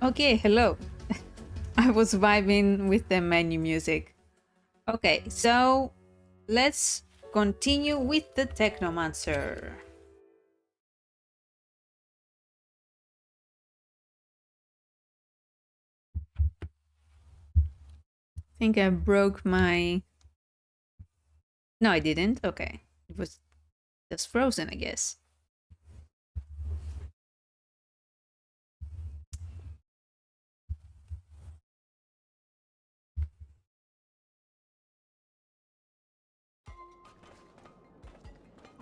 Okay, hello. I was vibing with the menu music. Okay, so let's continue with the Technomancer. I think I broke my... No, I didn't. Okay. It was just frozen, I guess.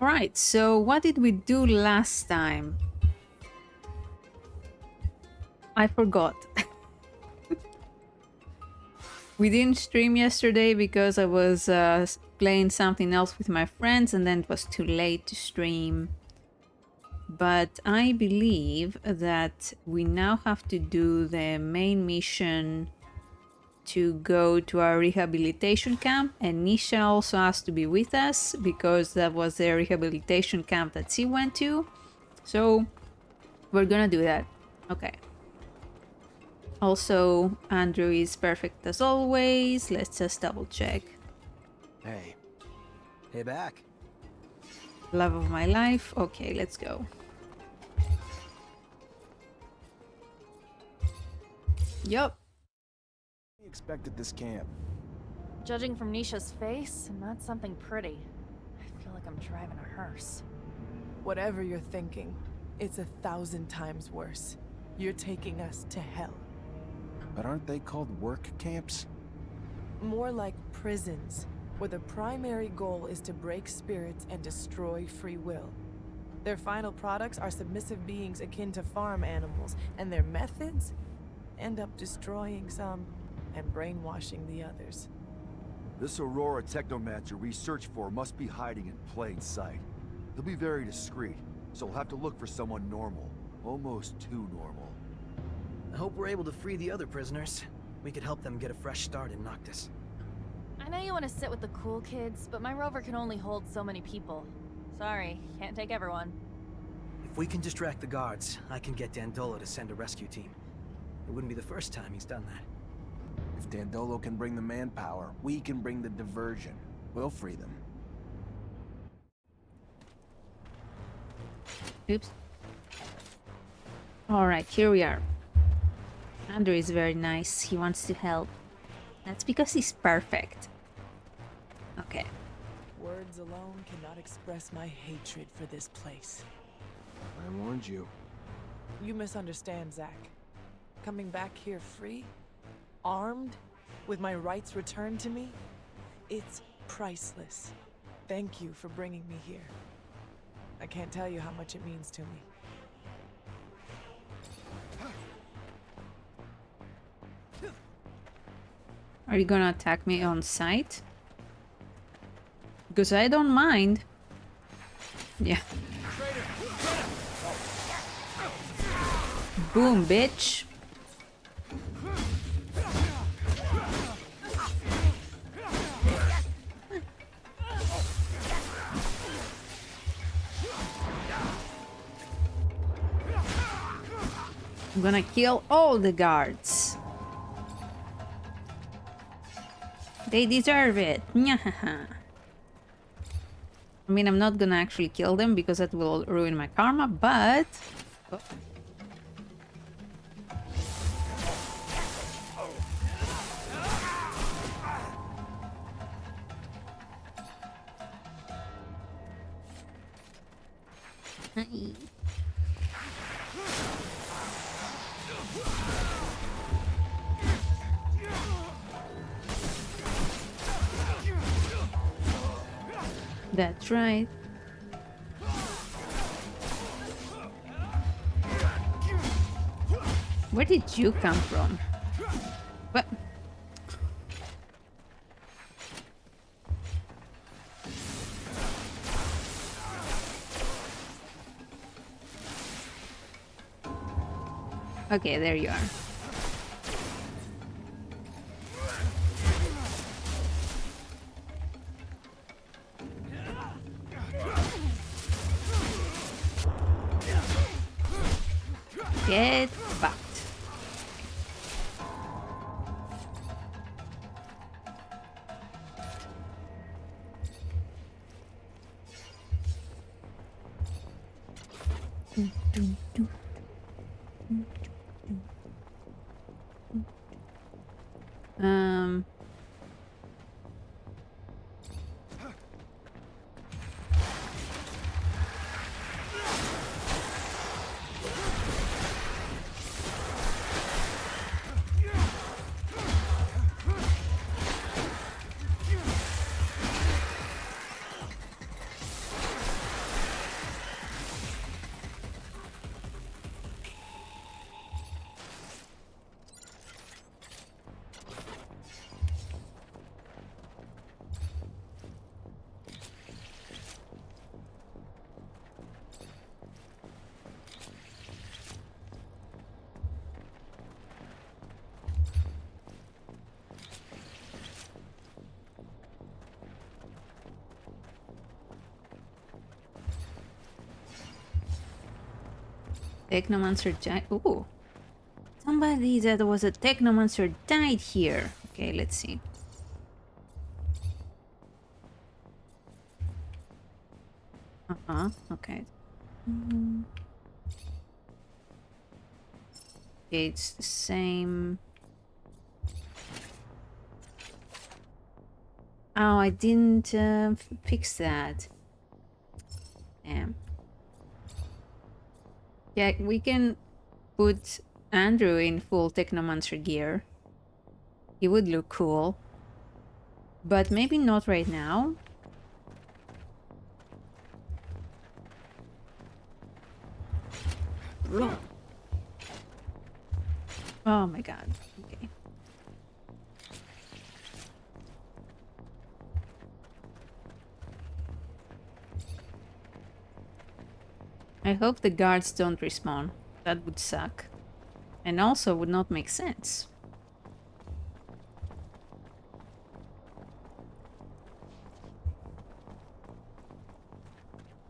Alright, so what did we do last time? I forgot. We didn't stream yesterday because I was playing something else with my friends and then it was too late to stream. But I believe that we now have to do the main mission to go to our rehabilitation camp, and Nisha also has to be with us because that was the rehabilitation camp that she went to. So we're gonna do that. Okay. Also, Andrew is perfect as always. Let's just double check. Hey. Hey back. Love of my life. Okay, let's go. Yup. We expected this camp. Judging from Nisha's face, not something pretty. I feel like I'm driving a hearse. Whatever you're thinking, it's 1,000 times worse. You're taking us to hell. But aren't they called work camps? More like prisons, where the primary goal is to break spirits and destroy free will. Their final products are submissive beings akin to farm animals, and their methods end up destroying some and brainwashing the others. This Aurora Technomancer we search for must be hiding in plain sight. He'll be very discreet, so we'll have to look for someone normal. Almost too normal. I hope we're able to free the other prisoners. We could help them get a fresh start in Noctis. I know you want to sit with the cool kids, but my rover can only hold so many people. Sorry, can't take everyone. If we can distract the guards, I can get Dandolo to send a rescue team. It wouldn't be the first time he's done that. If Dandolo can bring the manpower, we can bring the diversion. We'll free them. Oops. Alright, here we are. Andrew is very nice. He wants to help. That's because he's perfect. Okay. Words alone cannot express my hatred for this place. I warned you. You misunderstand, Zach. Coming back here free, armed, with my rights returned to me, it's priceless. Thank you for bringing me here. I can't tell you how much it means to me. Are you gonna attack me on sight? Because I don't mind. Yeah. Boom, bitch. I'm gonna kill all the guards. They deserve it. Nyahaha. I mean, I'm not gonna actually kill them because that will ruin my karma, but... Oh. Hi. That's right. Where did you come from? What? Okay, there you are. Get fucked. Technomancer died. Ooh. Somebody that was a Technomancer died here. Okay, let's see. Uh-huh, okay. Okay, it's the same. Oh, I didn't fix that. Damn. Yeah, we can put Andrew in full Technomancer gear. He would look cool. But maybe not right now. Oh my god. Okay. I hope the guards don't respawn. That would suck. And also would not make sense.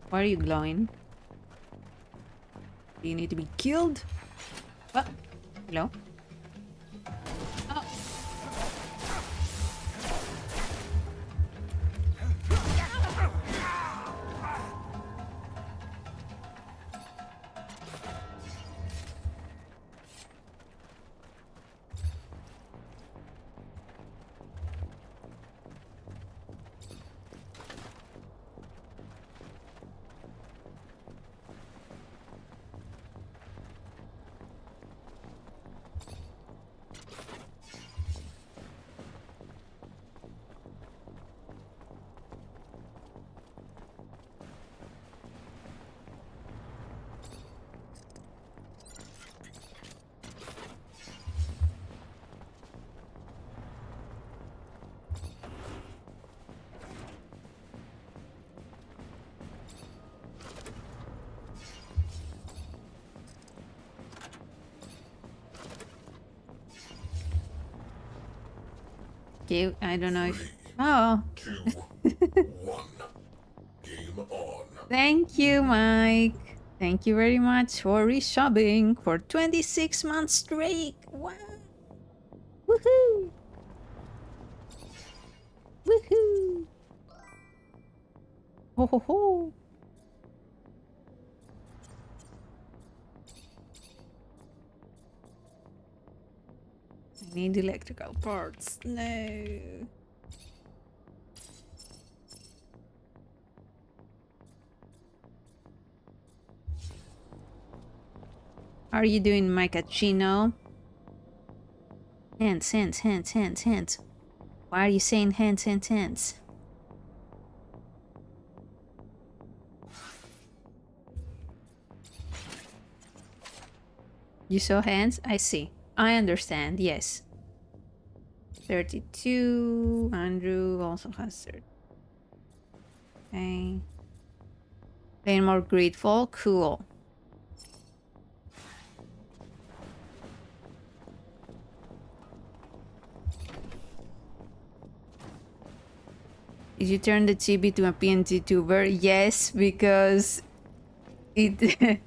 Why are you glowing? Do you need to be killed? What? Hello? Oh. Okay, I don't know if... Oh. 2, 1. Game on. Thank you, Mike. Thank you very much for reshopping for 26 months straight. Wow. Woohoo. Woohoo. Ho ho ho. I need electrical parts. No. How are you doing, Micachino? Hands, hands, hands, hands, hands. Why are you saying hands, hands, hands? You saw hands? I see. I understand, yes. 32. Andrew also has 30. Okay. Playing more Greedfall? Cool. Did you turn the chibi to a PNG tuber? Yes, because it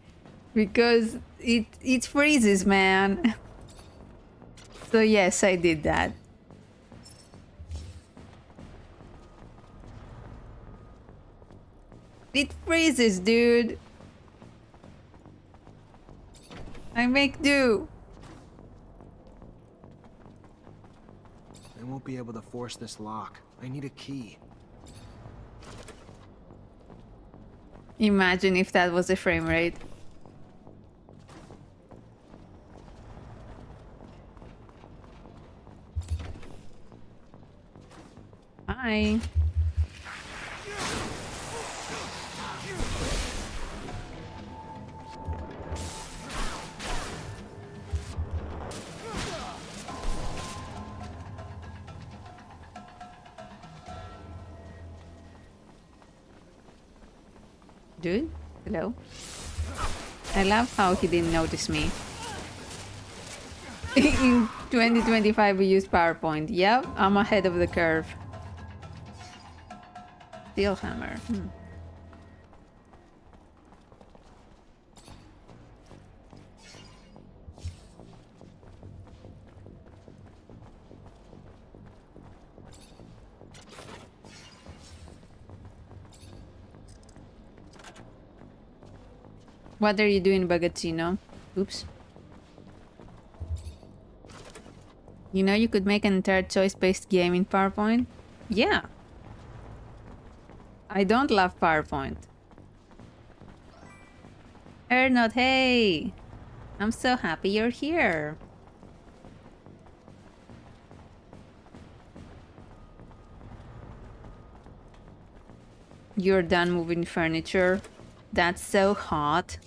because it freezes, man. So yes, I did that. It freezes, dude. I make do. I won't be able to force this lock. I need a key. Imagine if that was a frame rate. Hi. Dude, hello. I love how he didn't notice me. In 2025 we use PowerPoint. Yep, I'm ahead of the curve. Steel hammer. What are you doing, Bagazzino? Oops. You know you could make an entire choice-based game in PowerPoint? Yeah. I don't love PowerPoint. Ernot, hey! I'm so happy you're here. You're done moving furniture? That's so hot.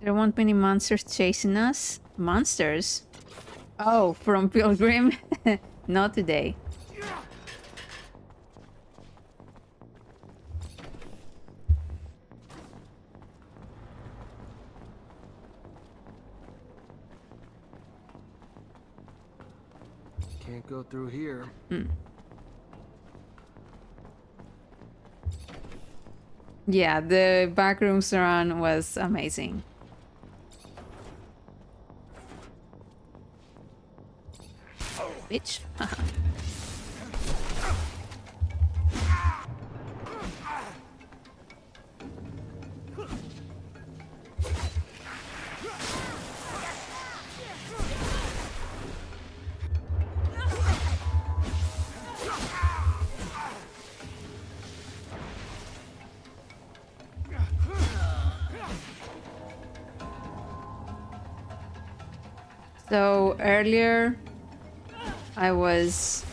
There won't be any monsters chasing us? Monsters? Oh, from Pilgrim? Not today. Can't go through here. Yeah, the backrooms run was amazing. Bitch. So earlier I was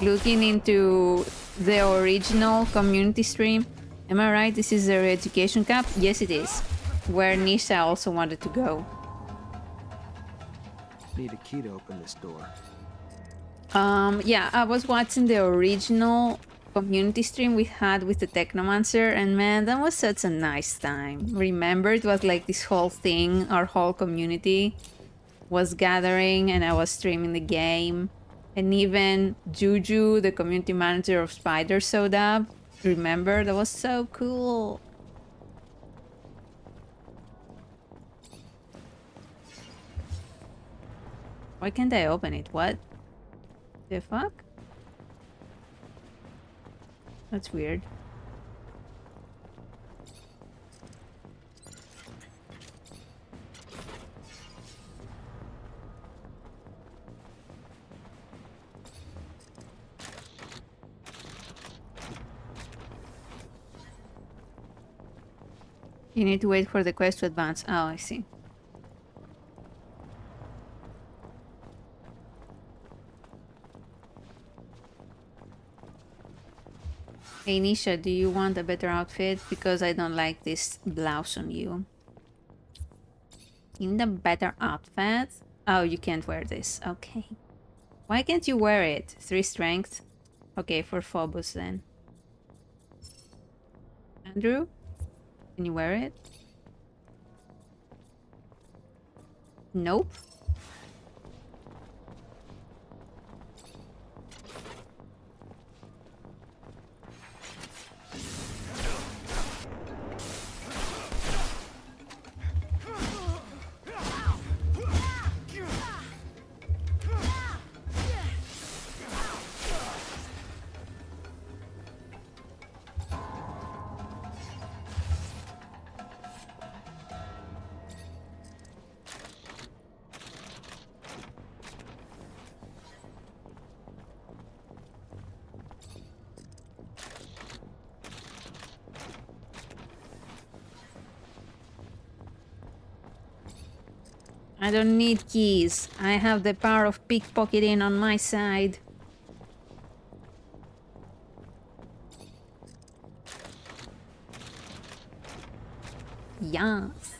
looking into the original community stream. Am I right? This is their education camp? Yes, it is. Where Nisha also wanted to go. Need a key to open this door. Yeah, I was watching the original community stream we had with the Technomancer, and man, that was such a nice time. Remember, it was like this whole thing, our whole community was gathering, and I was streaming the game. And even Juju, the community manager of Spider, showed up. Remember? That was so cool. Why can't I open it? What the fuck? That's weird. You need to wait for the quest to advance. Oh, I see. Hey Nisha, do you want a better outfit? Because I don't like this blouse on you. In the better outfit? Oh, you can't wear this. Okay. Why can't you wear it? 3 strength? Okay, for Phobos then. Andrew? Can you wear it? Nope. I don't need keys. I have the power of pickpocketing on my side. Yes.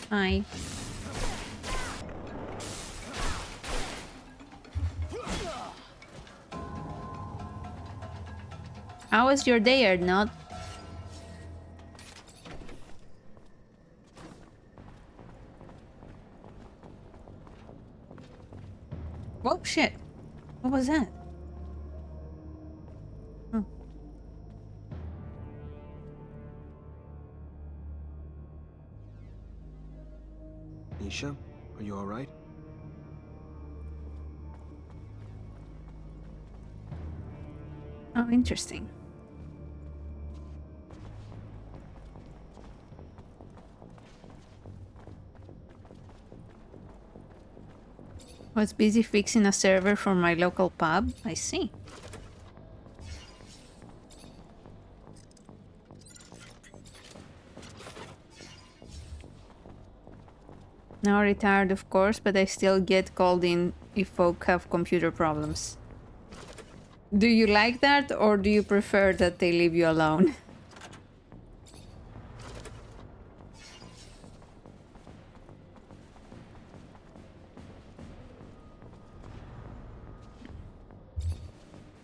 Hi. How was your day, Ernot? Oh shit. What was that? Oh. Nisha? Are you alright? Oh, interesting. Was busy fixing a server for my local pub. I see. Now retired, of course, but I still get called in if folk have computer problems. Do you like that, or do you prefer that they leave you alone?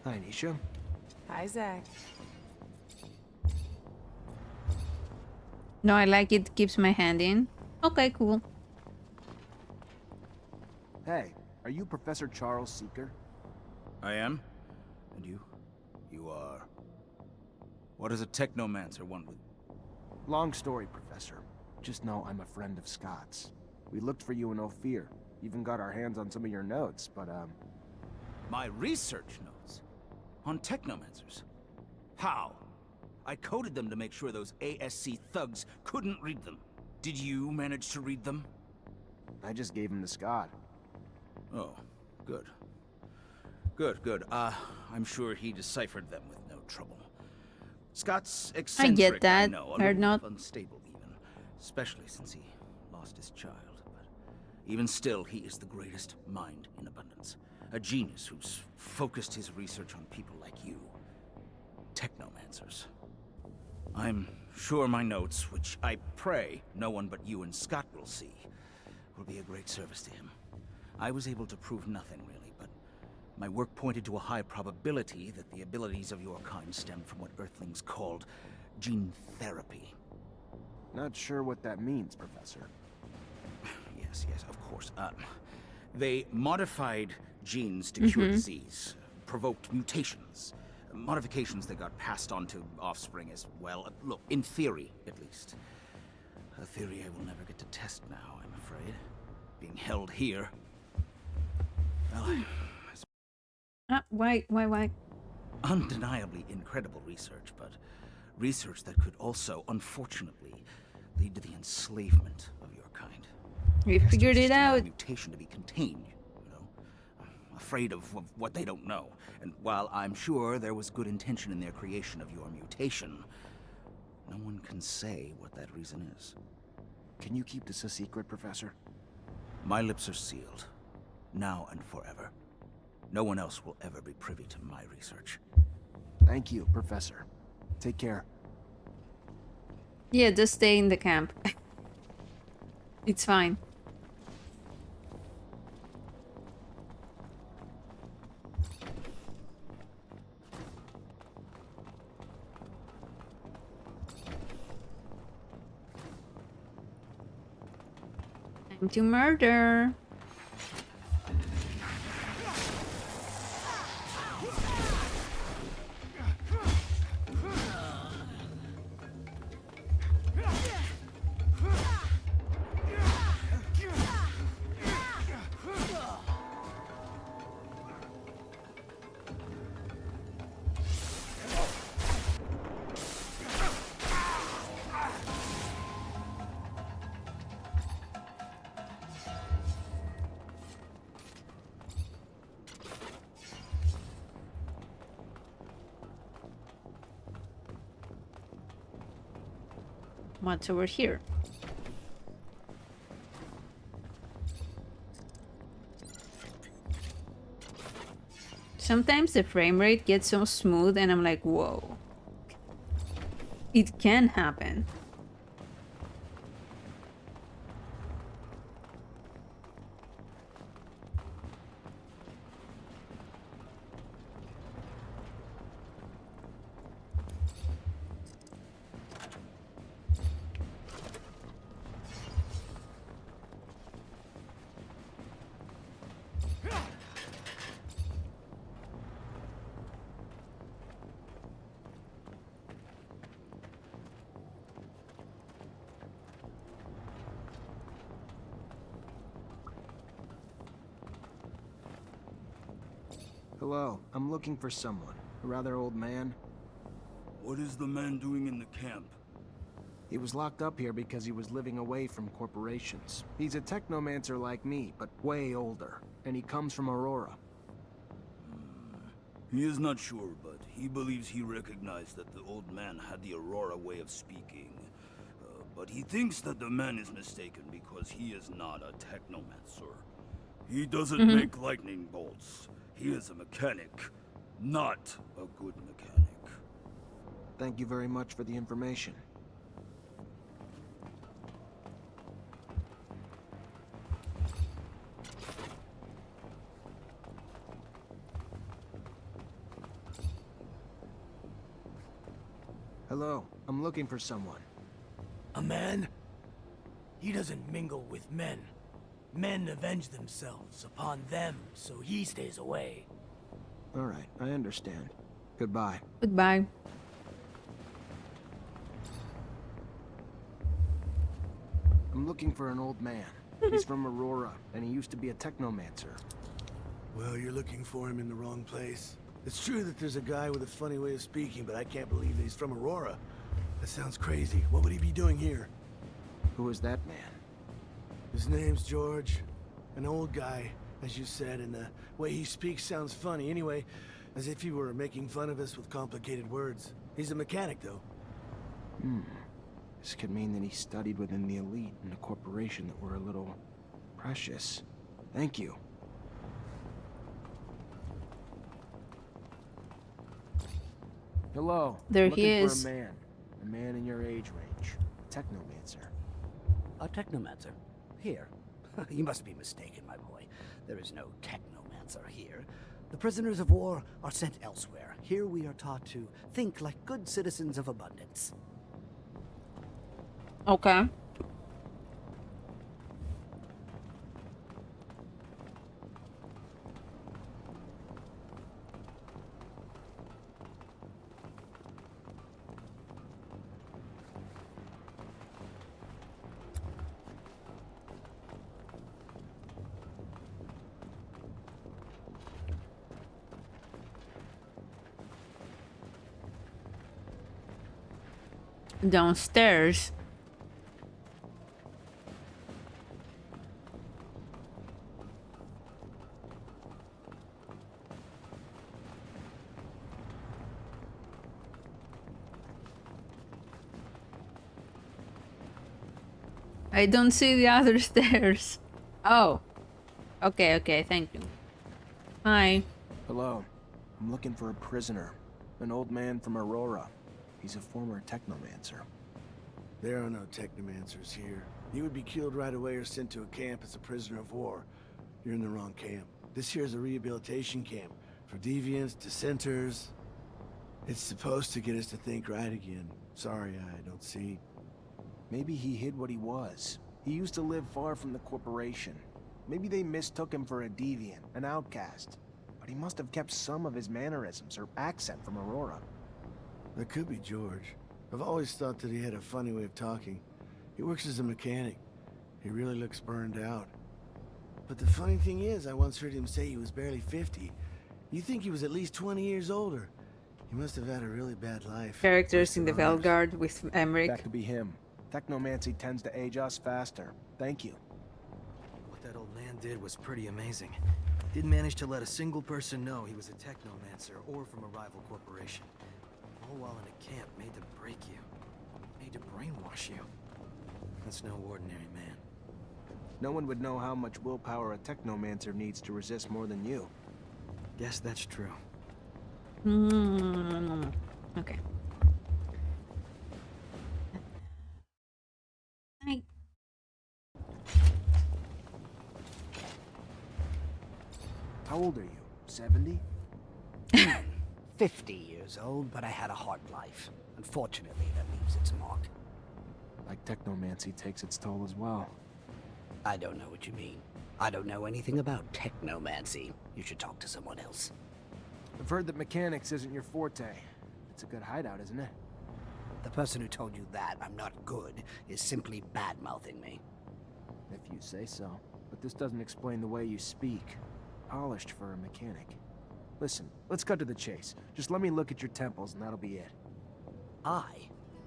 Hi, Nisha. Hi, Zach. No, I like it. Keeps my hand in. Okay, cool. Hey, are you Professor Charles Seeker? I am? And you? You are... What does a Technomancer want with... Long story, Professor. Just know I'm a friend of Scott's. We looked for you in Ophir. Even got our hands on some of your notes, but, My research notes? On Technomancers? How? I coded them to make sure those ASC thugs couldn't read them. Did you manage to read them? I just gave them to Scott. Oh, good. Good. I'm sure he deciphered them with no trouble. Scott's eccentric, I get that. know, a Or little not. unstable even. Especially since he lost his child. But even still, he is the greatest mind in abundance. A genius who's focused his research on people like you. Technomancers. I'm sure my notes, which I pray no one but you and Scott will see, will be a great service to him. I was able to prove nothing, really, but my work pointed to a high probability that the abilities of your kind stemmed from what Earthlings called gene therapy. Not sure what that means, Professor. Yes, of course. They modified genes to cure disease, provoked mutations, modifications that got passed on to offspring as well. Look, in theory, at least. A theory I will never get to test now, I'm afraid. Being held here. Well, Why? undeniably incredible research, but research that could also, unfortunately, lead to the enslavement of your kind. We Yes, figured was it just another out. mutation to be contained, you know. Afraid of what they don't know. And while I'm sure there was good intention in their creation of your mutation, no one can say what that reason is. Can you keep this a secret, Professor? My lips are sealed, now and forever. No one else will ever be privy to my research. Thank you, Professor. Take care. Yeah, just stay in the camp. It's fine. Time to murder. What's over here? Sometimes the frame rate gets so smooth and I'm like, whoa. It can happen. Hello, I'm looking for someone. A rather old man. What is the man doing in the camp? He was locked up here because he was living away from corporations. He's a technomancer like me, but way older. And he comes from Aurora. He is not sure, but he believes he recognized that the old man had the Aurora way of speaking. But he thinks that the man is mistaken because he is not a technomancer. He doesn't make lightning bolts. He is a mechanic, not a good mechanic. Thank you very much for the information. Hello, I'm looking for someone. A man? He doesn't mingle with men. Men avenge themselves upon them, so he stays away. Alright, I understand. Goodbye. Goodbye. I'm looking for an old man. He's from Aurora, and he used to be a technomancer. Well, you're looking for him in the wrong place. It's true that there's a guy with a funny way of speaking, but I can't believe that he's from Aurora. That sounds crazy. What would he be doing here? Who is that man? His name's George. An old guy, as you said, and the way he speaks sounds funny. Anyway, as if he were making fun of us with complicated words. He's a mechanic, though. This could mean that he studied within the elite in a corporation that were a little precious. Thank you. Hello. There Looking he is. For a man. A man in your age range. A technomancer. A technomancer? Here? You must be mistaken, my boy. There is no technomancer here. The prisoners of war are sent elsewhere. Here we are taught to think like good citizens of abundance. Okay. Downstairs. I don't see the other stairs. Oh. Okay, thank you. Hi. Hello. I'm looking for a prisoner. An old man from Aurora. He's a former technomancer. There are no technomancers here. You would be killed right away or sent to a camp as a prisoner of war. You're in the wrong camp. This here is a rehabilitation camp for deviants, dissenters. It's supposed to get us to think right again. Sorry, I don't see. Maybe he hid what he was. He used to live far from the corporation. Maybe they mistook him for a deviant, an outcast. But he must have kept some of his mannerisms or accent from Aurora. That could be George. I've always thought that he had a funny way of talking. He works as a mechanic. He really looks burned out. But the funny thing is, I once heard him say he was barely 50. You think he was at least 20 years older. He must have had a really bad life. Characters in the Velguard with Emmerich. That could be him. Technomancy tends to age us faster. Thank you. What that old man did was pretty amazing. Didn't manage to let a single person know he was a technomancer or from a rival corporation. All while in a camp made to break you. Made to brainwash you. That's no ordinary man. No one would know how much willpower a technomancer needs to resist more than you. Guess that's true. Okay. Hi. How old are you? 70? 50 years old, but I had a hard life. Unfortunately, that leaves its mark. Like technomancy takes its toll as well. I don't know what you mean. I don't know anything about technomancy. You should talk to someone else. I've heard that mechanics isn't your forte. It's a good hideout, isn't it? The person who told you that I'm not good is simply bad-mouthing me. If you say so. But this doesn't explain the way you speak. Polished for a mechanic. Listen, let's cut to the chase. Just let me look at your temples and that'll be it.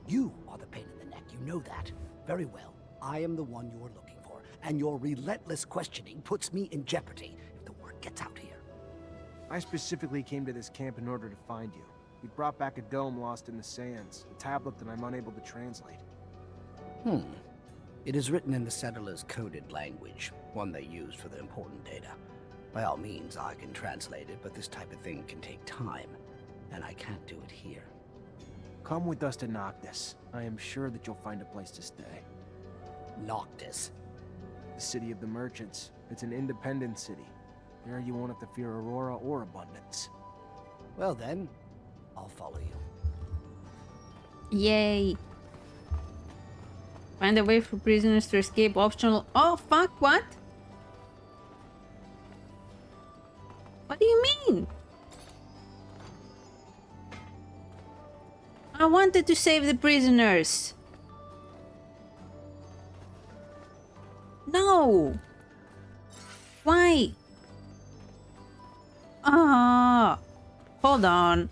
You are the pain in the neck, you know that. Very well. I am the one you're looking for, and your relentless questioning puts me in jeopardy if the word gets out here. I specifically came to this camp in order to find you. We brought back a dome lost in the sands, a tablet that I'm unable to translate. It is written in the settlers' coded language, one they use for the important data. By all means, I can translate it, but this type of thing can take time, and I can't do it here. Come with us to Noctis. I am sure that you'll find a place to stay. Noctis. The city of the merchants. It's an independent city. There you won't have to fear Aurora or abundance. Well then, I'll follow you. Yay! Find a way for prisoners to escape. Optional. Oh fuck! What? What do you mean? I wanted to save the prisoners. No. Why? Ah. Hold on.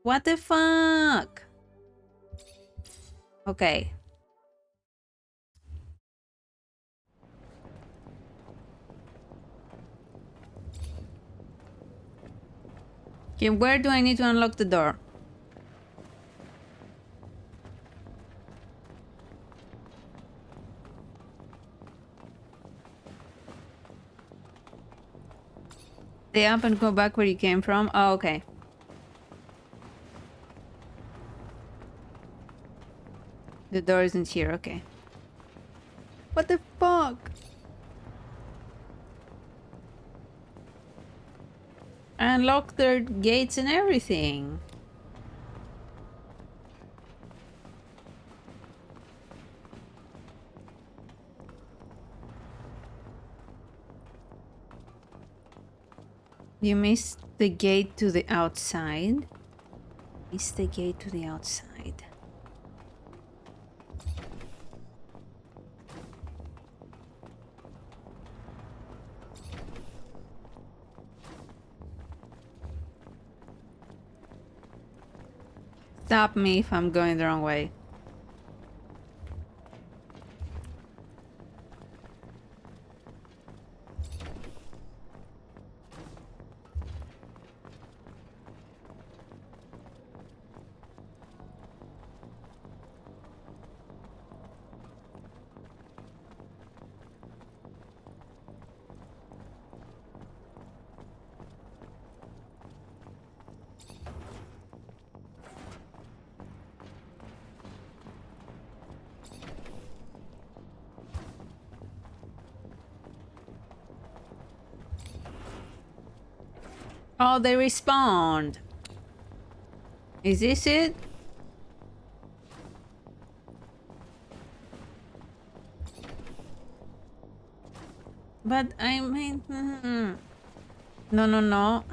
What the fuck? Okay. Okay, where do I need to unlock the door? Stay up and go back where you came from? Oh, okay. The door isn't here, okay. What the fuck? I unlocked their gates and everything. You missed the gate to the outside. Missed the gate to the outside. Stop me if I'm going the wrong way. Oh, they respawned. Is this it? But I mean... No, no, no.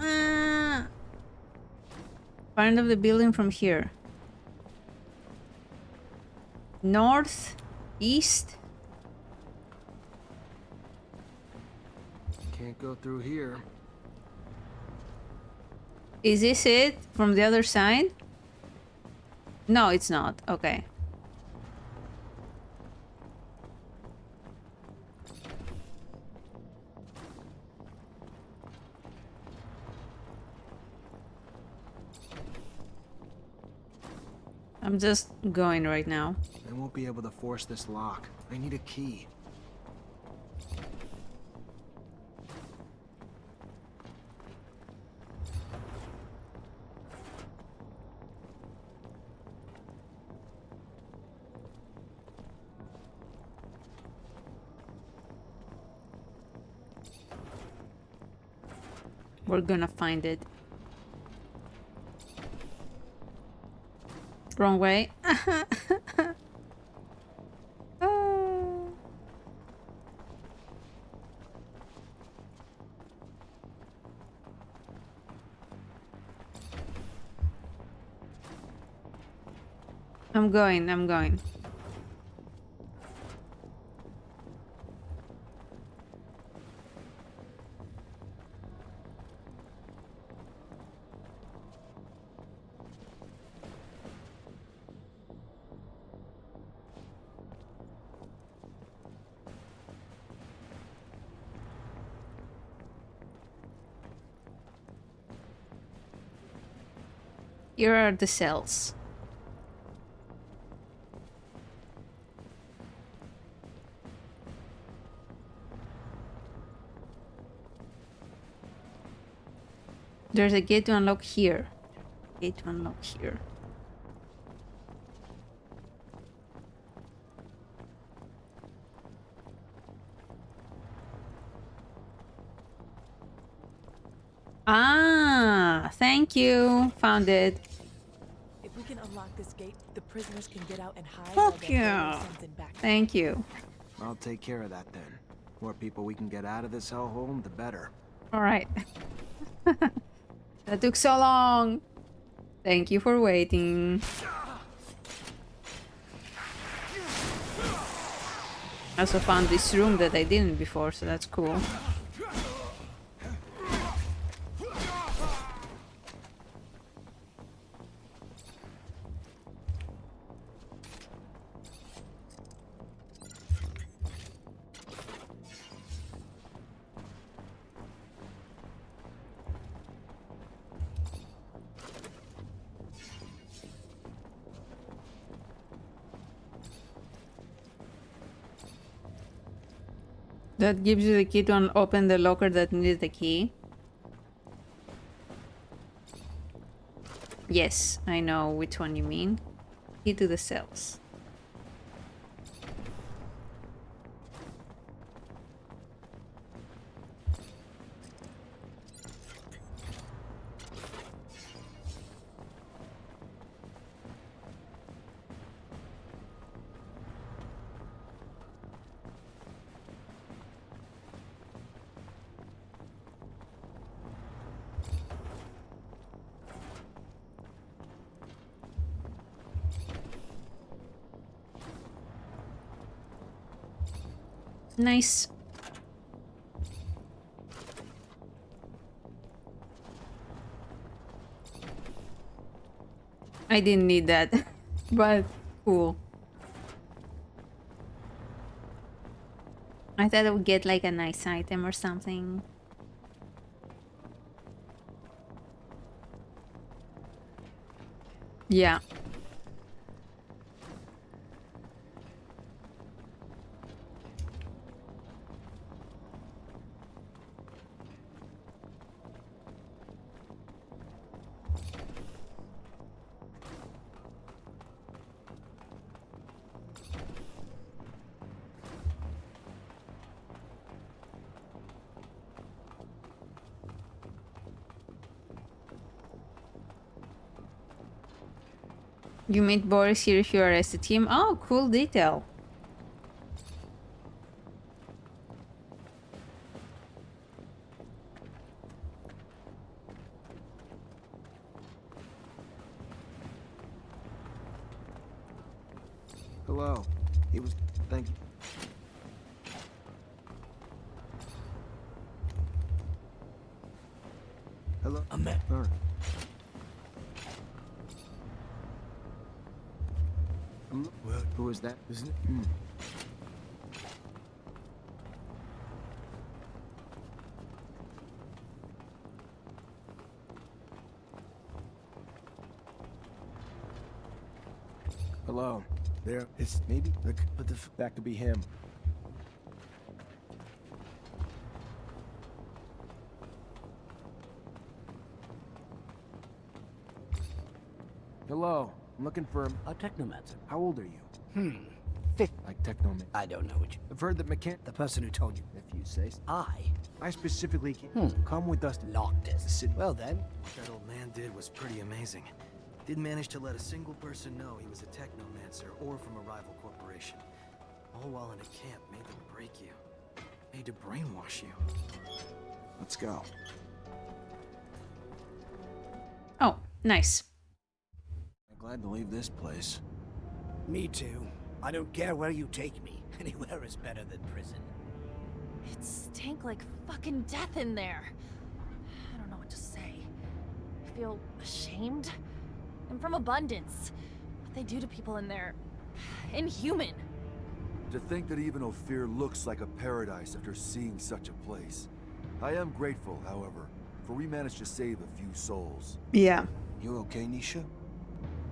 Part of the building from here. North? East? Can't go through here. Is this it? From the other side? No, it's not. Okay. I'm just going right now. I won't be able to force this lock. I need a key. We're gonna find it. Wrong way. I'm going. Here are the cells. There's a gate to unlock here. Gate to unlock here. Ah, thank you. Found it. If we can unlock this gate, the prisoners can get out and hide. Fuck yeah. Thank you. I'll take care of that then. More people we can get out of this hellhole, the better. All right. That took so long. Thank you for waiting. I also found this room that I didn't before, so that's cool. That gives you the key to open the locker that needs the key. Yes, I know which one you mean. Key to the cells. Nice. I didn't need that, but cool. I thought I would get like a nice item or something. Yeah. You meet Boris here if you arrested him. Oh, cool detail. Hello. He was... Thank you. Hello? A man. Well, who is that? Isn't it? Hello. There, it's maybe. Look, but That could be him. Hello. I'm looking for him. A Technomancer. How old are you? 50. Like Technomancer. I don't know what you... I've heard that The person who told you. If you say so. I specifically come with us to Locked the city. Well then. What that old man did was pretty amazing. Didn't manage to let a single person know he was a Technomancer or from a rival corporation. All while in a camp made to break you. Made to brainwash you. Let's go. Oh, nice. I'm glad to leave this place. Me too. I don't care where you take me. Anywhere is better than prison. It stank like fucking death in there. I don't know what to say. I feel ashamed. I'm from Abundance. What they do to people in there... inhuman. To think that even Ophir looks like a paradise after seeing such a place. I am grateful, however, for we managed to save a few souls. Yeah. You okay, Nisha?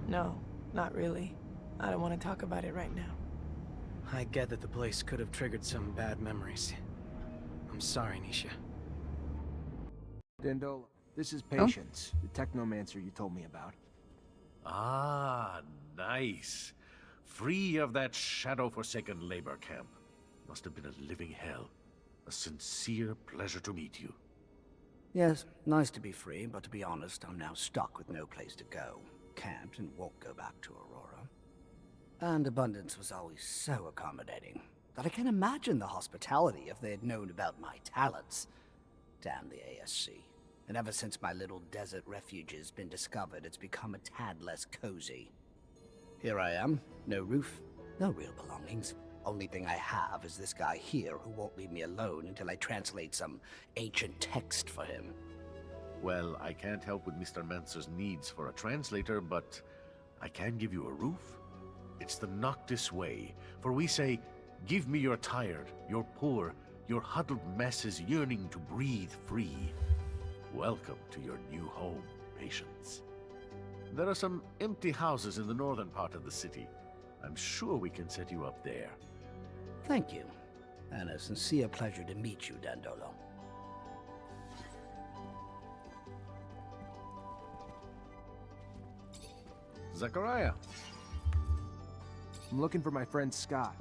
No, not really. I don't want to talk about it right now. I get that the place could have triggered some bad memories. I'm sorry, Nisha. Dandola, this is Oh. Patience, the Technomancer you told me about. Ah, nice. Free of that shadow-forsaken labor camp. Must have been a living hell. A sincere pleasure to meet you. Yes, nice to be free, but to be honest, I'm now stuck with no place to go. Can't and won't go back to Aurora. And Abundance was always so accommodating that I can't imagine the hospitality if they had known about my talents. Damn the ASC. And ever since my little desert refuge has been discovered, it's become a tad less cozy. Here I am, no roof, no real belongings. Only thing I have is this guy here who won't leave me alone until I translate some ancient text for him. Well, I can't help with Mr. Mancer's needs for a translator, but I can give you a roof. It's the Noctis way, for we say, give me your tired, your poor, your huddled masses yearning to breathe free. Welcome to your new home, Patience. There are some empty houses in the northern part of the city. I'm sure we can set you up there. Thank you, and a sincere pleasure to meet you, Dandolo. Zachariah. I'm looking for my friend Scott.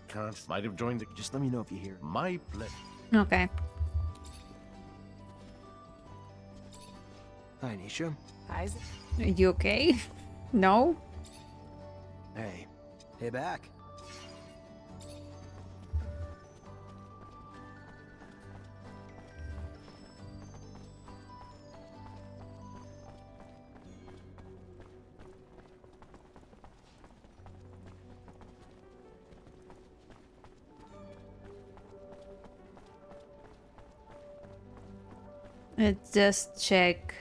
Can't. Might have joined the... Just let me know if you hear him. My pleasure. Okay. Hi, Nisha. Isaac? Are you okay? No? Hey. Hey, back. Let's just check.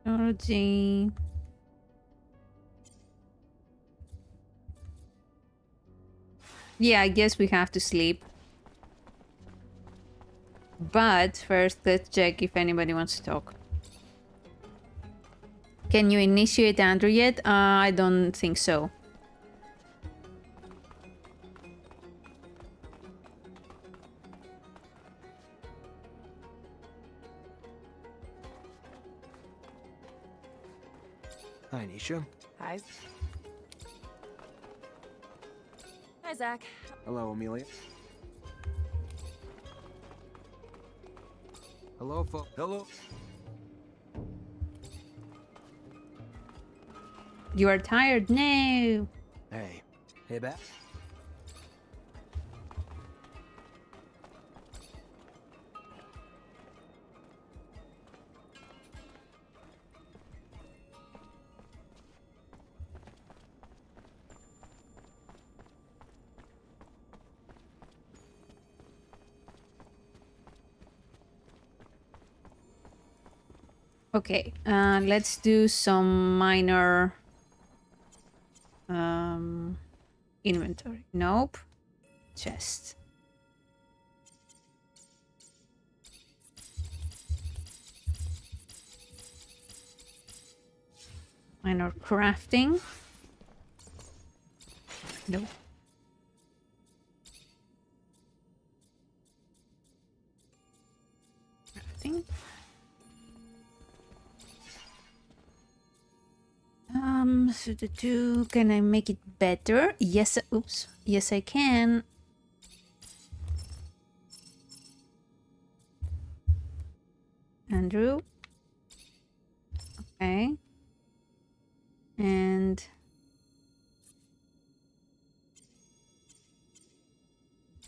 Technology. Yeah, I guess we have to sleep. But first, let's check if anybody wants to talk. Can you initiate Andrew yet? I don't think so. Hi, Nisha. Hi. Hi, Zach. Hello, Amelia. Hello, folks. Hello? You are tired? No. Hey. Hey, back. Okay, let's do some minor inventory. Nope. Chest. Minor crafting. Nope. Crafting. So the two, can I make it better? Yes, oops. Yes, I can. Andrew. Okay. And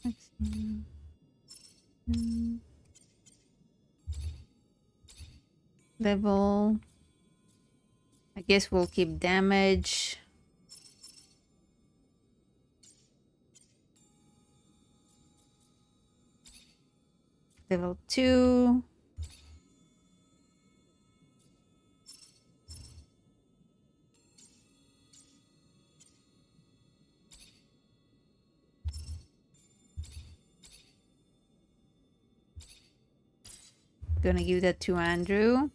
let's see. Level. I guess we'll keep damage. Level 2. Gonna give that to Andrew.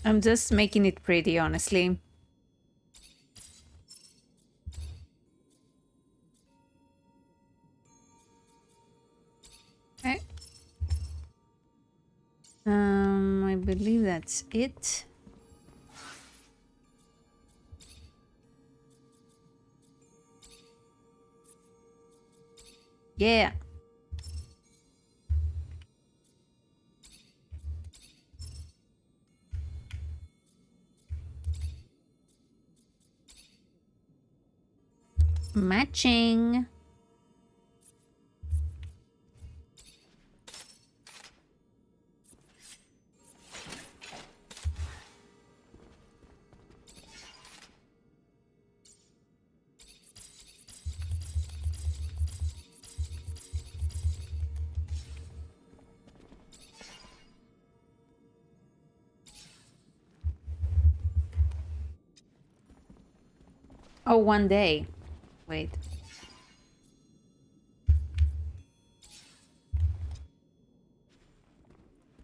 I'm just making it pretty, honestly. Okay. I believe that's it. Yeah. Matching. Oh, one day. Wait.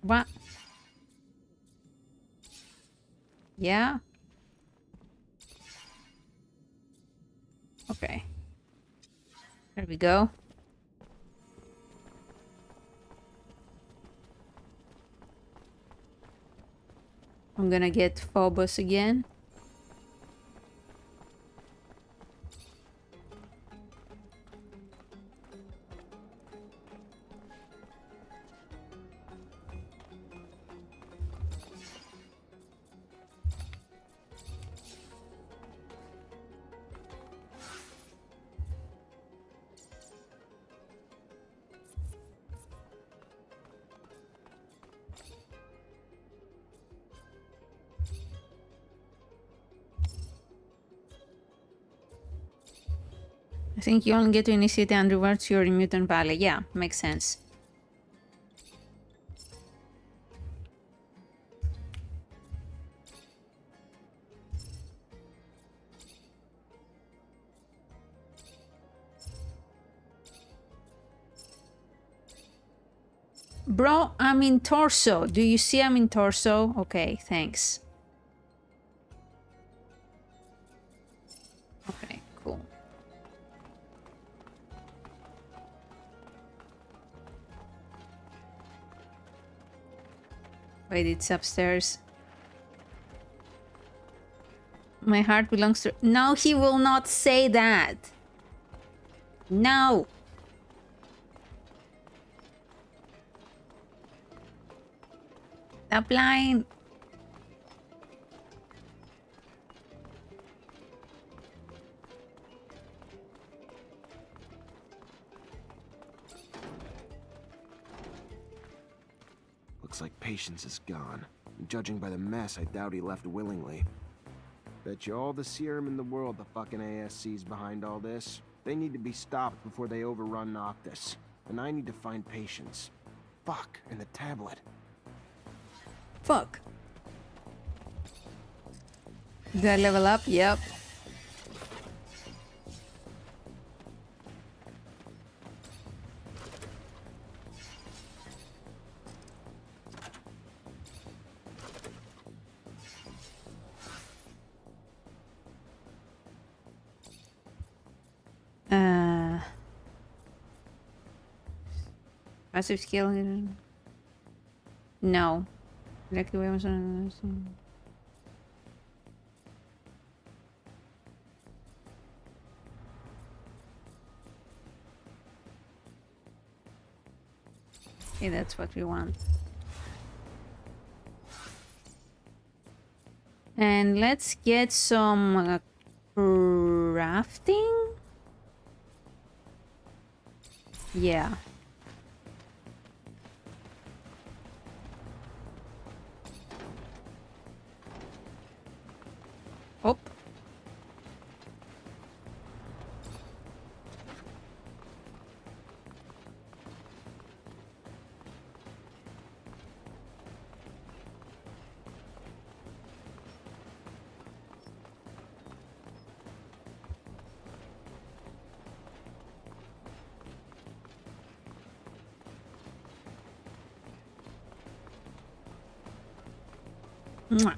What? Yeah? Okay. There we go. I'm gonna get Phobos again. I think you only get to initiate and revert your Mutant Valley. Yeah, makes sense. Bro, I'm in torso. Do you see I'm in torso? Okay, thanks. Okay, cool. Wait, it's upstairs. My heart belongs to... No, he will not say that. No. Stop lying. Looks like Patience is gone. Judging by the mess, I doubt he left willingly. Bet you all the serum in the world the fucking ASC's behind all this. They need to be stopped before they overrun Noctis. And I need to find Patience. Fuck, and the tablet. Fuck. Did I level up? Yep. Passive skill. No. Electric weapons. Okay, that's what we want. And let's get some crafting. Yeah. Oh. Mwah.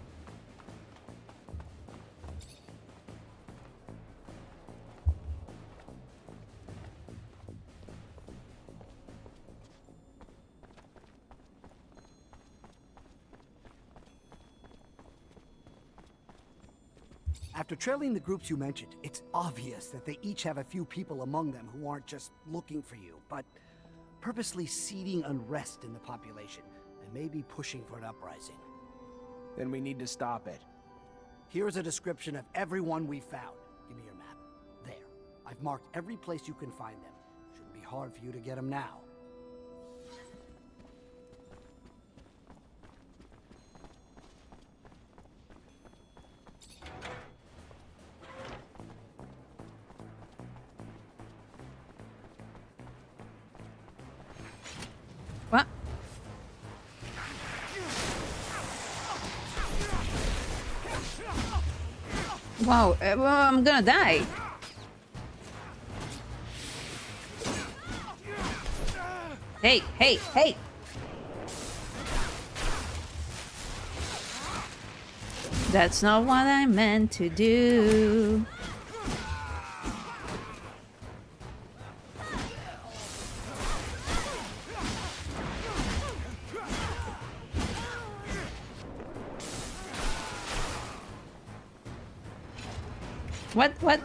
After trailing the groups you mentioned, it's obvious that they each have a few people among them who aren't just looking for you, but purposely seeding unrest in the population, and maybe pushing for an uprising. Then we need to stop it. Here's a description of everyone we found. Give me your map. There. I've marked every place you can find them. Shouldn't be hard for you to get them now. What? Wow, well, I'm gonna die. Hey, hey, hey! That's not what I meant to do. What? What?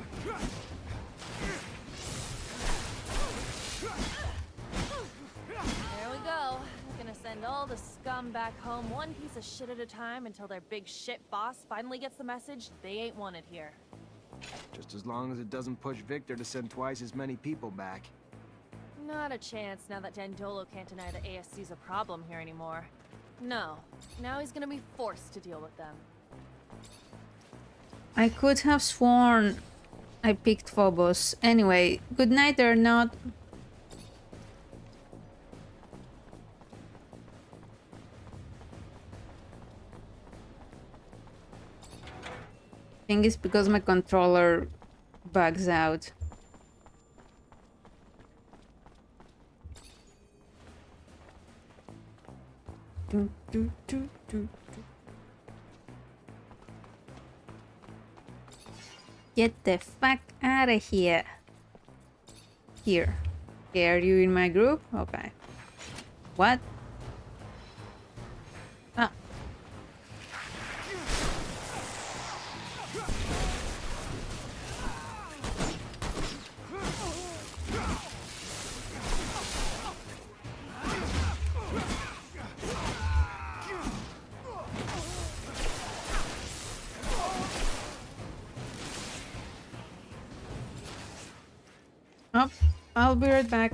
There we go. Gonna send all the scum back home one piece of shit at a time until their big shit boss finally gets the message they ain't wanted here. Just as long as it doesn't push Victor to send twice as many people back. Not a chance now that Dandolo can't deny the ASC's a problem here anymore. No. Now he's gonna be forced to deal with them. I could have sworn I picked Phobos. Anyway, good night or not. I think it's because my controller bugs out. Do, do, do, do. Get the fuck out of here. Here. Okay, are you in my group? Okay. What? Ah. Oh, I'll be right back.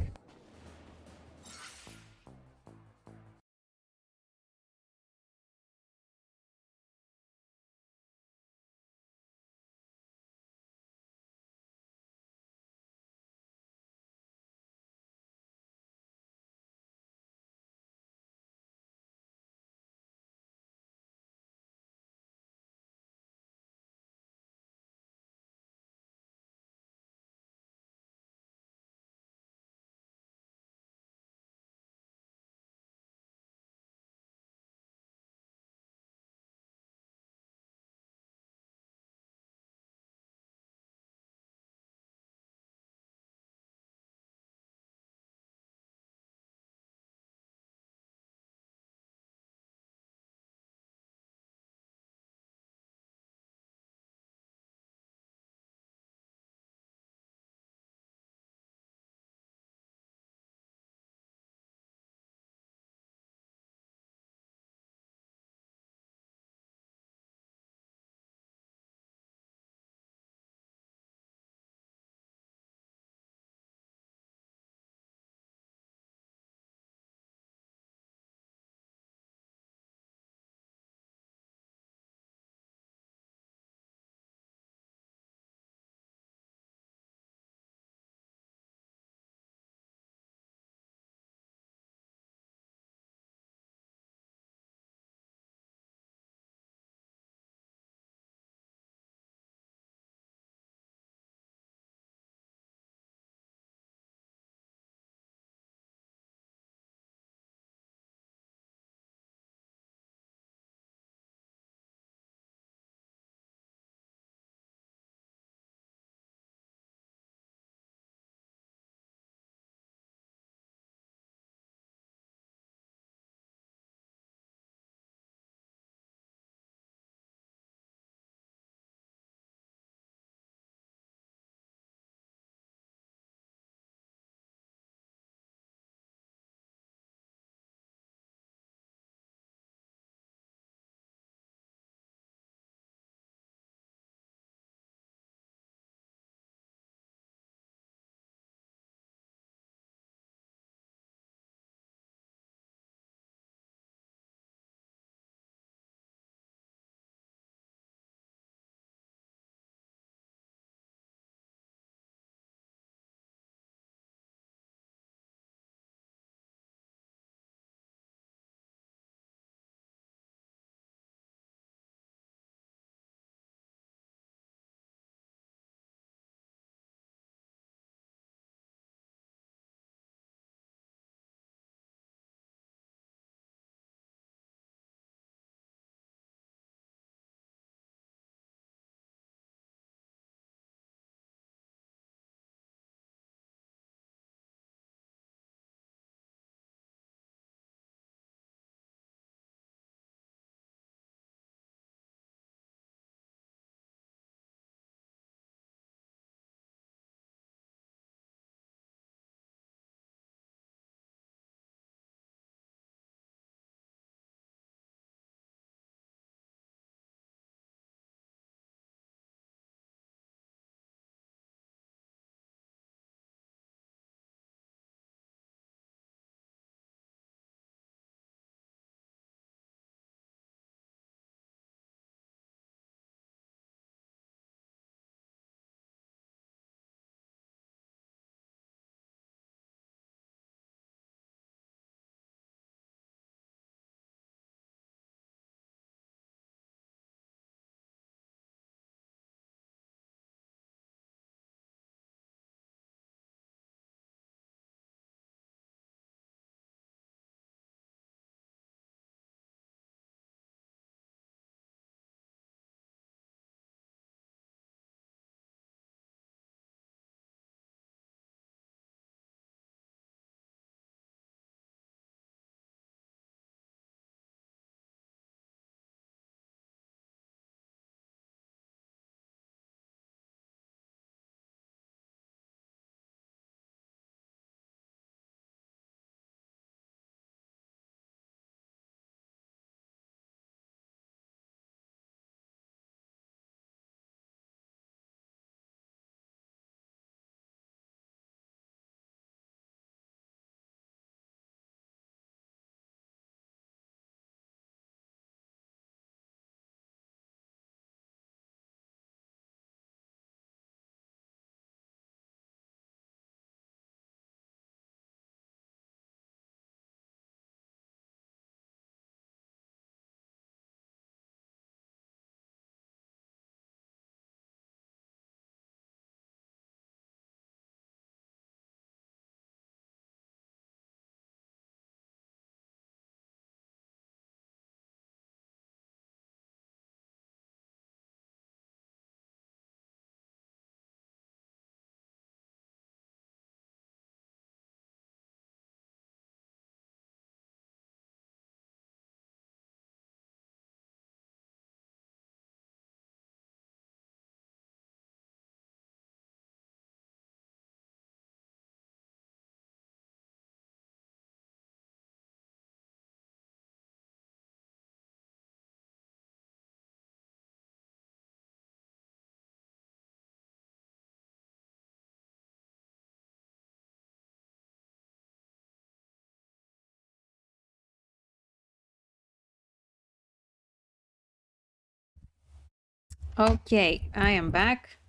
Okay, I am back.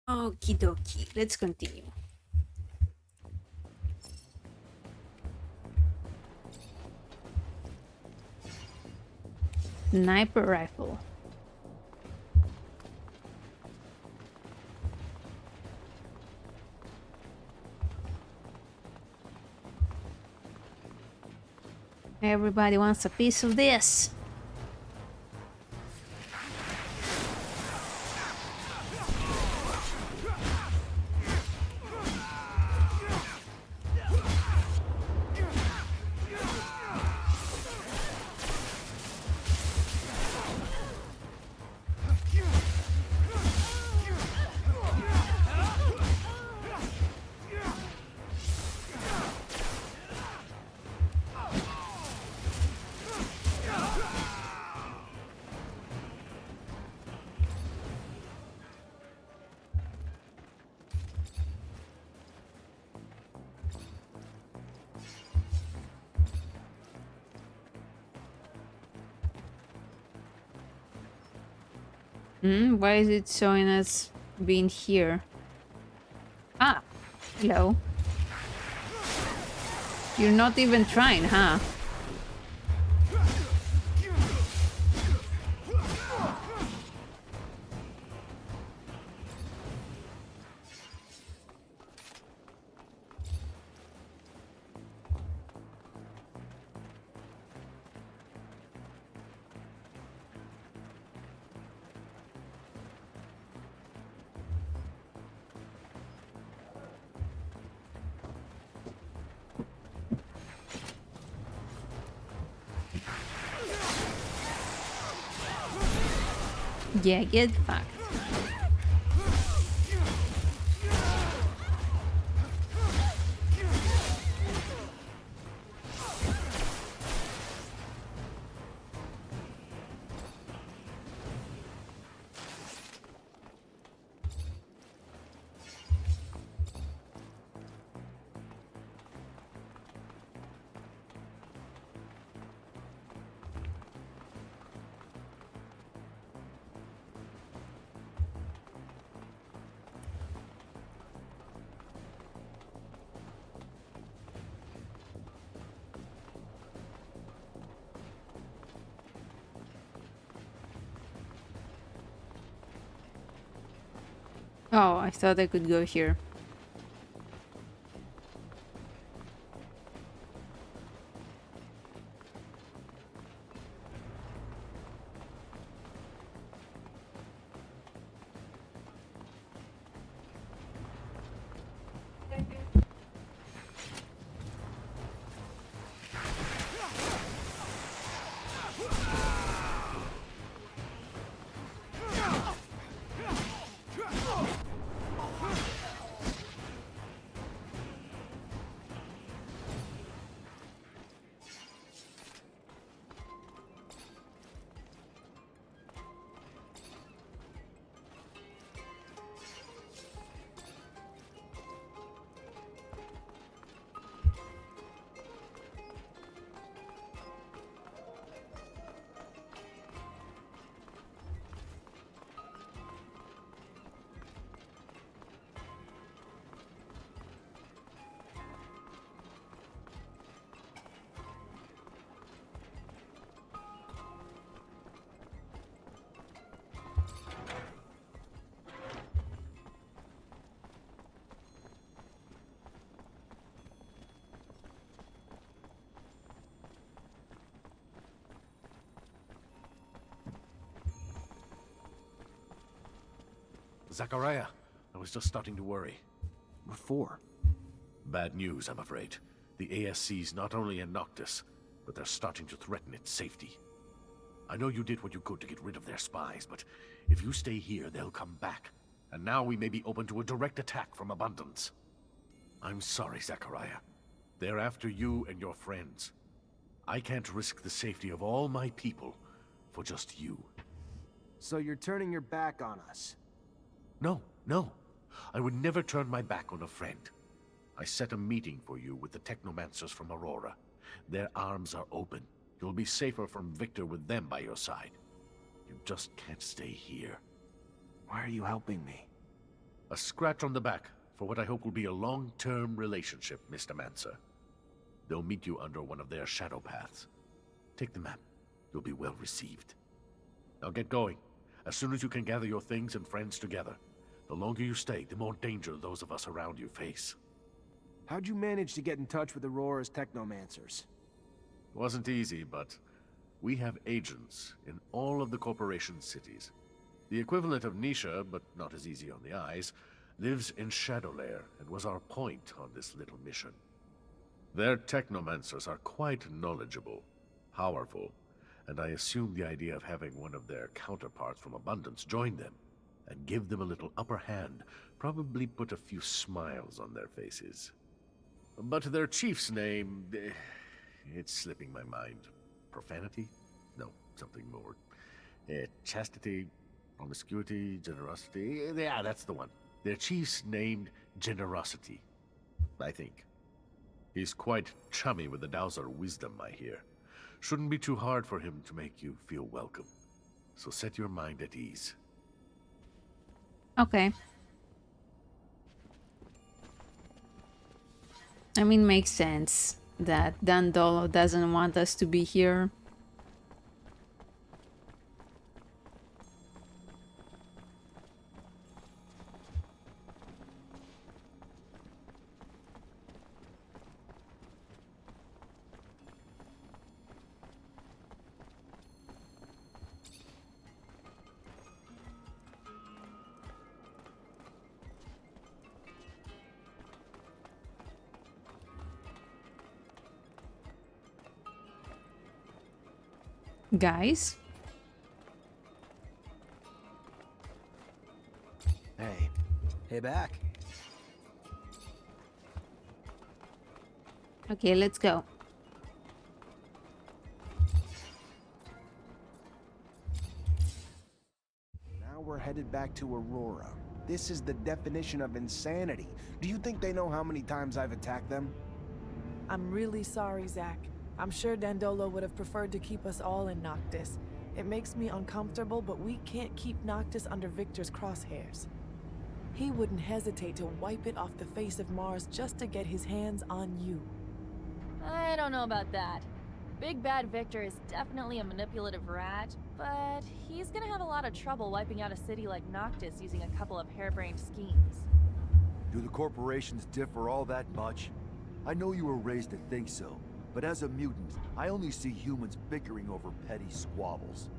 Okie dokie, let's continue. Sniper rifle. Everybody wants a piece of this. Why is it showing us being here? Ah, hello. You're not even trying, huh? Yeah, get fucked. Oh, I thought I could go here. Zachariah, I was just starting to worry. What for? Bad news, I'm afraid. The ASC's not only in Noctis, but they're starting to threaten its safety. I know you did what you could to get rid of their spies, but if you stay here, they'll come back. And now we may be open to a direct attack from Abundance. I'm sorry, Zachariah. They're after you and your friends. I can't risk the safety of all my people for just you. So you're turning your back on us? No. I would never turn my back on a friend. I set a meeting for you with the Technomancers from Aurora. Their arms are open. You'll be safer from Victor with them by your side. You just can't stay here. Why are you helping me? A scratch on the back for what I hope will be a long-term relationship, Mr. Mancer. They'll meet you under one of their shadow paths. Take the map. You'll be well received. Now get going. As soon as you can gather your things and friends together. The longer you stay, the more danger those of us around you face. How'd you manage to get in touch with Aurora's Technomancers? It wasn't easy, but we have agents in all of the corporation's cities. The equivalent of Nisha, but not as easy on the eyes, lives in Shadowlair and was our point on this little mission. Their Technomancers are quite knowledgeable, powerful, and I assume the idea of having one of their counterparts from Abundance join them and give them a little upper hand probably put a few smiles on their faces. But their chief's name, it's slipping my mind. Profanity? No, something more. Chastity, promiscuity, generosity. Yeah, that's the one. Their chief's named Generosity, I think. He's quite chummy with the Dowser wisdom, I hear. Shouldn't be too hard for him to make you feel welcome. So set your mind at ease. Okay. I mean, makes sense that Dandolo doesn't want us to be here. Guys? Hey. Hey, back. Okay, let's go. Now we're headed back to Aurora. This is the definition of insanity. Do you think they know how many times I've attacked them? I'm really sorry, Zach. I'm sure Dandolo would have preferred to keep us all in Noctis. It makes me uncomfortable, but we can't keep Noctis under Victor's crosshairs. He wouldn't hesitate to wipe it off the face of Mars just to get his hands on you. I don't know about that. Big Bad Victor is definitely a manipulative rat, but he's gonna have a lot of trouble wiping out a city like Noctis using a couple of harebrained schemes. Do the corporations differ all that much? I know you were raised to think so, but as a mutant, I only see humans bickering over petty squabbles.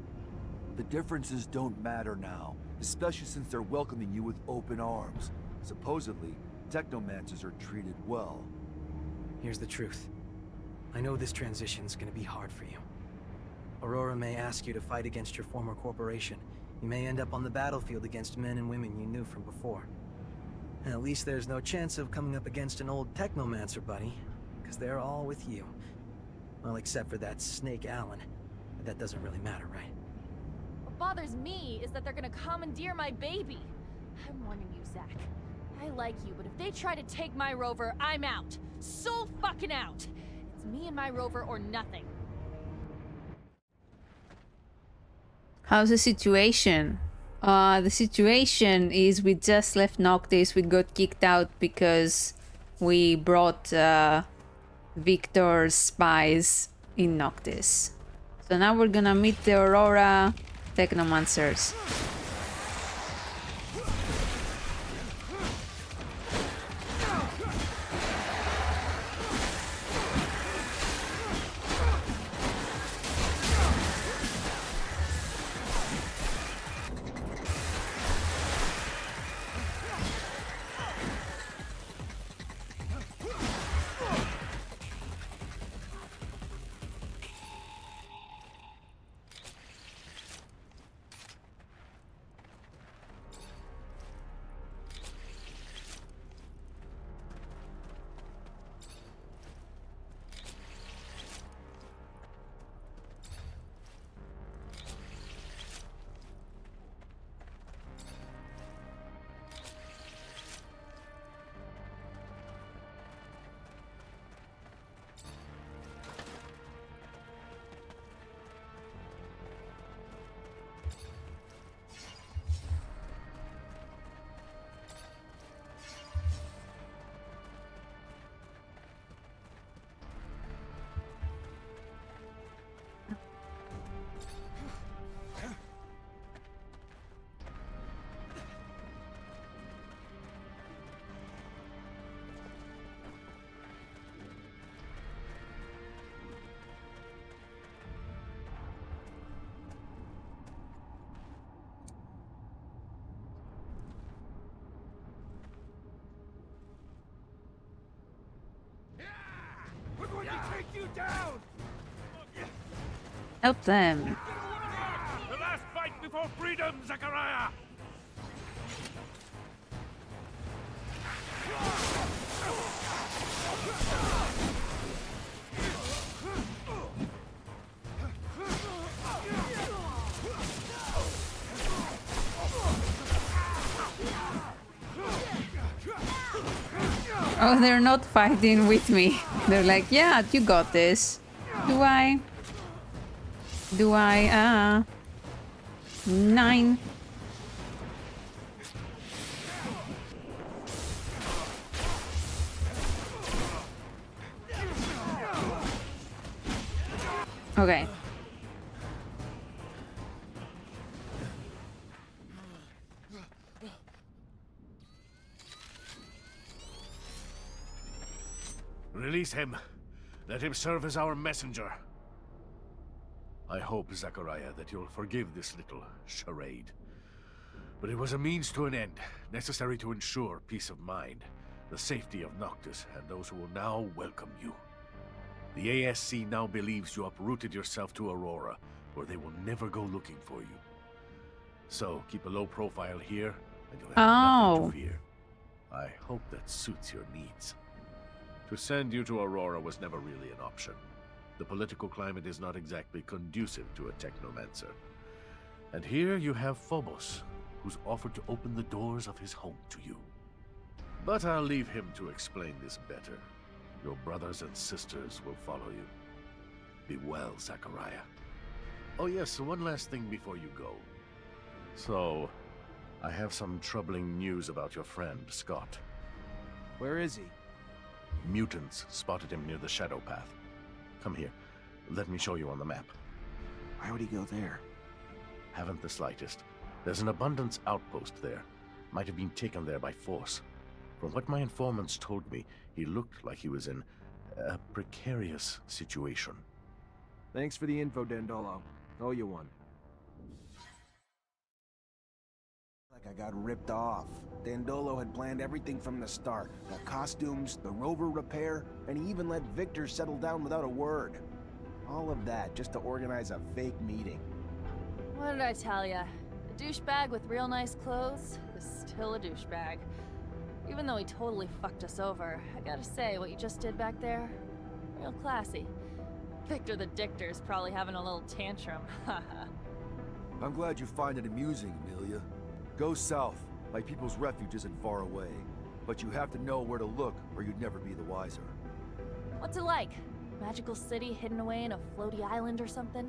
The differences don't matter now, especially since they're welcoming you with open arms. Supposedly, Technomancers are treated well. Here's the truth. I know this transition's gonna be hard for you. Aurora may ask you to fight against your former corporation. You may end up on the battlefield against men and women you knew from before. And at least there's no chance of coming up against an old Technomancer buddy, because they're all with you. Well, except for that Snake Allen. But that doesn't really matter, right? What bothers me is that they're gonna commandeer my baby. I'm warning you, Zach. I like you, but if they try to take my rover, I'm out. So fucking out. It's me and my rover or nothing. How's the situation? The situation is we just left Noctis. We got kicked out because we brought Victor's spies in Noctis. So now we're gonna meet the Aurora Technomancers. Help them. The last fight before freedom, Zachariah! Oh, they're not fighting with me. They're like, yeah, you got this. Do I? Do I? 9. Okay. Release him. Let him serve as our messenger. I hope, Zachariah, that you'll forgive this little charade. But it was a means to an end, necessary to ensure peace of mind, the safety of Noctis, and those who will now welcome you. The ASC now believes you uprooted yourself to Aurora, where they will never go looking for you. So, keep a low profile here, and you'll have nothing to fear. I hope that suits your needs. To send you to Aurora was never really an option. The political climate is not exactly conducive to a Technomancer. And here you have Phobos, who's offered to open the doors of his home to you. But I'll leave him to explain this better. Your brothers and sisters will follow you. Be well, Zachariah. Oh yes, one last thing before you go. So, I have some troubling news about your friend, Scott. Where is he? Mutants spotted him near the Shadow Path. Come here. Let me show you on the map. Why would he go there? Haven't the slightest. There's an abundance outpost there. Might have been taken there by force. From what my informants told me, he looked like he was in a precarious situation. Thanks for the info, Dandolo. Owe you one. Like I got ripped off. Dandolo had planned everything from the start. The costumes, the rover repair, and he even let Victor settle down without a word. All of that just to organize a fake meeting. What did I tell ya? A douchebag with real nice clothes is still a douchebag. Even though he totally fucked us over, I gotta say, what you just did back there, real classy. Victor the Dictor's probably having a little tantrum, haha. I'm glad you find it amusing, Amelia. Go south. My people's refuge isn't far away. But you have to know where to look, or you'd never be the wiser. What's it like? Magical city hidden away in a floaty island or something?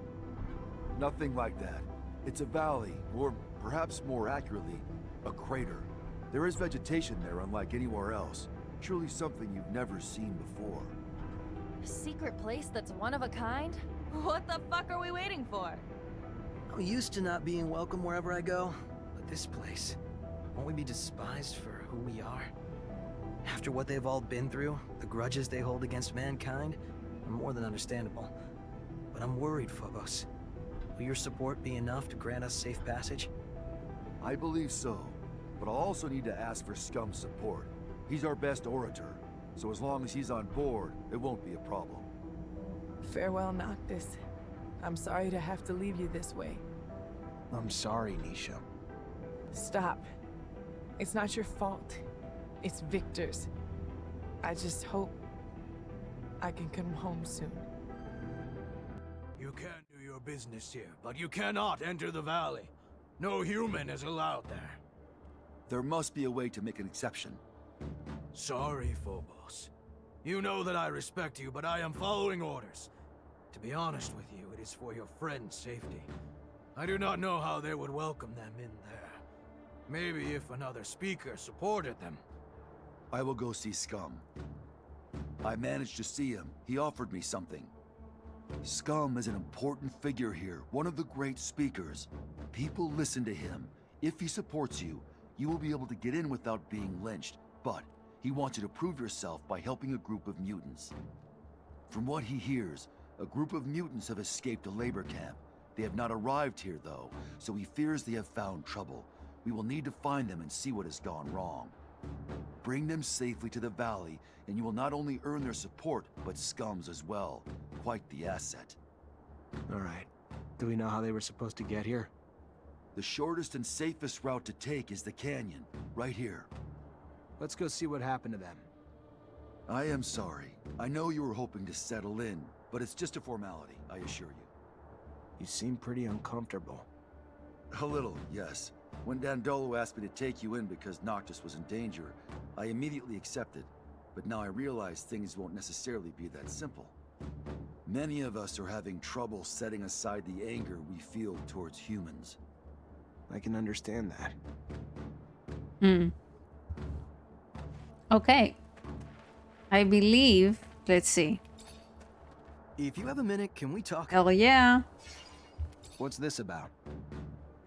Nothing like that. It's a valley, or perhaps more accurately, a crater. There is vegetation there unlike anywhere else. Truly something you've never seen before. A secret place that's one of a kind? What the fuck are we waiting for? I'm used to not being welcome wherever I go, but this place, won't we be despised for who we are? After what they've all been through, the grudges they hold against mankind, are more than understandable. But I'm worried, Phobos. Will your support be enough to grant us safe passage? I believe so, but I'll also need to ask for Scum's support. He's our best orator, so as long as he's on board, it won't be a problem. Farewell, Noctis. I'm sorry to have to leave you this way. I'm sorry, Nisha. Stop. It's not your fault. It's Victor's. I just hope I can come home soon. You can do your business here, but you cannot enter the valley. No human is allowed there. There must be a way to make an exception. Sorry, Phobos. You know that I respect you, but I am following orders. To be honest with you, it is for your friend's safety. I do not know how they would welcome them in there. Maybe if another speaker supported them. I will go see Scum. I managed to see him. He offered me something. Scum is an important figure here, one of the great speakers. People listen to him. If he supports you, you will be able to get in without being lynched. But he wants you to prove yourself by helping a group of mutants. From what he hears, a group of mutants have escaped a labor camp. They have not arrived here, though, so he fears they have found trouble. We will need to find them and see what has gone wrong. Bring them safely to the valley, and you will not only earn their support, but Scum's as well. quite the asset. Alright. Do we know how they were supposed to get here? The shortest and safest route to take is the canyon, right here. Let's go see what happened to them. I am sorry. I know you were hoping to settle in, but it's just a formality, I assure you. You seem pretty uncomfortable. A little, yes. When Dandolo asked me to take you in because Noctis was in danger, I immediately accepted. But now I realize things won't necessarily be that simple. Many of us are having trouble setting aside the anger we feel towards humans. I can understand that. Hmm. Okay. I believe... Let's see. If you have a minute, can we talk? Hell yeah. What's this about?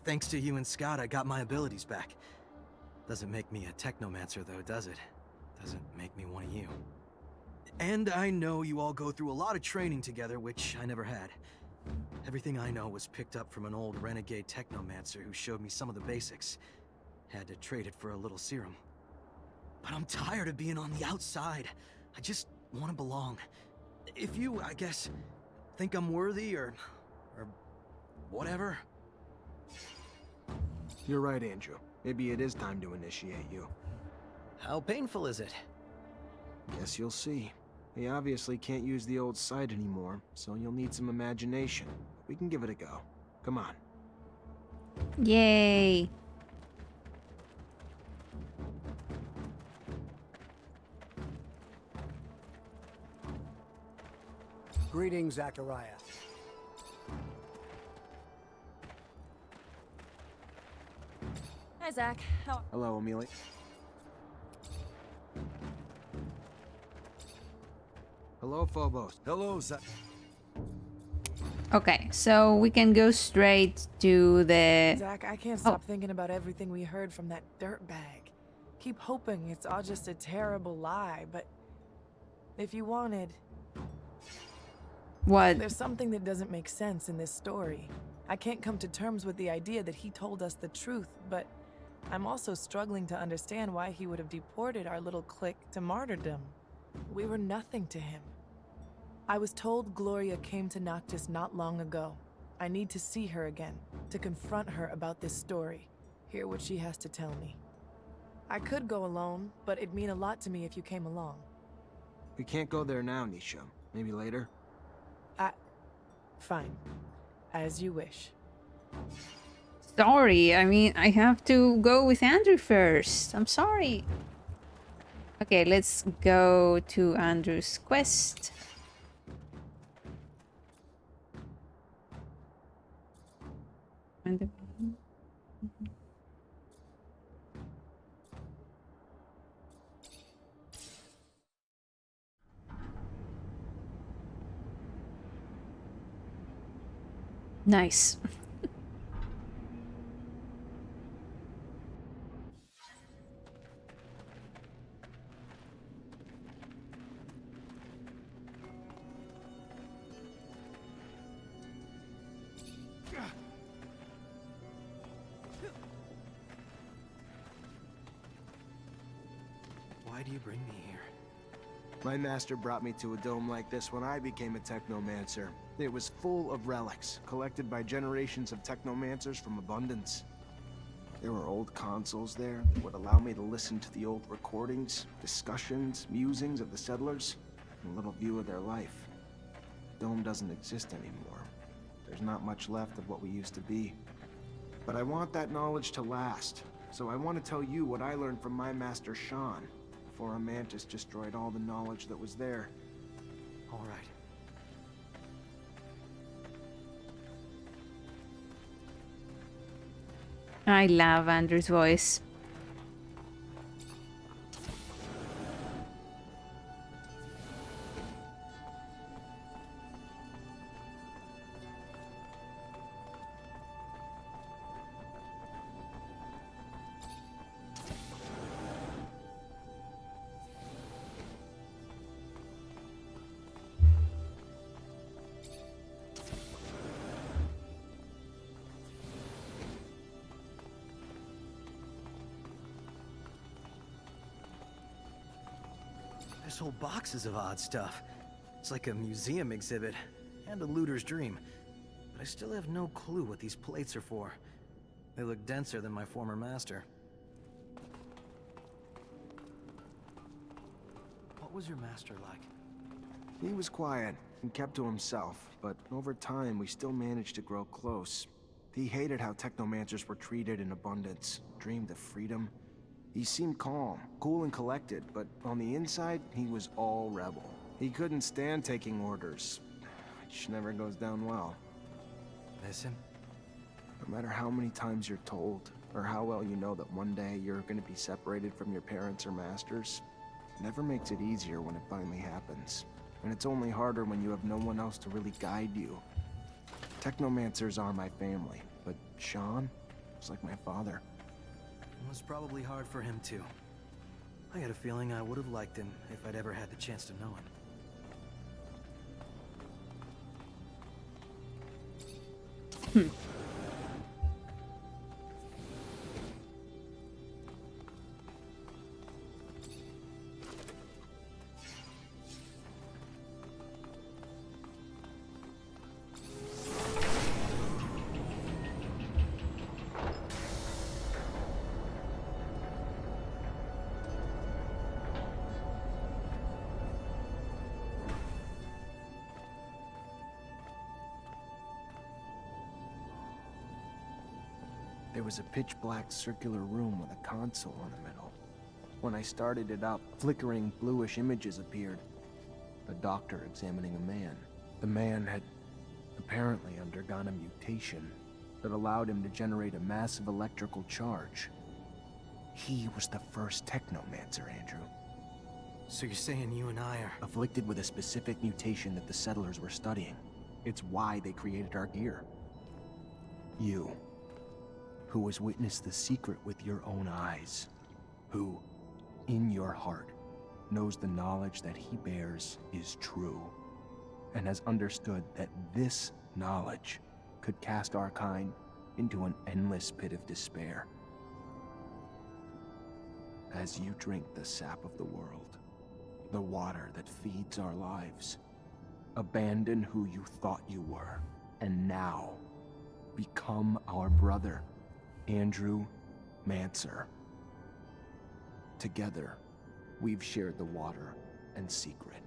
Thanks to you and Scott, I got my abilities back. Doesn't make me a Technomancer though, does it? Doesn't make me one of you. And I know you all go through a lot of training together, which I never had. Everything I know was picked up from an old renegade Technomancer who showed me some of the basics. Had to trade it for a little serum. But I'm tired of being on the outside. I just want to belong. If you, I guess, think I'm worthy or whatever. You're right, Andrew. Maybe it is time to initiate you. How painful is it? Guess you'll see. They obviously can't use the old sight anymore, so you'll need some imagination. We can give it a go. Come on. Yay. Greetings, Zachariah. Hi, Zach. Hello, Amelia. Hello, Phobos. Hello, Zach. Okay, so we can go straight to the... Zach, I can't stop thinking about everything we heard from that dirtbag. Keep hoping it's all just a terrible lie, but if you wanted... What? There's something that doesn't make sense in this story. I can't come to terms with the idea that he told us the truth, but I'm also struggling to understand why he would have deported our little clique to martyrdom. We were nothing to him. I was told Gloria came to Noctis not long ago. I need to see her again, to confront her about this story, hear what she has to tell me. I could go alone, but it'd mean a lot to me if you came along. We can't go there now, Nisha. Maybe later? Fine. As you wish. Sorry, I mean, I have to go with Andrew first. I'm sorry. Okay, let's go to Andrew's quest. Nice. Why do you bring me here? My master brought me to a dome like this when I became a Technomancer. It was full of relics, collected by generations of Technomancers from Abundance. There were old consoles there that would allow me to listen to the old recordings, discussions, musings of the settlers, and a little view of their life. The dome doesn't exist anymore. There's not much left of what we used to be. But I want that knowledge to last, so I want to tell you what I learned from my master Sean, before a mantis destroyed all the knowledge that was there. All right. I love Andrew's voice. There's whole boxes of odd stuff. It's like a museum exhibit, and a looter's dream. But I still have no clue what these plates are for. They look denser than my former master. What was your master like? He was quiet and kept to himself, but over time we still managed to grow close. He hated how Technomancers were treated in abundance, dreamed of freedom. He seemed calm, cool and collected, but on the inside, he was all rebel. He couldn't stand taking orders, which never goes down well. Miss him? No matter how many times you're told, or how well you know that one day you're going to be separated from your parents or masters, it never makes it easier when it finally happens. And it's only harder when you have no one else to really guide you. Technomancers are my family, but Sean was like my father. It was probably hard for him too. I got a feeling I would have liked him if I'd ever had the chance to know him. There was a pitch-black circular room with a console in the middle. When I started it up, flickering bluish images appeared. A doctor examining a man. The man had apparently undergone a mutation that allowed him to generate a massive electrical charge. He was the first Technomancer, Andrew. So you're saying you and I are... Afflicted with a specific mutation that the settlers were studying. It's why they created our gear. You, who has witnessed the secret with your own eyes, who, in your heart, knows the knowledge that he bears is true, and has understood that this knowledge could cast our kind into an endless pit of despair. As you drink the sap of the world, the water that feeds our lives, abandon who you thought you were, and now become our brother, Andrew Mancer. Together, we've shared the water and secret.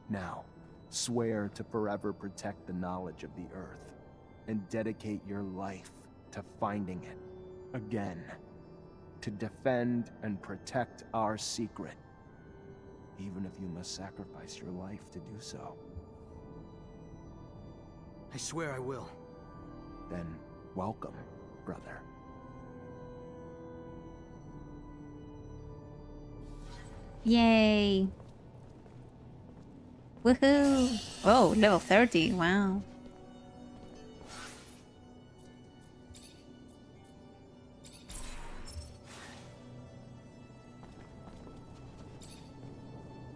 Now, swear to forever protect the knowledge of the Earth, and dedicate your life to finding it again, to defend and protect our secret, even if you must sacrifice your life to do so. I swear I will. Then, welcome, brother. Yay! Woohoo! Oh, level 30, wow.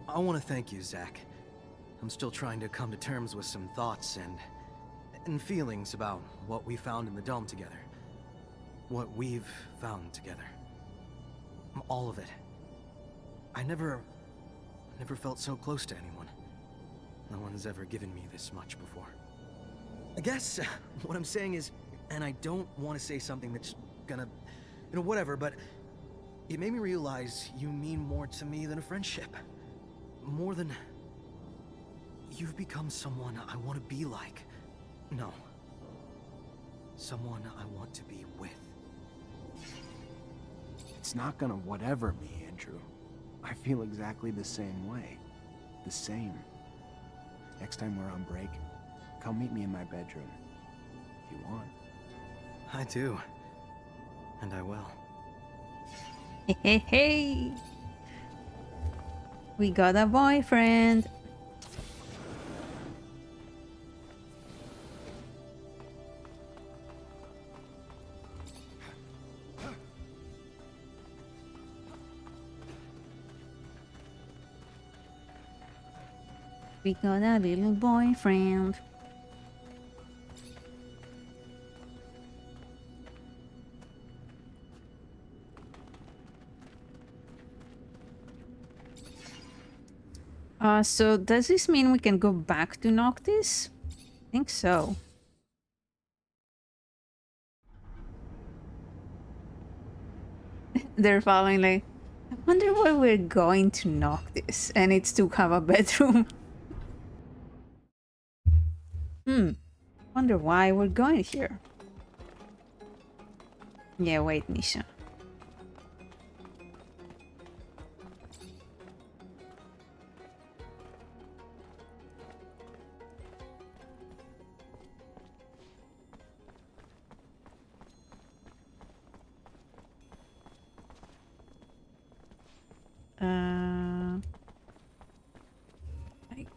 I want to thank you, Zach. I'm still trying to come to terms with some thoughts and feelings about what we found in the dome together. What we've found together. All of it. I never felt so close to anyone. No one's ever given me this much before. I guess what I'm saying is, and I don't want to say something that's gonna, whatever, but it made me realize you mean more to me than a friendship. More than... You've become someone I want to be like. No. Someone I want to be with. It's not gonna whatever me, Andrew. I feel exactly the same way. The same. Next time we're on break, come meet me in my bedroom. If you want. I do. And I will. Hey, hey, hey! We got a boyfriend! We got a little boyfriend. So does this mean we can go back to Noctis? I think so. They're following like, I wonder why we're going to Noctis, and it's to have a bedroom. Wonder why we're going here. Yeah, wait, Nisha.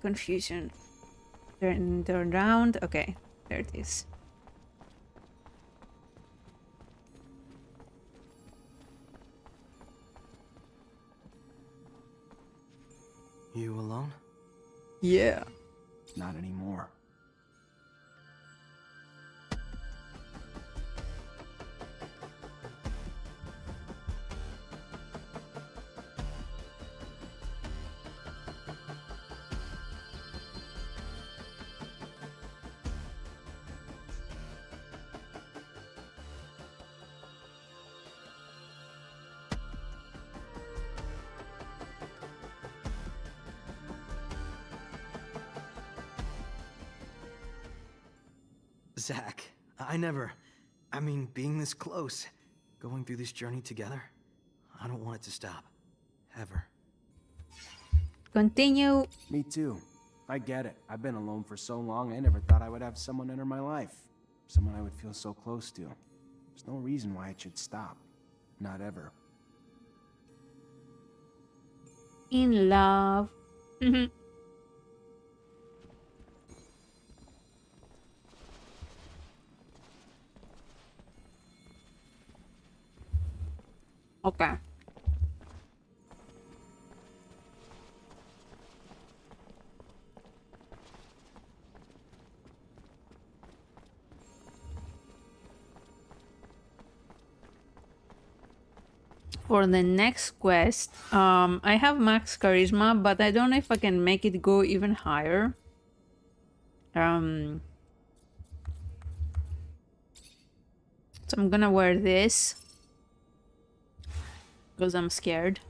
Confusion. Turn around. Okay, there it is. You alone? Yeah. Not anymore. Zach, I mean, being this close, going through this journey together, I don't want it to stop. Ever. Continue. Me too. I get it. I've been alone for so long, I never thought I would have someone enter my life. Someone I would feel so close to. There's no reason why it should stop. Not ever. In love. Okay. For the next quest, I have max charisma, but I don't know if I can make it go even higher. So I'm gonna wear this because I'm scared.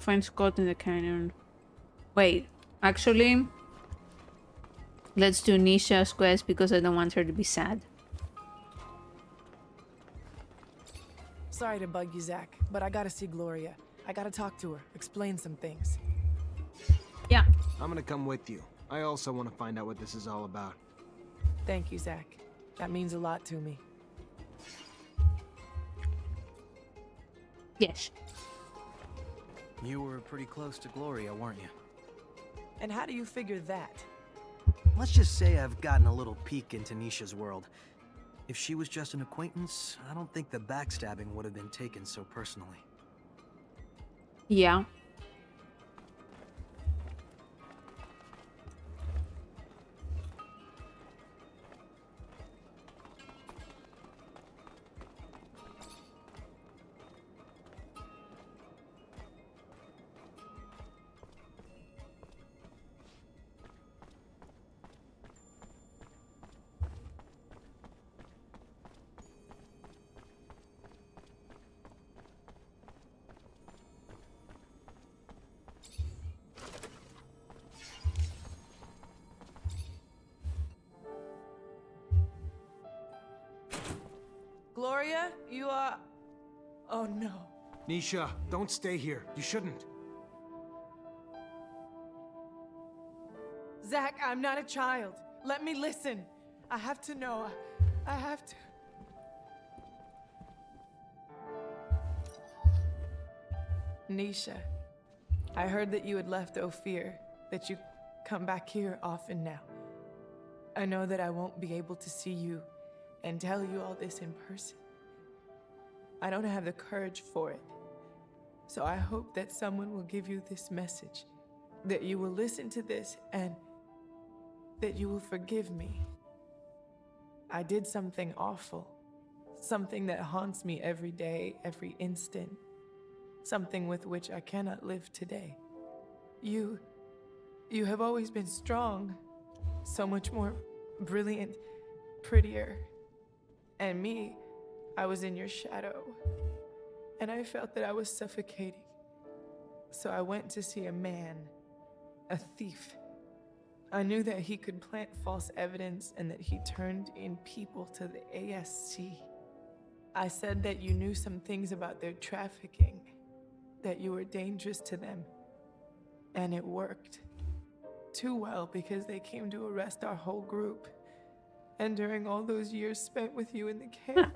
Find Scott in the canyon. Wait, actually, let's do Nisha's quest because I don't want her to be sad. Sorry to bug you, Zach, but I gotta see Gloria. I gotta talk to her, explain some things. Yeah. I'm gonna come with you. I also want to find out what this is all about. Thank you, Zach. That means a lot to me. Yes. You were pretty close to Gloria, weren't you? And how do you figure that? Let's just say I've gotten a little peek into Nisha's world. If she was just an acquaintance, I don't think the backstabbing would have been taken so personally. Yeah. Gloria, you are... Oh no. Nisha, don't stay here. You shouldn't. Zach, I'm not a child. Let me listen. I have to know. I have to... Nisha, I heard that you had left Ophir, that you come back here often now. I know that I won't be able to see you and tell you all this in person. I don't have the courage for it. So I hope that someone will give you this message, that you will listen to this and that you will forgive me. I did something awful, something that haunts me every day, every instant, something with which I cannot live today. You have always been strong, so much more brilliant, prettier. And me, I was in your shadow, and I felt that I was suffocating. So I went to see a man, a thief. I knew that he could plant false evidence and that he turned in people to the ASC. I said that you knew some things about their trafficking, that you were dangerous to them. And it worked. Too well, because they came to arrest our whole group. And during all those years spent with you in the camp,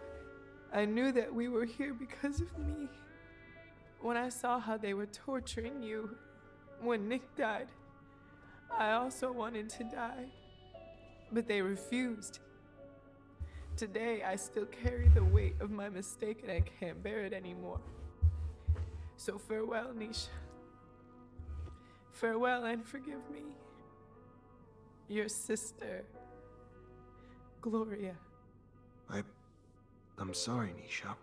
I knew that we were here because of me. When I saw how they were torturing you, when Nick died, I also wanted to die, but they refused. Today, I still carry the weight of my mistake and I can't bear it anymore. So farewell, Nisha. Farewell and forgive me. Your sister, Gloria. I'm sorry, Nisha.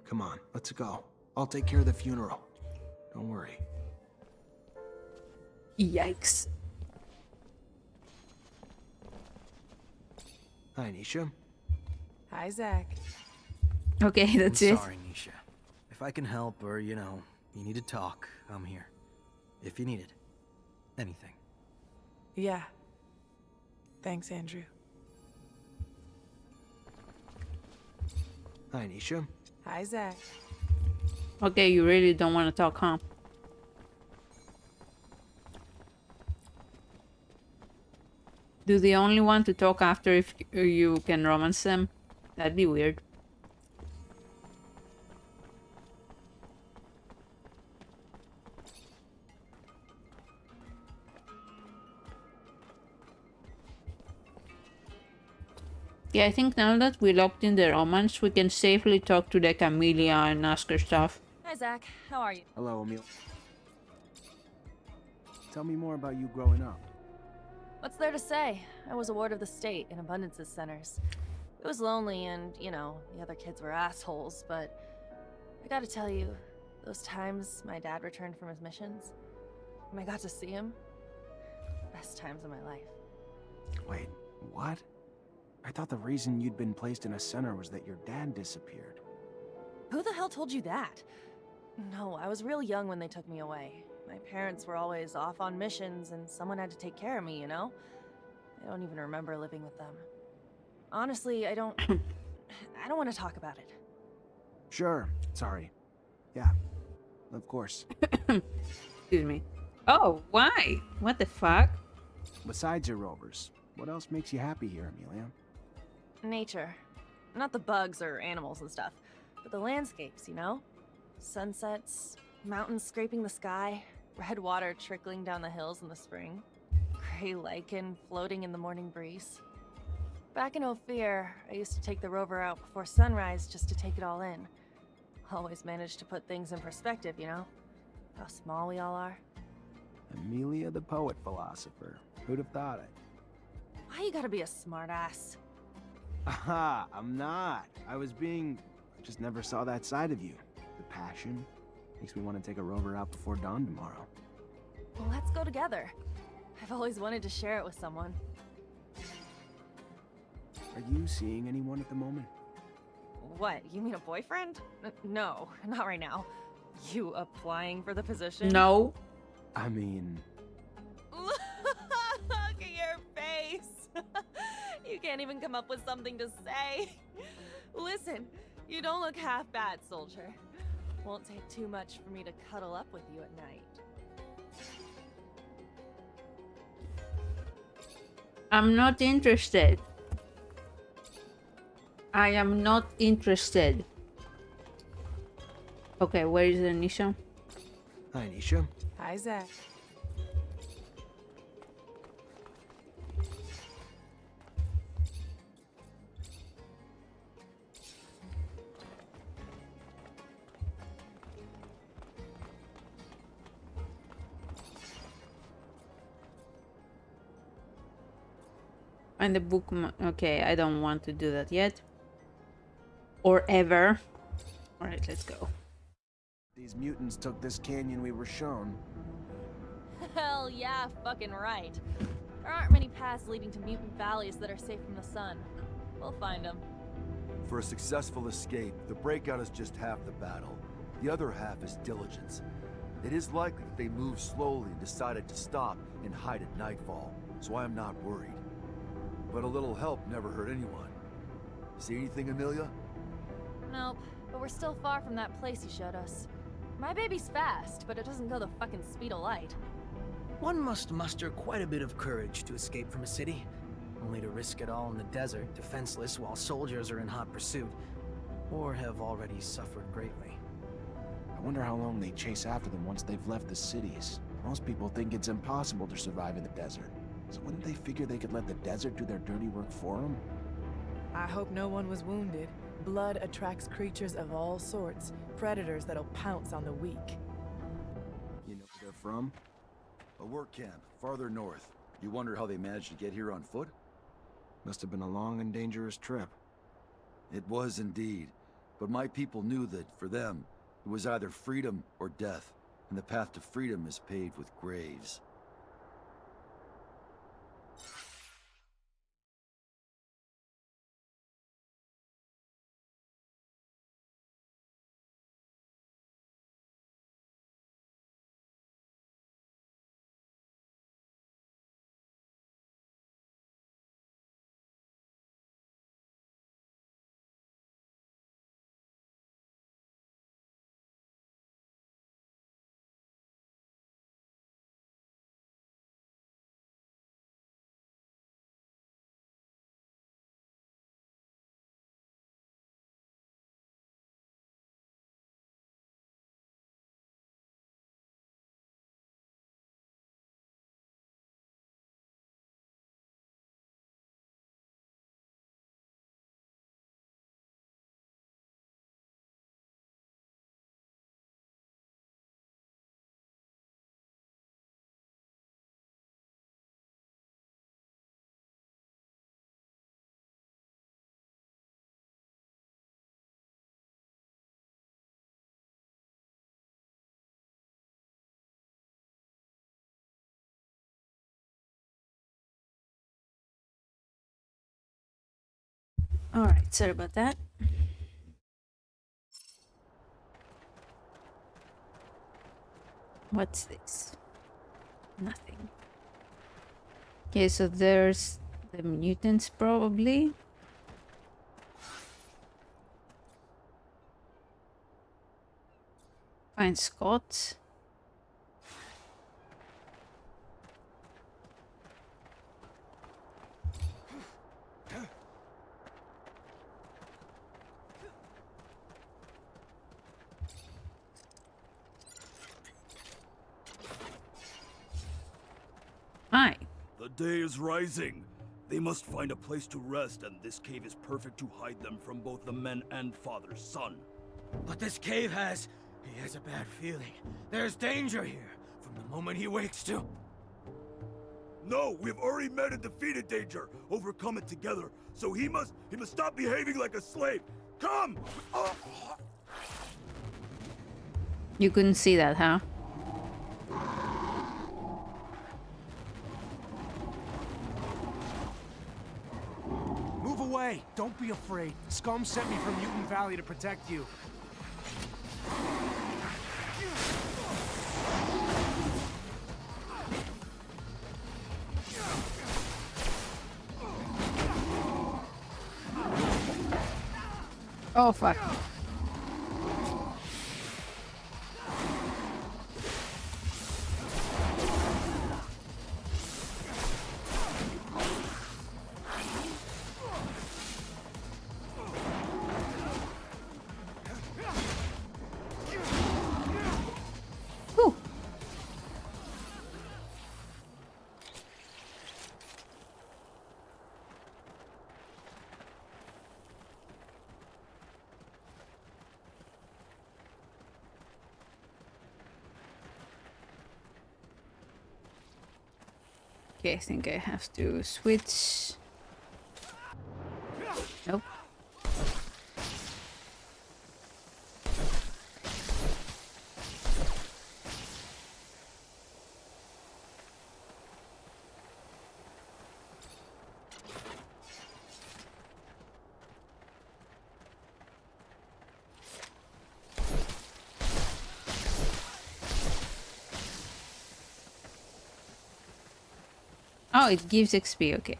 Come on, let's go. I'll take care of the funeral. Don't worry. Yikes. Hi, Nisha. Hi, Zach. Okay, that's I'm it. sorry, Nisha. If I can help or, you need to talk, I'm here. If you need it. Anything. Yeah. Thanks, Andrew. Hi, Nisha. Hi, Zach. Okay, you really don't want to talk, huh? Do they only want to talk after if you can romance them? That'd be weird. Yeah, I think now that we locked in the romance, we can safely talk to the Camellia and ask her stuff. Hi, Zach. How are you? Hello, Emil. Tell me more about you growing up. What's there to say? I was a ward of the state in Abundance's centers. It was lonely and, the other kids were assholes, but I gotta tell you, those times my dad returned from his missions, and I got to see him, best times of my life. Wait, what? I thought the reason you'd been placed in a center was that your dad disappeared. Who the hell told you that? No, I was real young when they took me away. My parents were always off on missions, and someone had to take care of me, I don't even remember living with them. Honestly, I don't want to talk about it. Sure, sorry. Yeah, of course. Excuse me. Oh, why? What the fuck? Besides your rovers, what else makes you happy here, Amelia? Nature. Not the bugs or animals and stuff, but the landscapes, Sunsets, mountains scraping the sky, red water trickling down the hills in the spring, gray lichen floating in the morning breeze. Back in Ophir, I used to take the rover out before sunrise just to take it all in. Always managed to put things in perspective, How small we all are. Amelia the poet philosopher. Who'd have thought it? Why you gotta be a smartass? Aha, I'm not. I just never saw that side of you. The passion makes me want to take a rover out before dawn tomorrow. Well, let's go together. I've always wanted to share it with someone. Are you seeing anyone at the moment? What, you mean a boyfriend? No, not right now. You applying for the position? No. I mean... Look at your face! You can't even come up with something to say. Listen, you don't look half bad, soldier. Won't take too much for me to cuddle up with you at night. I'm not interested. I am not interested. Okay, where is Anisha? Hi, Nisha. Hi, Zach. Find the book. Okay, I don't want to do that yet. Or ever. Alright, let's go. These mutants took this canyon we were shown. Hell yeah, fucking right. There aren't many paths leading to mutant valleys that are safe from the sun. We'll find them. For a successful escape, the breakout is just half the battle. The other half is diligence. It is likely that they moved slowly and decided to stop and hide at nightfall, so I am not worried. But a little help never hurt anyone. See anything, Amelia? Nope, but we're still far from that place he showed us. My baby's fast, but it doesn't go the fucking speed of light. One must muster quite a bit of courage to escape from a city, only to risk it all in the desert, defenseless while soldiers are in hot pursuit, or have already suffered greatly. I wonder how long they chase after them once they've left the cities. Most people think it's impossible to survive in the desert. So wouldn't they figure they could let the desert do their dirty work for them? I hope no one was wounded. Blood attracts creatures of all sorts, predators that'll pounce on the weak. You know where they're from? A work camp, farther north. You wonder how they managed to get here on foot? Must have been a long and dangerous trip. It was indeed. But my people knew that, for them, it was either freedom or death, and the path to freedom is paved with graves. Alright, sorry about that. What's this? Nothing. Okay, so there's the mutants probably. Find Scott. Hi. The day is rising. They must find a place to rest, and this cave is perfect to hide them from both the men and father's son. But this cave he has a bad feeling. There's danger here, from the moment he wakes to... No, we've already met and defeated danger, overcome it together. So he must stop behaving like a slave. Come! You couldn't see that, huh? Move away! Don't be afraid. Scum sent me from Mutant Valley to protect you. Oh, fuck. Whew. Okay, I think I have to switch Oh, it gives XP, okay.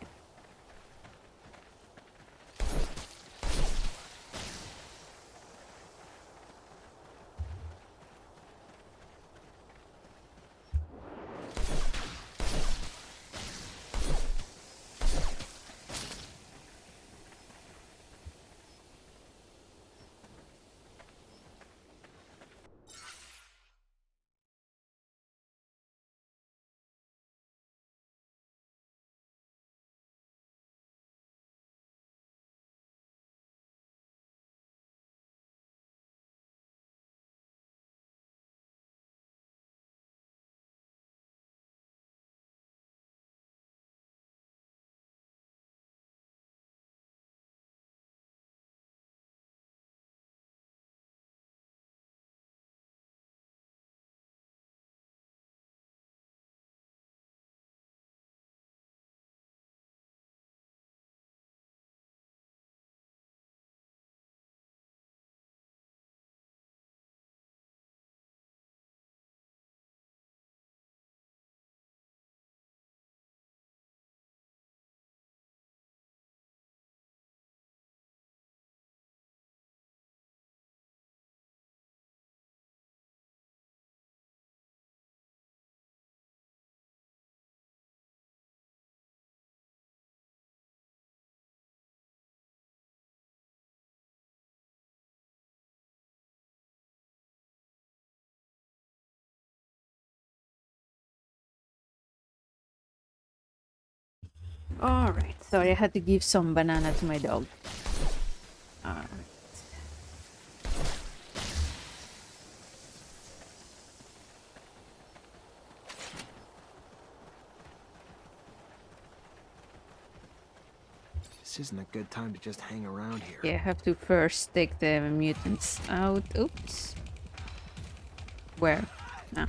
Alright, sorry, I had to give some banana to my dog. Alright. This isn't a good time to just hang around here. Yeah, I have to first take the mutants out. Oops. Where? No.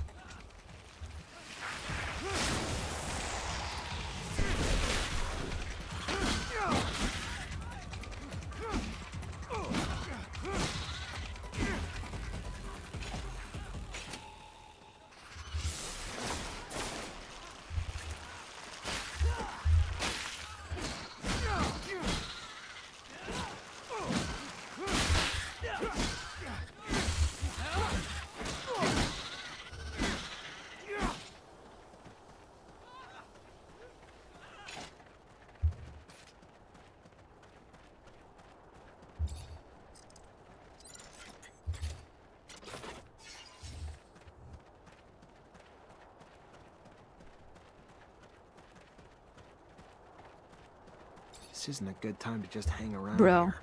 This isn't a good time to just hang around Bro.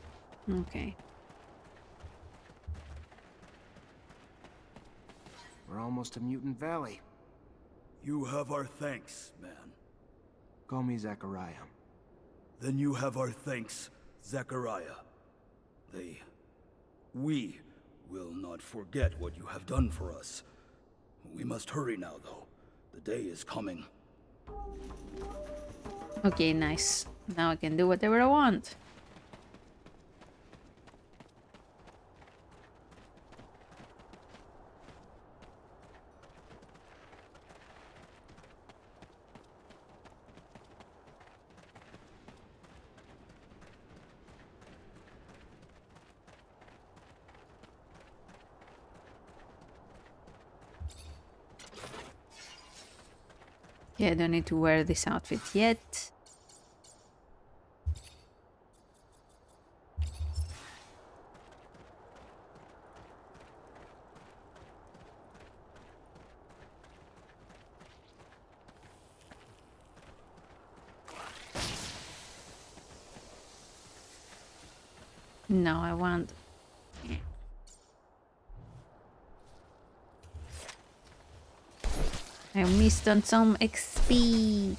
here. Okay. We're almost to Mutant Valley. You have our thanks, man. Call me Zachariah. Then you have our thanks, Zachariah. We will not forget what you have done for us. We must hurry now, though. The day is coming. Okay, nice. Now I can do whatever I want. Yeah, I don't need to wear this outfit yet. No, I want... I missed on some XP.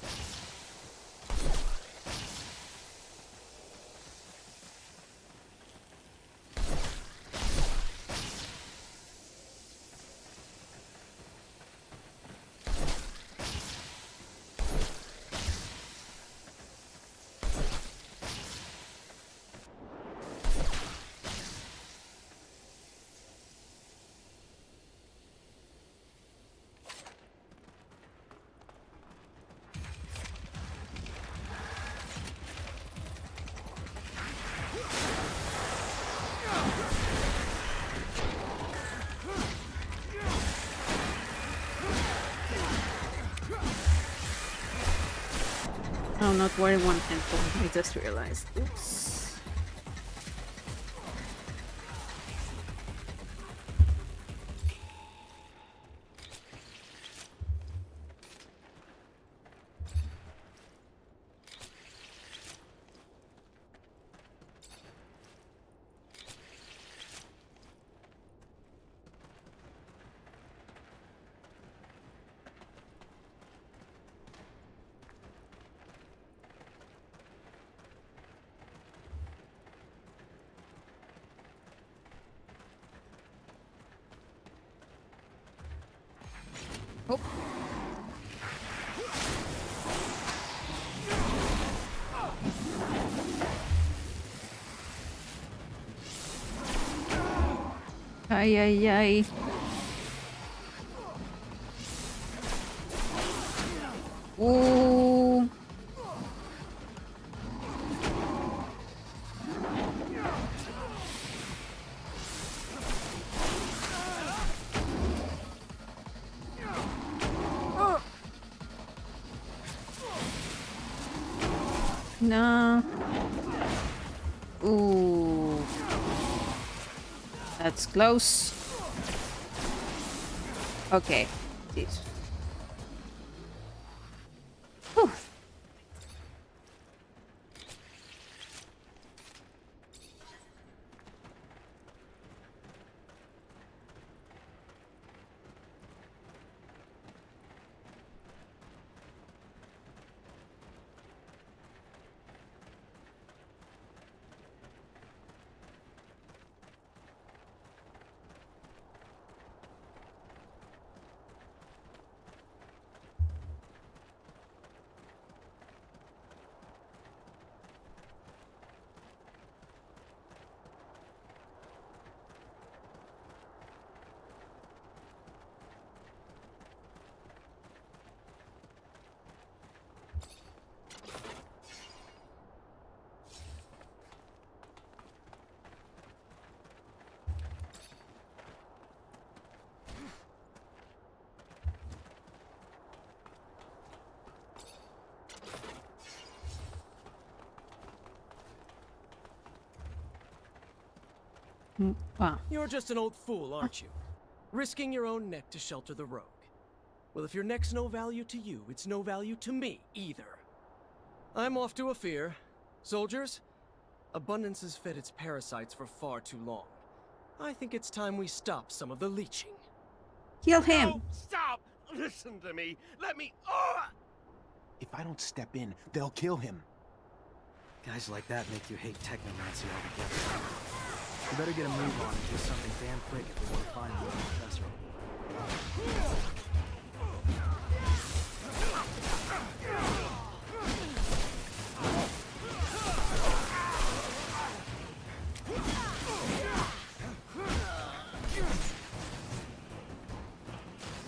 Oh, not where one handful. I just realized. Oops. Oh. Ay, ay, ay. Ooh. No. Ooh. That's close. Okay. Jeez. Whew. Wow. You're just an old fool, aren't you? Risking your own neck to shelter the rogue. Well, if your neck's no value to you, it's no value to me either. I'm off to Ophir. Soldiers, Abundance has fed its parasites for far too long. I think it's time we stop some of the leeching. Kill him! No, stop! Listen to me. Let me... If I don't step in, they'll kill him. Guys like that make you hate Technomancer altogether. We better get a move on and do something damn quick if we want to find the professor.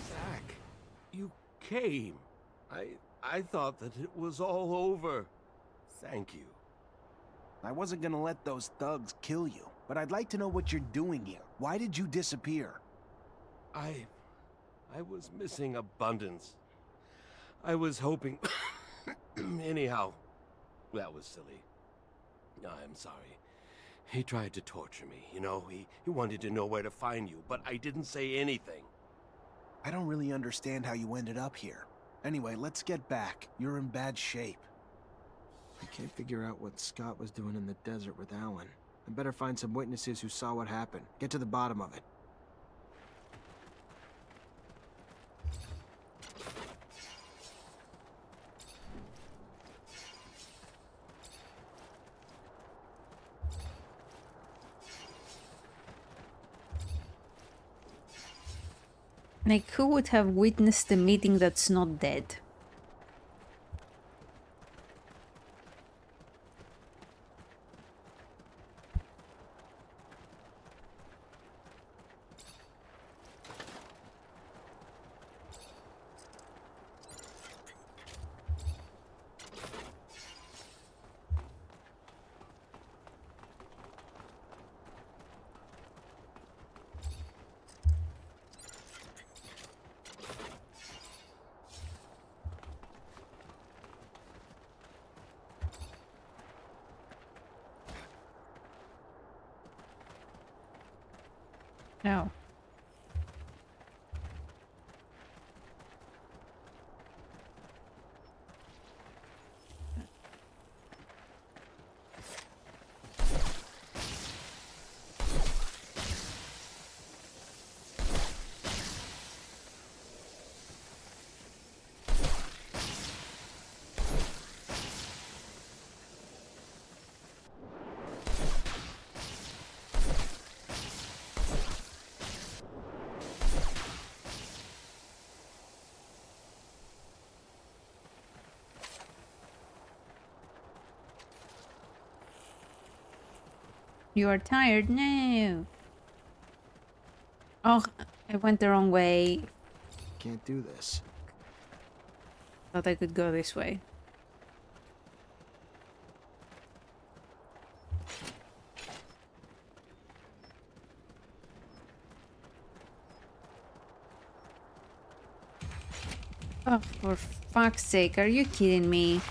Zack, you came. I thought that it was all over. Thank you. I wasn't gonna let those thugs kill you, but I'd like to know what you're doing here. Why did you disappear? I was missing Abundance. I was hoping... Anyhow, that was silly. I'm sorry. He tried to torture me, you know? He wanted to know where to find you, but I didn't say anything. I don't really understand how you ended up here. Anyway, let's get back. You're in bad shape. I can't figure out what Scott was doing in the desert with Alan. I better find some witnesses who saw what happened. Get to the bottom of it. Like, who would have witnessed a meeting that's not dead? No. You are tired? No. Oh, I went the wrong way. Can't do this. Thought I could go this way. Oh, for fuck's sake, are you kidding me?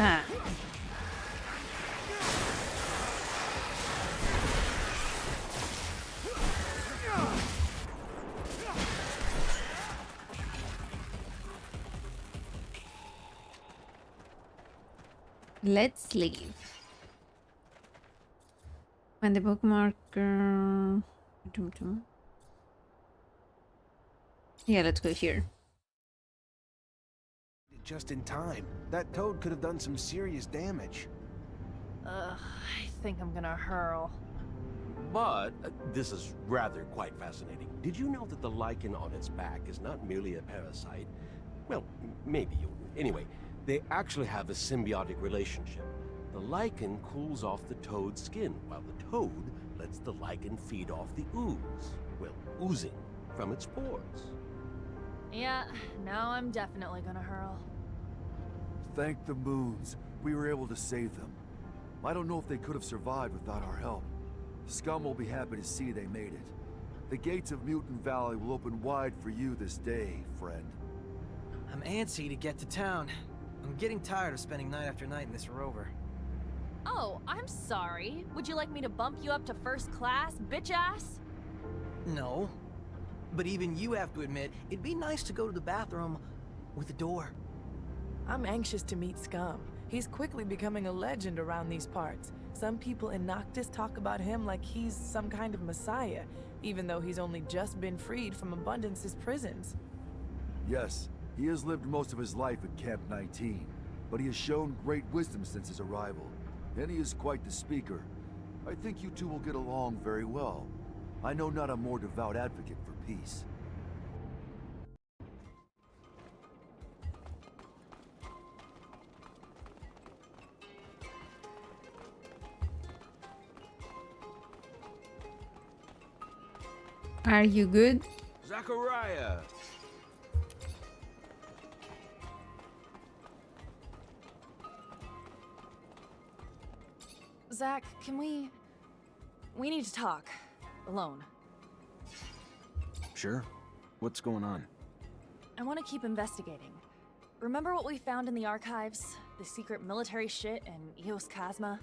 Ah. Let's leave. Find the bookmarker. Yeah, let's go here. Just in time. That toad could have done some serious damage. I think I'm gonna hurl. But this is rather quite fascinating. Did you know that the lichen on its back is not merely a parasite? Well, maybe you... Anyway, they actually have a symbiotic relationship. The lichen cools off the toad's skin, while the toad lets the lichen feed off the ooze. Well, oozing from its pores. Yeah, now I'm definitely gonna hurl. Thank the moons. We were able to save them. I don't know if they could have survived without our help. Scum will be happy to see they made it. The gates of Mutant Valley will open wide for you this day, friend. I'm antsy to get to town. I'm getting tired of spending night after night in this rover. Oh, I'm sorry. Would you like me to bump you up to first class, bitch ass? No. But even you have to admit, it'd be nice to go to the bathroom with a door. I'm anxious to meet Scum. He's quickly becoming a legend around these parts. Some people in Noctis talk about him like he's some kind of messiah, even though he's only just been freed from Abundance's prisons. Yes, he has lived most of his life at Camp 19, but he has shown great wisdom since his arrival, and he is quite the speaker. I think you two will get along very well. I know not a more devout advocate for peace. Are you good? Zachariah! Zach, can we... We need to talk. Alone. Sure. What's going on? I want to keep investigating. Remember what we found in the archives? The secret military shit in Eos Kazma?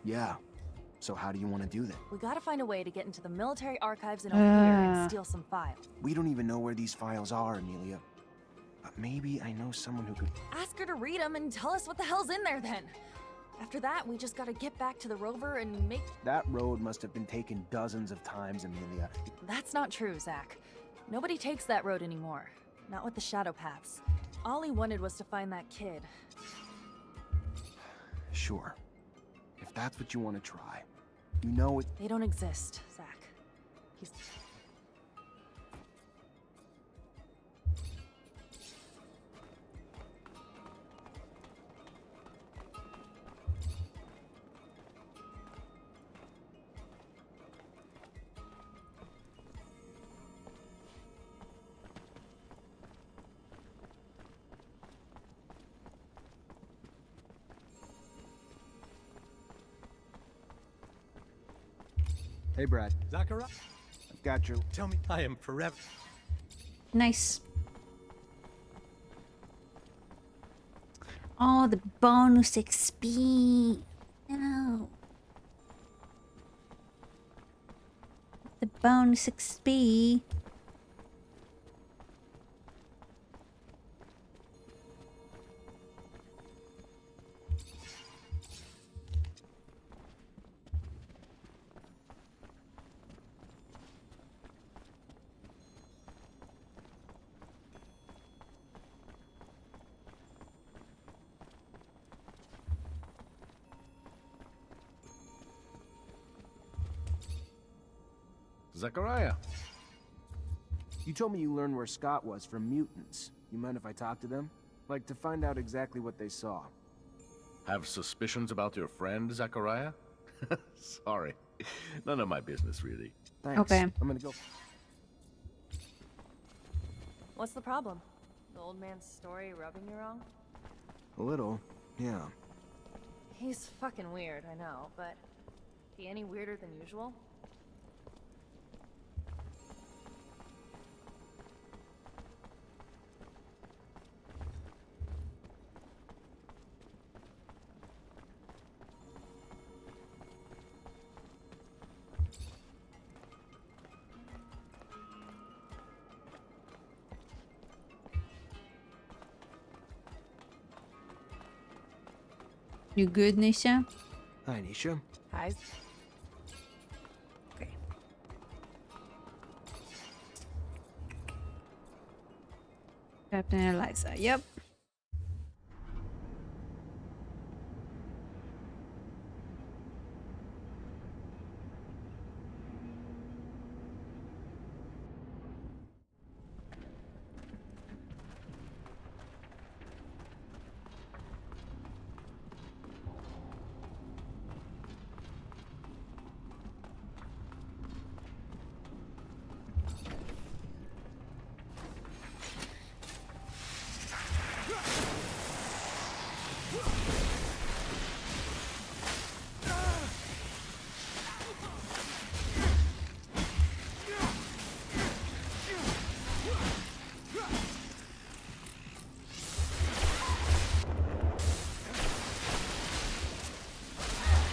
Yeah. So how do you want to do that? We gotta find a way to get into the military archives in Ophir and steal some files. We don't even know where these files are, Amelia. But maybe I know someone who could... Ask her to read them and tell us what the hell's in there then. After that, we just gotta get back to the rover and make... That road must have been taken dozens of times, Amelia. That's not true, Zach. Nobody takes that road anymore. Not with the shadow paths. All he wanted was to find that kid. Sure. If that's what you want to try. You know it... They don't exist, Zach. He's... Hey, Brad. Zachariah, I've got your... tell me. I am forever. Nice. Oh, the bonus XP. No. The bonus XP. Zachariah. You told me you learned where Scott was from mutants. You mind if I talk to them? Like, to find out exactly what they saw. Have suspicions about your friend, Zachariah? Sorry. None of my business, really. Thanks. Okay. I'm gonna go... What's the problem? The old man's story rubbing you wrong? A little, yeah. He's fucking weird, I know, but... He any weirder than usual? You good, Nisha? Hi, Nisha. Hi. Okay. Captain Eliza. Yep.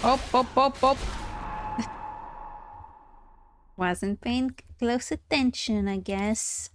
Op. Wasn't paying close attention, I guess.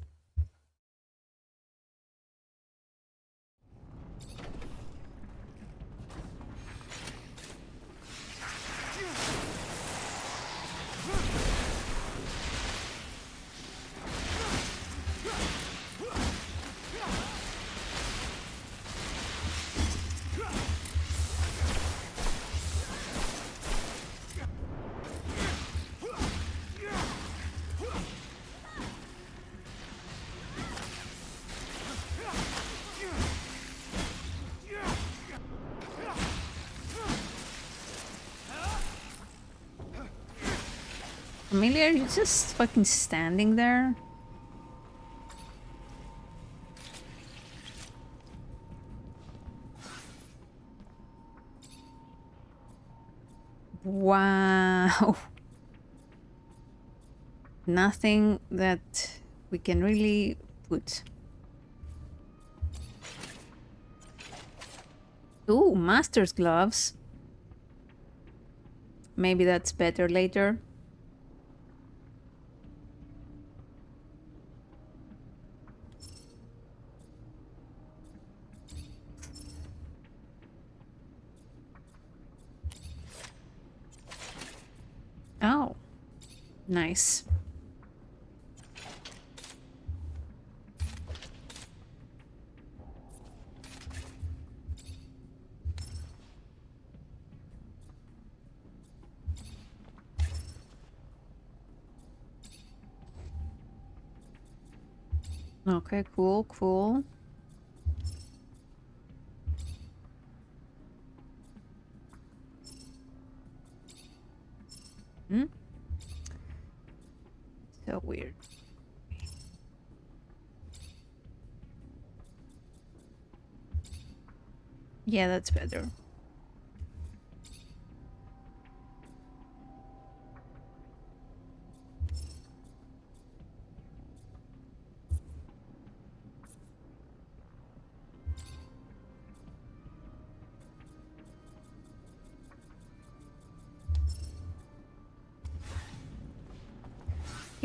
Amelia, are you just fucking standing there? Wow. Nothing that we can really put. Ooh, master's gloves. Maybe that's better later. Oh, nice. Okay, cool. Hmm? So weird. Yeah, that's better.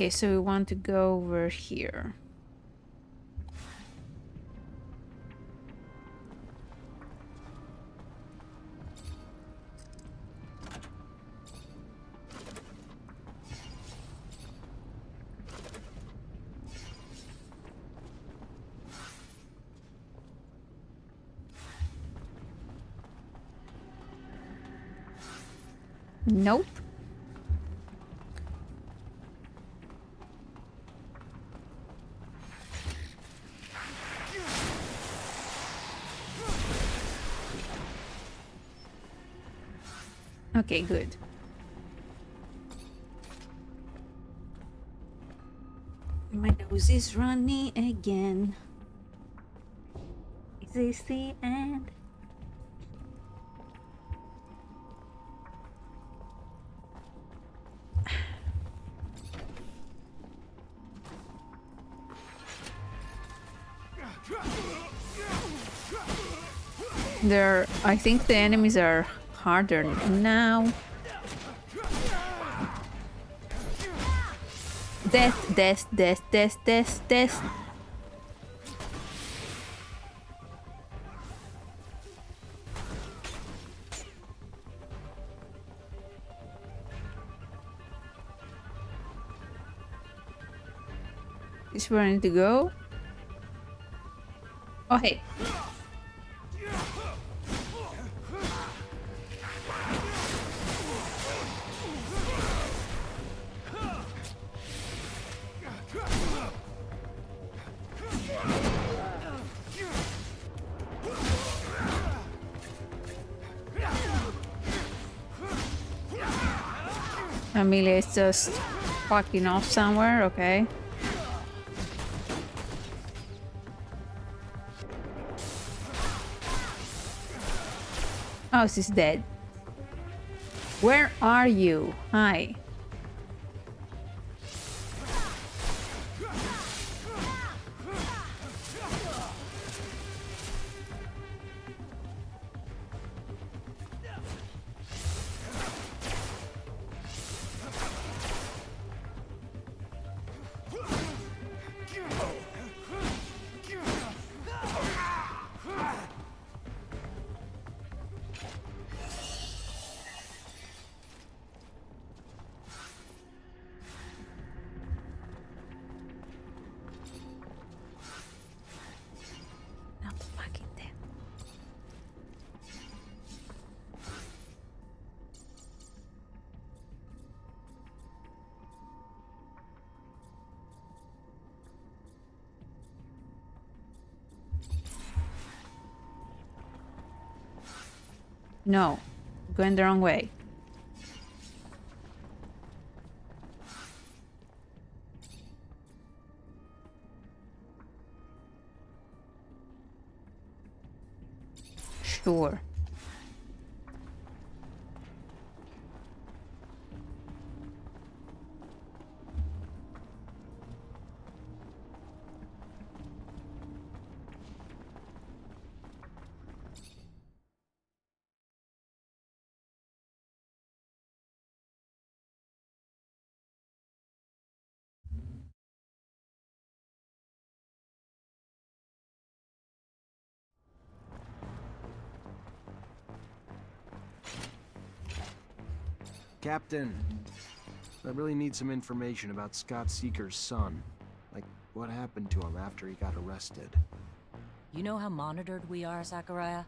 Okay, so we want to go over here. Nope. Okay, good. My nose is running again. Is this the end? I think the enemies are harder now. Death, death, death, death, death, death. Is where I need to go? Oh, hey. Amelia is just fucking off somewhere, okay. Oh, she's dead. Where are you? Hi. No, going the wrong way. Sure. Captain, I really need some information about Scott Seeker's son. Like, what happened to him after he got arrested? You know how monitored we are, Zachariah?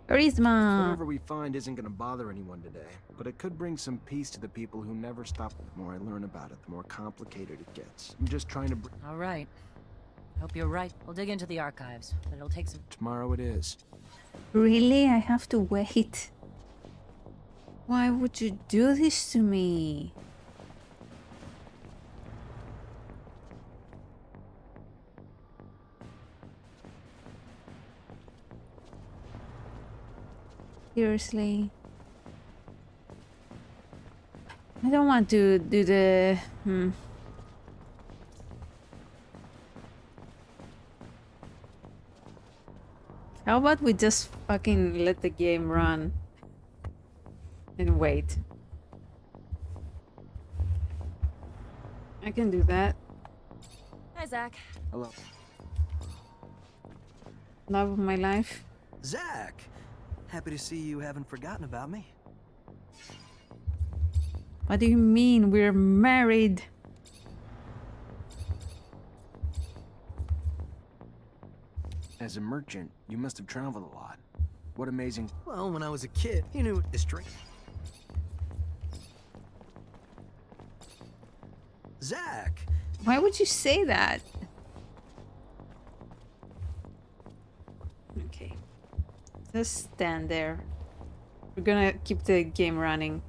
Charisma. Whatever we find isn't gonna bother anyone today, but it could bring some peace to the people who never stop. The more I learn about it, the more complicated it gets. I'm just trying to All right. Hope you're right. We'll dig into the archives, but it'll take some... Tomorrow it is. Really? I have to wait? Why would you do this to me? Seriously? I don't want to do the... How about we just fucking let the game run? And wait. I can do that. Hi, Zach. Hello. Love of my life. Zach! Happy to see you haven't forgotten about me. What do you mean? We're married. As a merchant, you must have traveled a lot. What amazing... Well, when I was a kid, you knew this drink. Zach! Why would you say that? Okay. Just stand there. We're gonna keep the game running.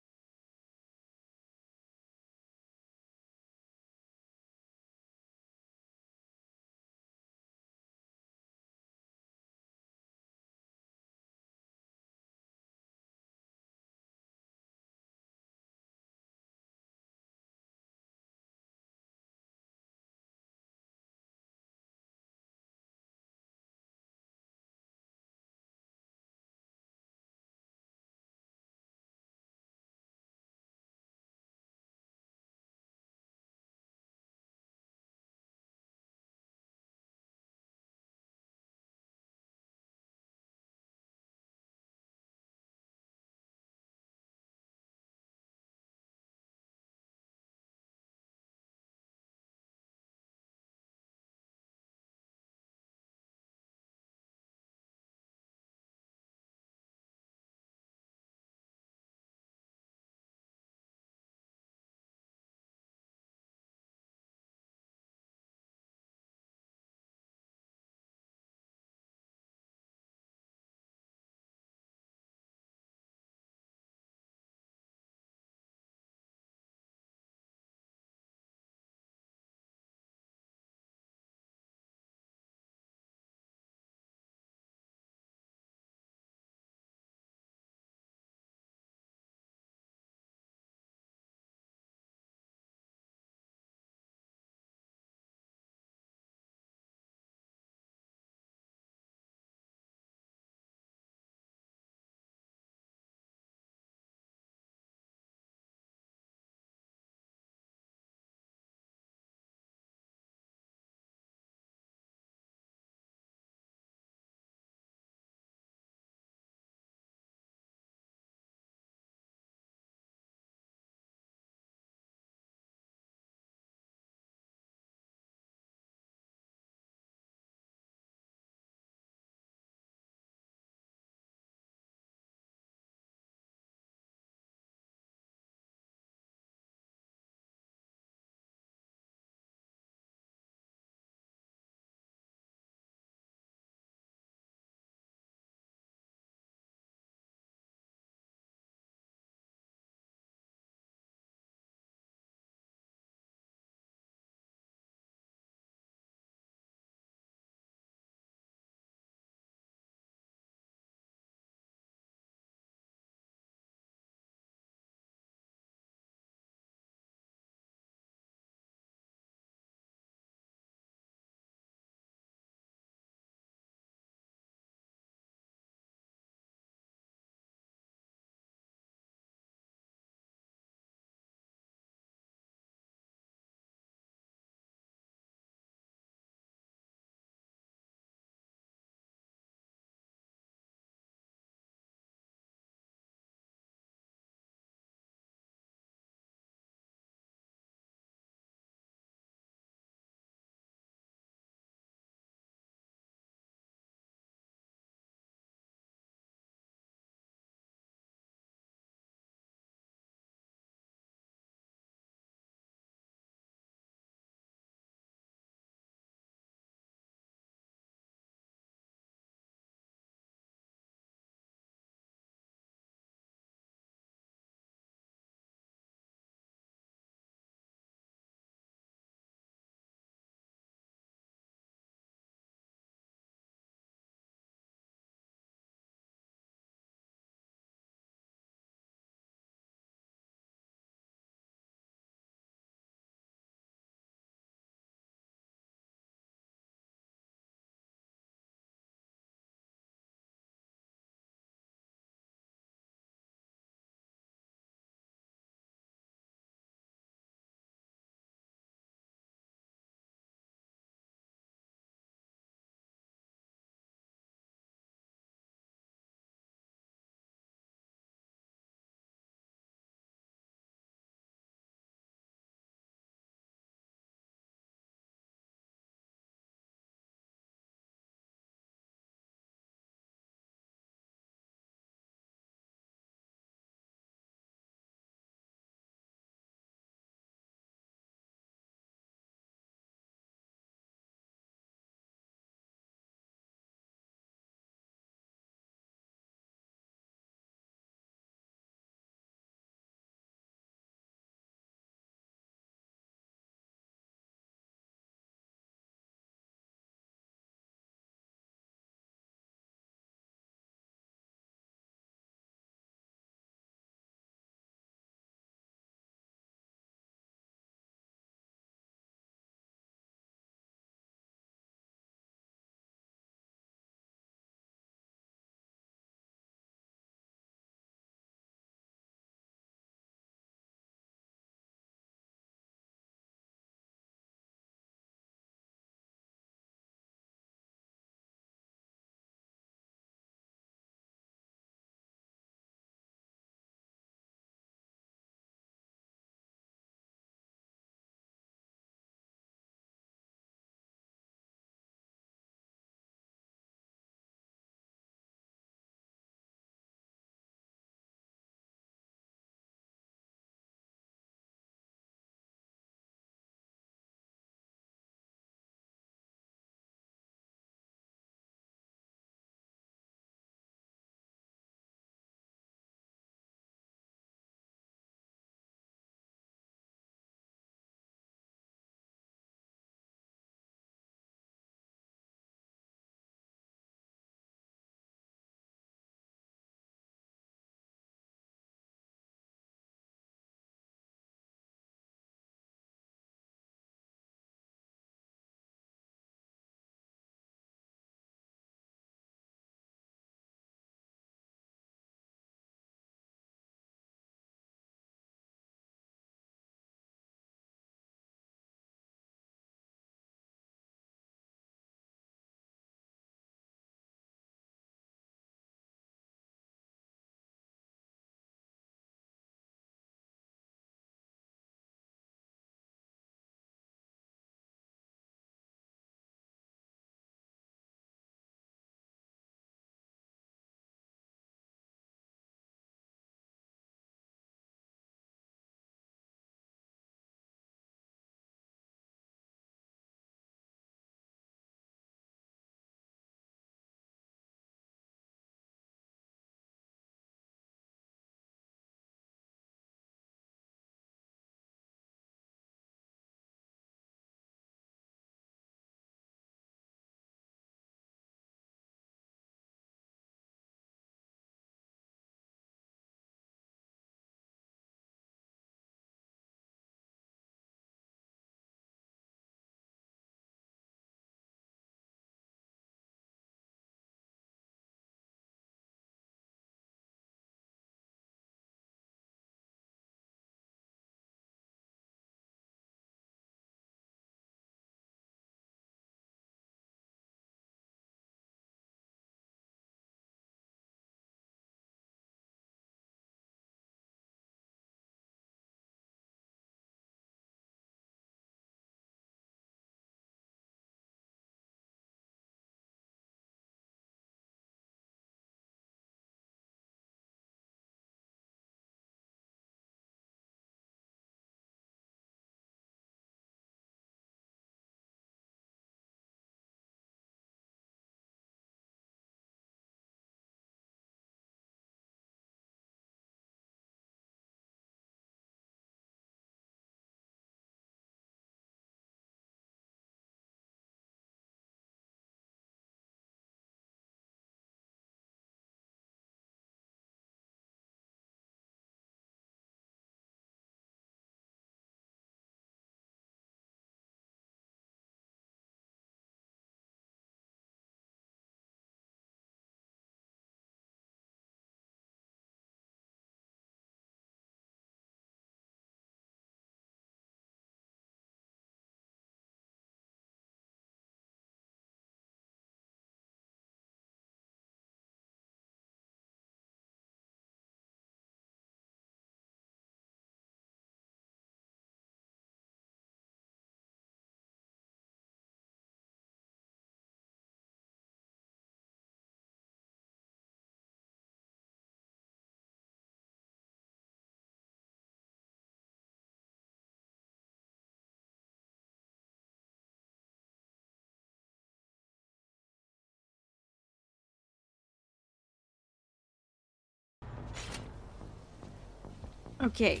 Okay.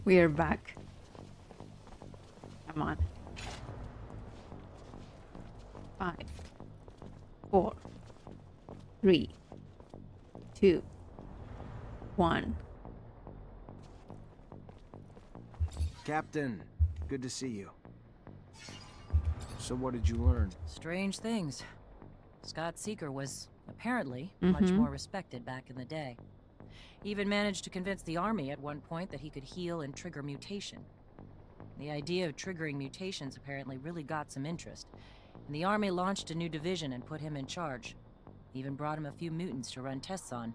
We are back. Come on. 5, 4, 3, 2, 1. Captain, good to see you. So what did you learn? Strange things. Scott Seeker was, apparently, much more respected back in the day. He even managed to convince the army at one point that he could heal and trigger mutation. The idea of triggering mutations apparently really got some interest, and the army launched a new division and put him in charge. Even brought him a few mutants to run tests on,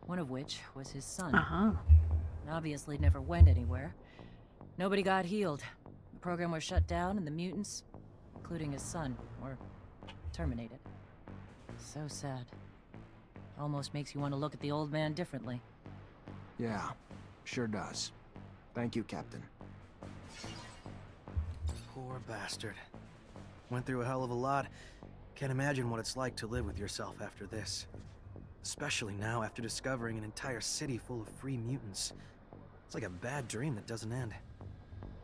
one of which was his son. Obviously never went anywhere. Nobody got healed. The program was shut down and the mutants, including his son, were terminated. So sad. Almost makes you want to look at the old man differently. Yeah, sure does. Thank you, Captain. Poor bastard. Went through a hell of a lot. Can't imagine what it's like to live with yourself after this. Especially now after discovering an entire city full of free mutants. It's like a bad dream that doesn't end.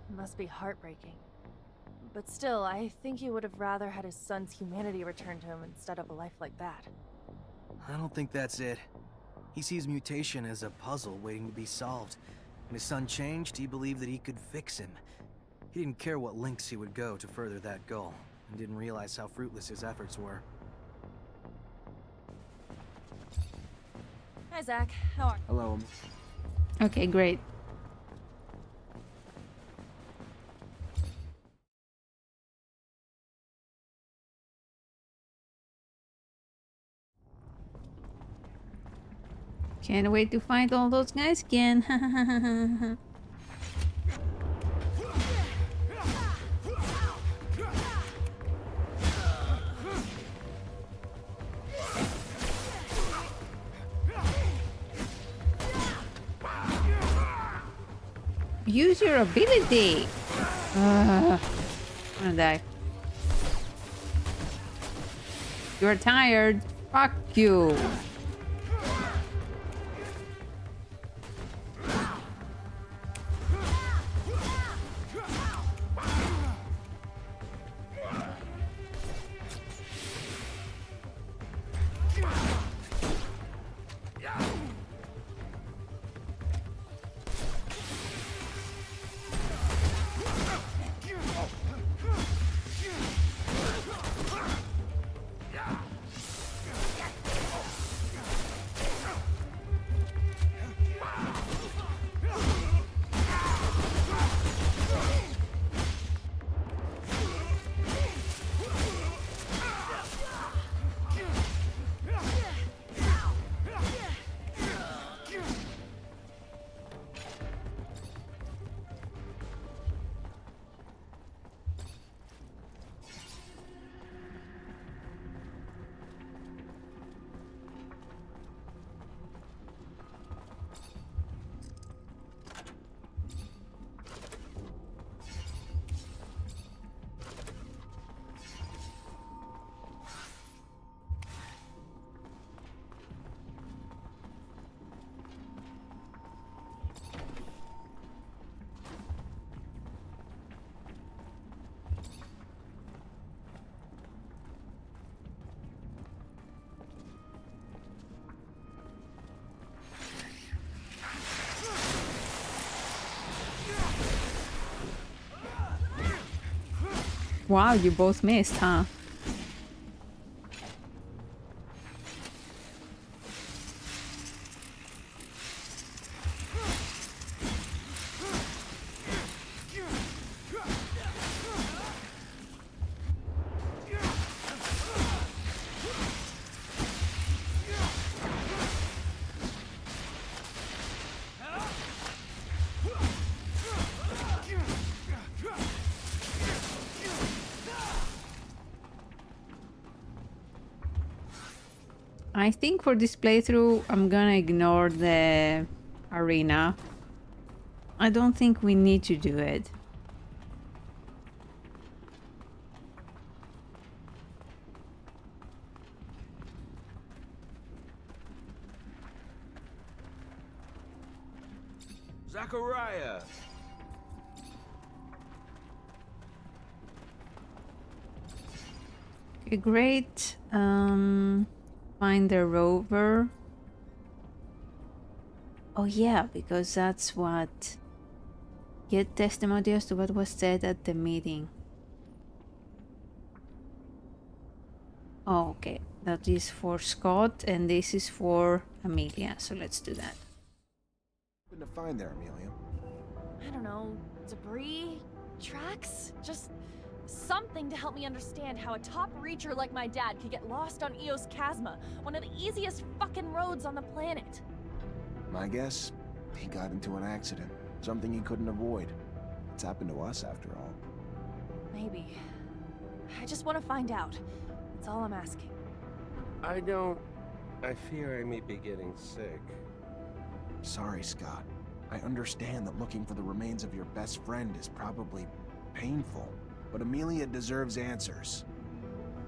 It must be heartbreaking. But still, I think he would have rather had his son's humanity returned to him instead of a life like that. I don't think that's it. He sees mutation as a puzzle waiting to be solved. When his son changed, he believed that he could fix him. He didn't care what lengths he would go to further that goal, and didn't realize how fruitless his efforts were. Hi, Zach. How are you? Hello. Okay, great. Can't wait to find all those guys again. Use your ability. I'm gonna die. You're tired. Fuck you. Wow, you both missed, huh? I think for this playthrough, I'm gonna ignore the arena. I don't think we need to do it. Zachariah! Okay, great. Find the rover. Oh yeah, because that's what... Get testimony as to what was said at the meeting. Oh, okay. That is for Scott, and this is for Amelia. So let's do that. What to find there, Amelia? I don't know, debris? Tracks? Just something to help me understand how a top reacher like my dad could get lost on Eos Chasma, one of the easiest fucking roads on the planet. My guess? He got into an accident. Something he couldn't avoid. It's happened to us, after all. Maybe. I just want to find out. That's all I'm asking. I fear I may be getting sick. Sorry, Scott. I understand that looking for the remains of your best friend is probably painful, but Amelia deserves answers.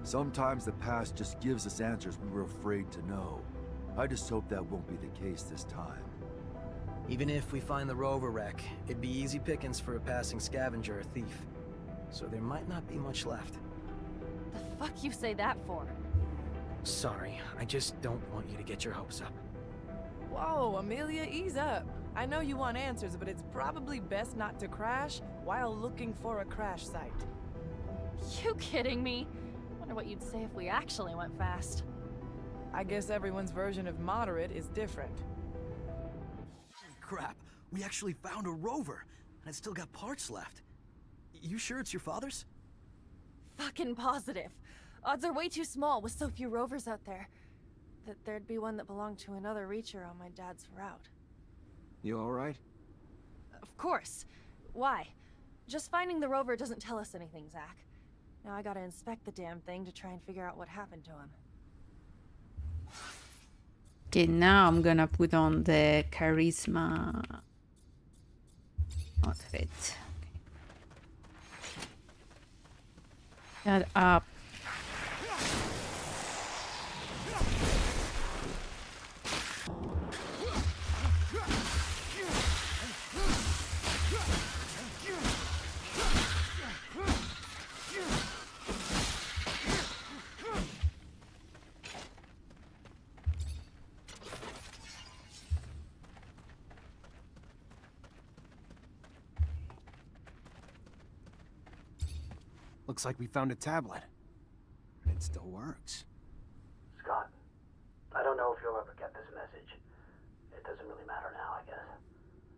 Sometimes the past just gives us answers we were afraid to know. I just hope that won't be the case this time. Even if we find the rover wreck, it'd be easy pickings for a passing scavenger or thief. So there might not be much left. The fuck you say that for? Sorry, I just don't want you to get your hopes up. Whoa, Amelia, ease up. I know you want answers, but it's probably best not to crash while looking for a crash site. You kidding me? Wonder what you'd say if we actually went fast. I guess everyone's version of moderate is different. Crap, we actually found a rover, and it's still got parts left. You sure it's your father's? Fucking positive. Odds are way too small with so few rovers out there that there'd be one that belonged to another reacher on my dad's route. You alright? Of course. Why? Just finding the rover doesn't tell us anything, Zach. Now I gotta inspect the damn thing to try and figure out what happened to him. Okay, now I'm gonna put on the charisma outfit. Shut up. Looks like we found a tablet. And it still works. Scott, I don't know if you'll ever get this message. It doesn't really matter now, I guess.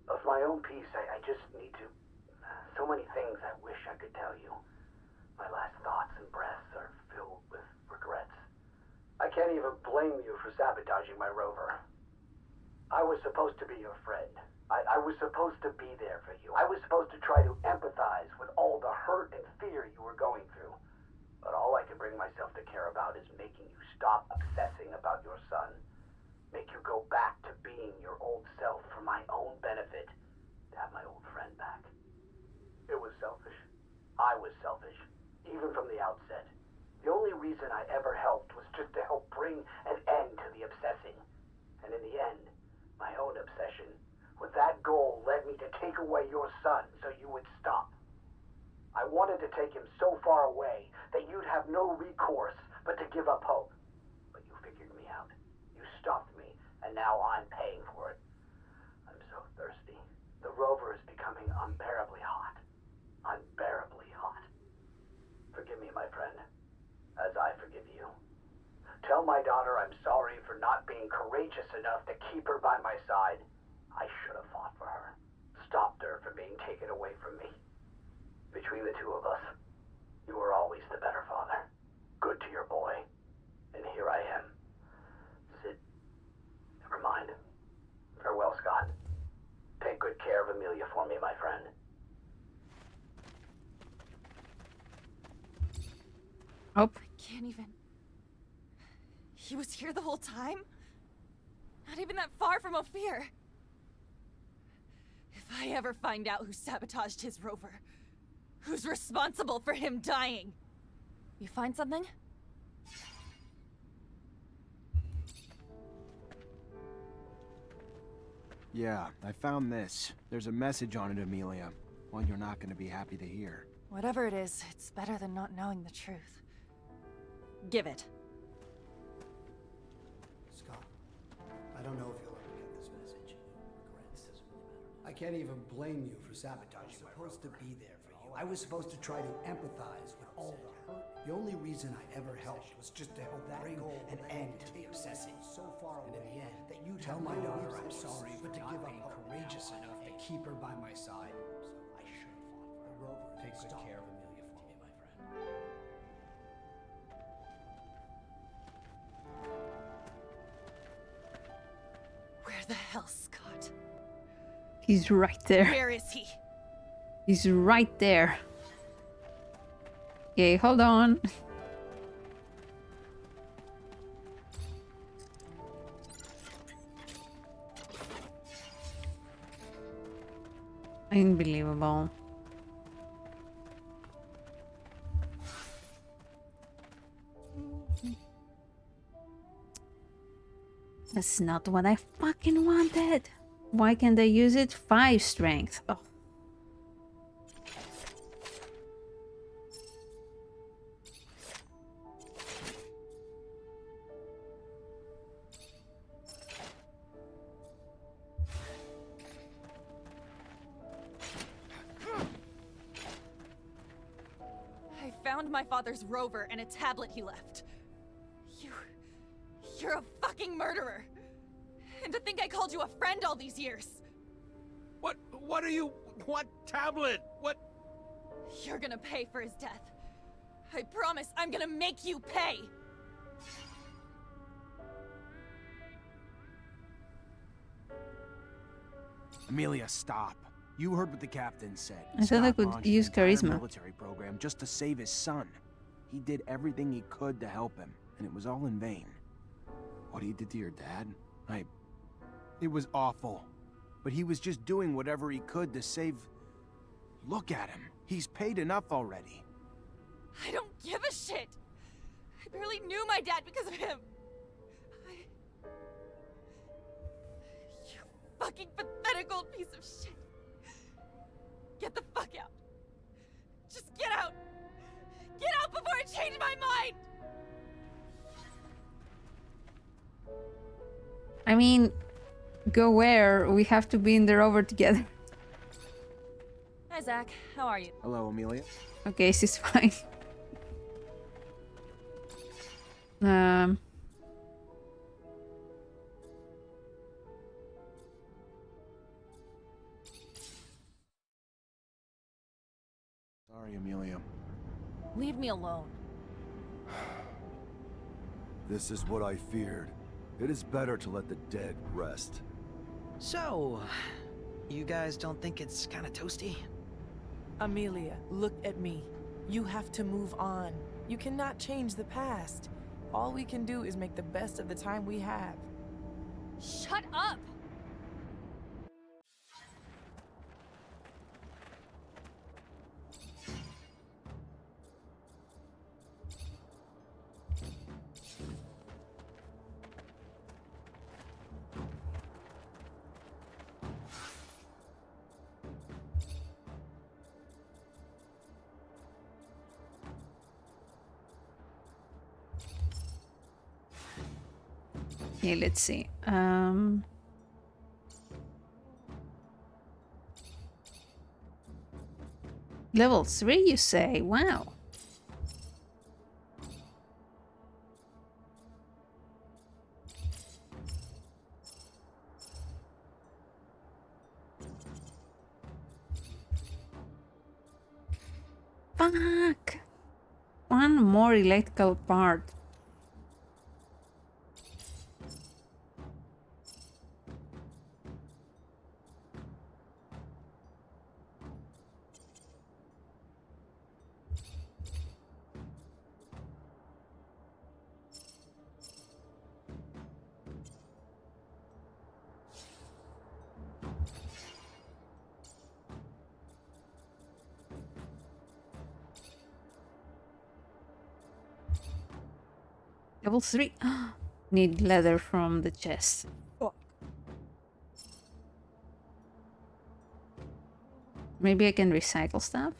But for my own peace, I just need to... So many things I wish I could tell you. My last thoughts and breaths are filled with regrets. I can't even blame you for sabotaging my rover. I was supposed to be your friend. I was supposed to be there for you. I was supposed to try to empathize with all the hurt and fear you were going through. But all I can bring myself to care about is making you stop obsessing about your son. Make you go back to being your old self for my own benefit. To have my old friend back. It was selfish. I was selfish. Even from the outset. The only reason I ever helped was just to help bring an end to the obsessing. And in the end, my own obsession with that goal led me to take away your son so you would stop. I wanted to take him so far away that you'd have no recourse but to give up hope. But you figured me out. You stopped me, and now I'm paying for it. I'm so thirsty. The rover is becoming unbearably hot. Unbearably hot. Forgive me, my friend, as I forgive you. Tell my daughter I'm sorry for not being courageous enough to keep her by my side. I should have fought for her. Stopped her from being taken away from me. Between the two of us, you were always the better father. Good to your boy. And here I am. Sid, never mind. Farewell, Scott. Take good care of Amelia for me, my friend. Oh. I can't even... He was here the whole time? Not even that far from Ophir. If I ever find out who sabotaged his rover, who's responsible for him dying? You find something? Yeah, I found this. There's a message on it, Amelia. One you're not gonna be happy to hear. Whatever it is, it's better than not knowing the truth. Give it. Scott, I don't know if you'll ever get this message. Regrets doesn't really matter. I can't even blame you for sabotaging my program. I was supposed to be there for you. I was supposed to try to empathize with all the hurt. The only reason I ever helped was just to help bring an end to the obsessing. So far away, and in the end, that you tell my daughter I'm sorry, but to give up courageous enough to keep her by my side. So I should have fought for the Rovers. Take good care of Amelia for me, my friend. Where the hell, Scott? He's right there. Where is he? He's right there. Okay, hold on. Unbelievable. That's not what I fucking wanted. Why can't I use it? 5 strength. Oh. I found my father's rover and a tablet he left. You're a fucking murderer. And to think I called you a friend all these years. What are you... What tablet? What... You're gonna pay for his death. I promise I'm gonna make you pay. Amelia, stop. You heard what the captain said. I thought I Scott could launched use an entire charisma. military program just to save his son. He did everything he could to help him, and it was all in vain. What he did to your dad? It was awful. But he was just doing whatever he could to save... Look at him. He's paid enough already. I don't give a shit. I barely knew my dad because of him. You fucking pathetic old piece of shit. Get the fuck out. Just get out. Get out before I change my mind. I mean, go where? We have to be in the rover together. Hi, Zach. How are you? Hello, Amelia. Okay, she's fine. Sorry, Amelia. Leave me alone. This is what I feared. It is better to let the dead rest. So, you guys don't think it's kind of toasty? Amelia, look at me. You have to move on. You cannot change the past. All we can do is make the best of the time we have. Shut up! Okay, let's see. Level 3, you say? Wow. Fuck! One more electrical part. Level 3. Need leather from the chest. Fuck. Maybe I can recycle stuff?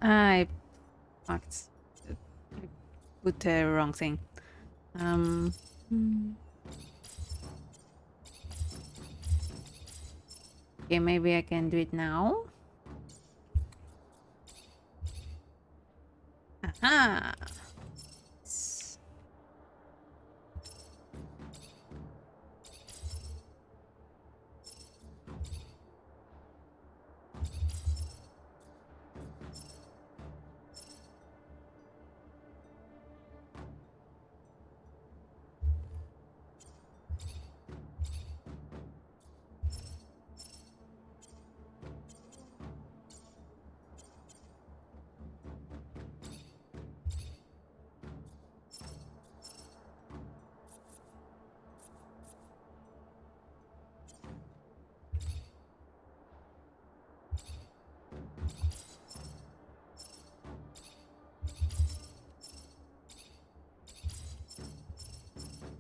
I fucked. I put the wrong thing. Okay, maybe I can do it now. Aha!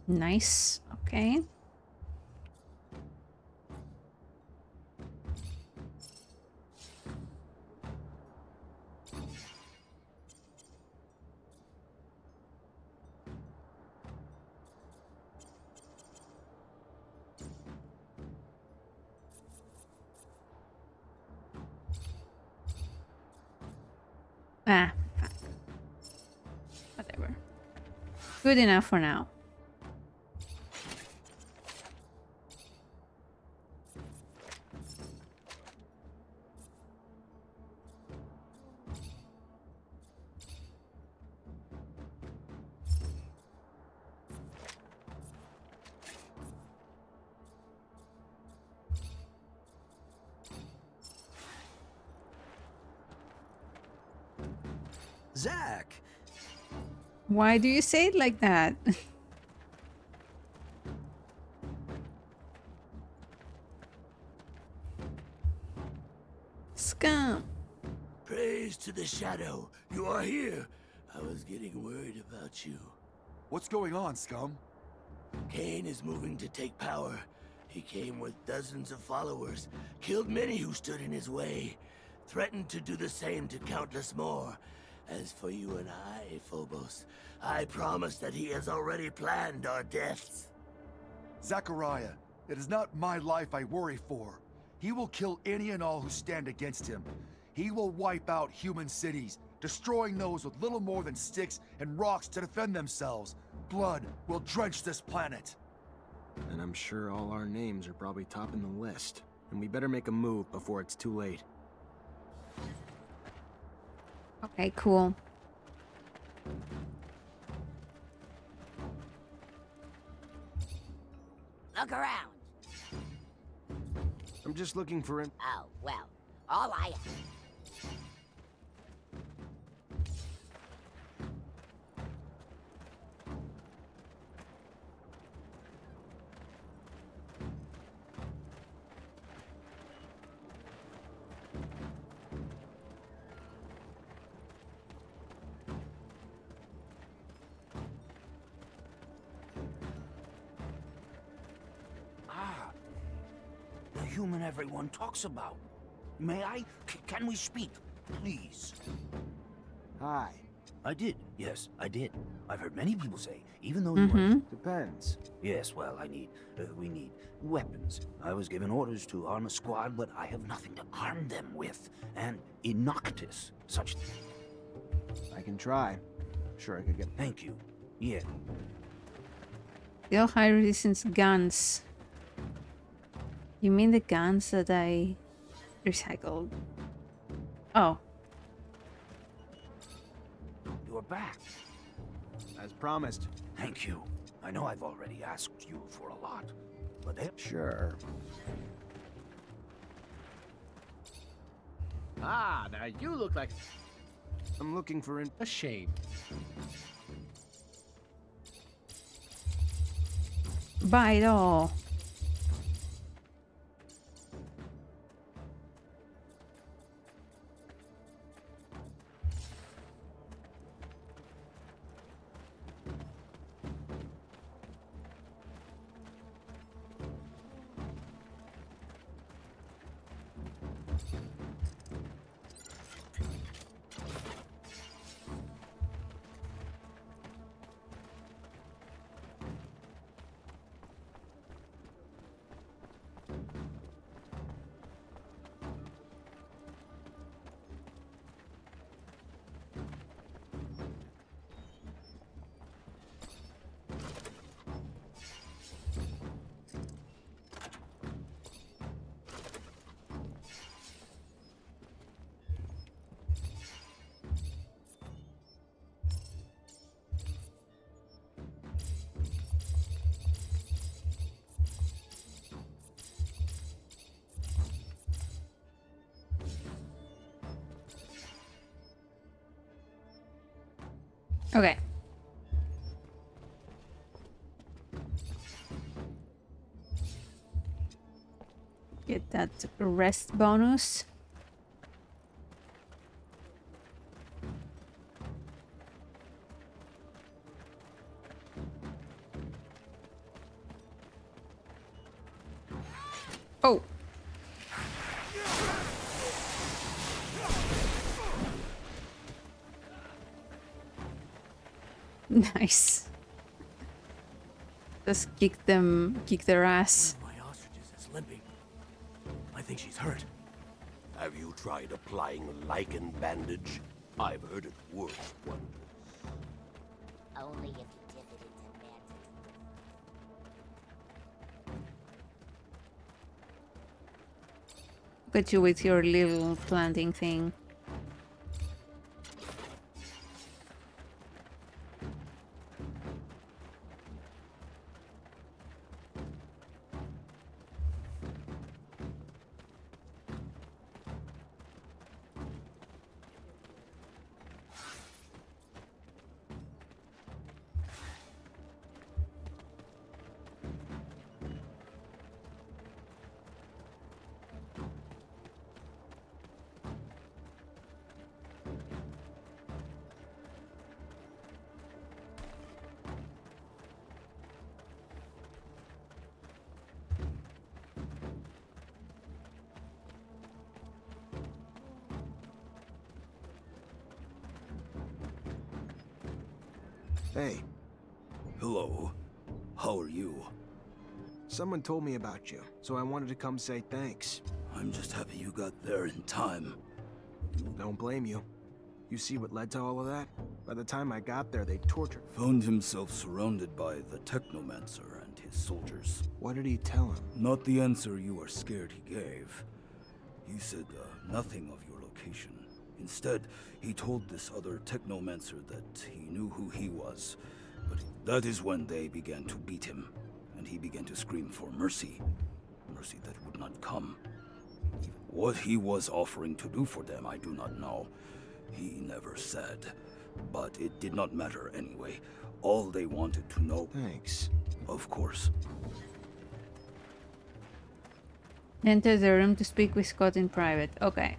Nice. Okay. Ah, fuck. Whatever. Good enough for now. Zach! Why do you say it like that? Scum. Praise to the shadow. You are here. I was getting worried about you. What's going on, scum? Kane is moving to take power. He came with dozens of followers, killed many who stood in his way, threatened to do the same to countless more. As for you and I, Phobos, I promise that he has already planned our deaths. Zachariah, it is not my life I worry for. He will kill any and all who stand against him. He will wipe out human cities, destroying those with little more than sticks and rocks to defend themselves. Blood will drench this planet. And I'm sure all our names are probably topping the list. And we better make a move before it's too late. Okay, cool. Look around. I'm just looking for an... Oh, well, all I... human everyone talks about. May I? Can we speak, please? Hi. I did. Yes, I did. I've heard many people say, even though you are... Depends. Yes, well, we need weapons. I was given orders to arm a squad, but I have nothing to arm them with. And innocuous, such... I can try. Sure, I could get... Thank you. Yeah. Still high resistance guns. You mean the guns that I recycled? Oh. You're back. As promised. Thank you. I know I've already asked you for a lot, but they... Sure. Ah, now you look like... I'm looking for a shame. Buy it all. Okay. Get that rest bonus. Oh. Nice. Just kick their ass. One of my ostriches is limping. I think she's hurt. Have you tried applying lichen bandage? I've heard it works wonders. Only if you dip it into mantis. Look at you with your little planting thing. Hey. Hello. How are you? Someone told me about you, so I wanted to come say thanks. I'm just happy you got there in time. Don't blame you. You see what led to all of that? By the time I got there, they tortured. Found himself surrounded by the Technomancer and his soldiers. What did he tell him? Not the answer you are scared he gave. He said nothing of your location. Instead, he told this other Technomancer that he knew who he was. But that is when they began to beat him, and he began to scream for mercy. Mercy that would not come. What he was offering to do for them, I do not know. He never said. But it did not matter anyway. All they wanted to know... Thanks. Of course. Enter the room to speak with Scott in private. Okay.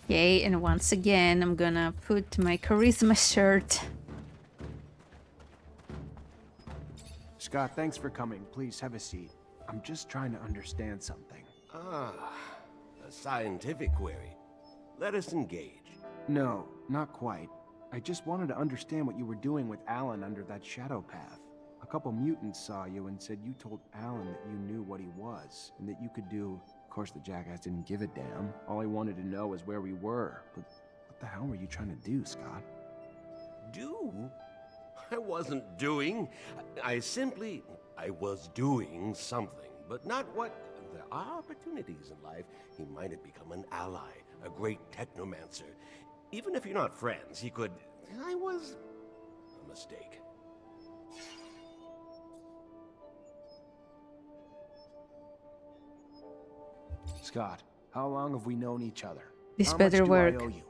Okay, and once again, I'm gonna put my charisma shirt. Scott, thanks for coming. Please have a seat. I'm just trying to understand something. Ah, a scientific query. Let us engage. No, not quite. I just wanted to understand what you were doing with Alan under that shadow path. A couple mutants saw you and said you told Alan that you knew what he was, and that you could do... Of course, the jackass didn't give a damn. All he wanted to know was where we were. But what the hell were you trying to do, Scott? Do? I wasn't doing. I was doing something, but not what... There are opportunities in life. He might have become an ally, a great technomancer. Even if you're not friends, he could... I was... a mistake. Scott, how long have we known each other? This How better much do work. I owe you?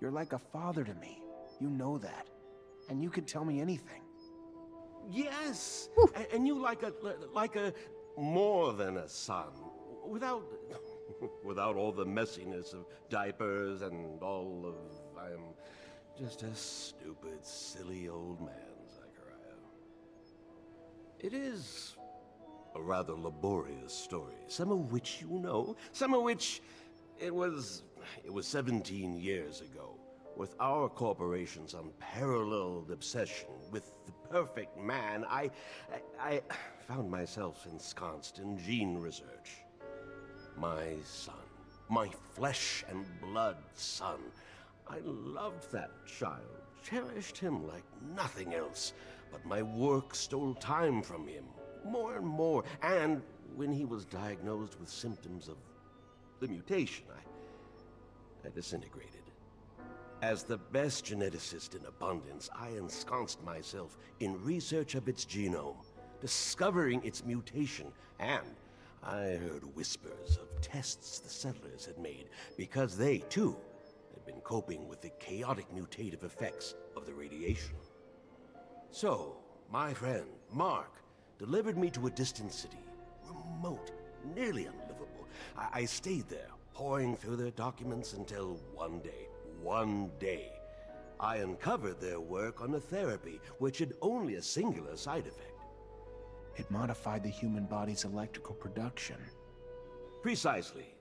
You're like a father to me. You know that. And you could tell me anything. Yes, and you like a more than a son, without without all the messiness of diapers and all of I'm just a stupid, silly old man, Zachariah. It is a rather laborious story, some of which you know, some of which it was 17 years ago. With our corporation's unparalleled obsession with the perfect man, I found myself ensconced in gene research. My son, my flesh and blood son. I loved that child, cherished him like nothing else, but my work stole time from him, more and more, and when he was diagnosed with symptoms of the mutation, I disintegrated. As the best geneticist in abundance, I ensconced myself in research of its genome, discovering its mutation, and I heard whispers of tests the settlers had made because they, too, had been coping with the chaotic mutative effects of the radiation. So, my friend, Mark, delivered me to a distant city, remote, nearly unlivable. I stayed there, poring through their documents until one day, I uncovered their work on a therapy which had only a singular side effect. It modified the human body's electrical production. Precisely.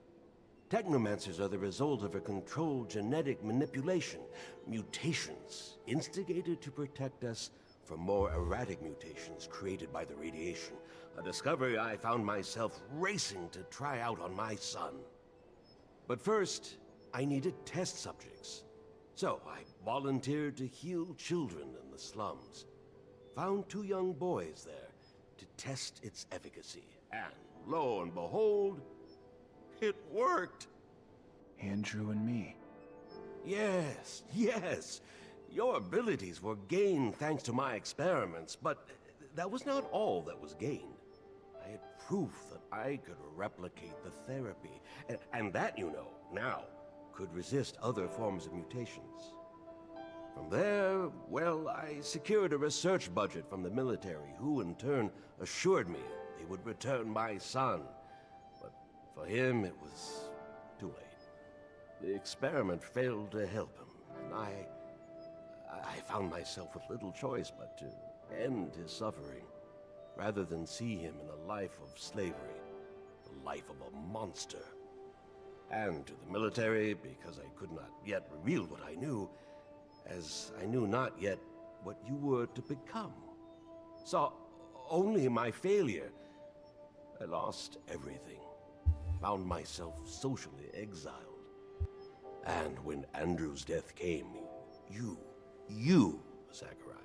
Technomancers are the result of a controlled genetic manipulation, mutations instigated to protect us from more erratic mutations created by the radiation, a discovery I found myself racing to try out on my son. But first, I needed test subjects. So I volunteered to heal children in the slums. Found 2 young boys there to test its efficacy. And lo and behold, it worked. Andrew and me. Yes. Your abilities were gained thanks to my experiments, but that was not all that was gained. I had proof that I could replicate the therapy, and that, you know, now could resist other forms of mutations. From there, well, I secured a research budget from the military, who in turn assured me they would return my son. But for him, it was too late. The experiment failed to help him, and I found myself with little choice but to end his suffering, rather than see him in a life of slavery, the life of a monster. And to the military, because I could not yet reveal what I knew, as I knew not yet what you were to become. Saw only my failure. I lost everything. Found myself socially exiled. And when Andrew's death came, you, Zachariah,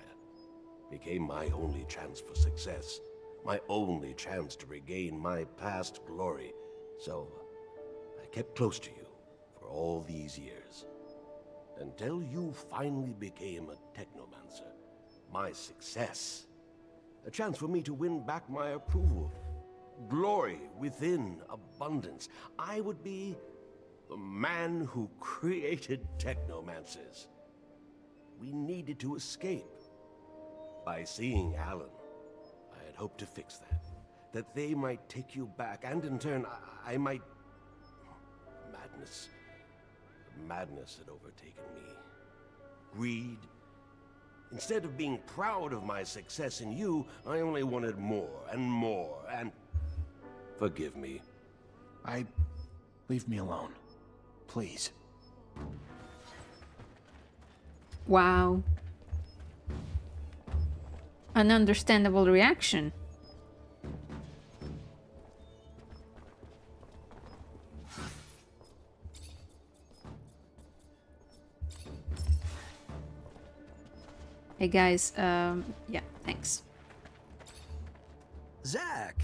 became my only chance for success. My only chance to regain my past glory. So, I kept close to you for all these years. Until you finally became a Technomancer. My success. A chance for me to win back my approval. Glory within abundance. I would be the man who created Technomancers. We needed to escape. By seeing Alan, I had hoped to fix that. That they might take you back, and in turn, I might... Madness. Madness had overtaken me. Greed. Instead of being proud of my success in you, I only wanted more and more, and... Forgive me. Leave me alone. Please. Wow. An understandable reaction. Hey guys, yeah, thanks. Zach!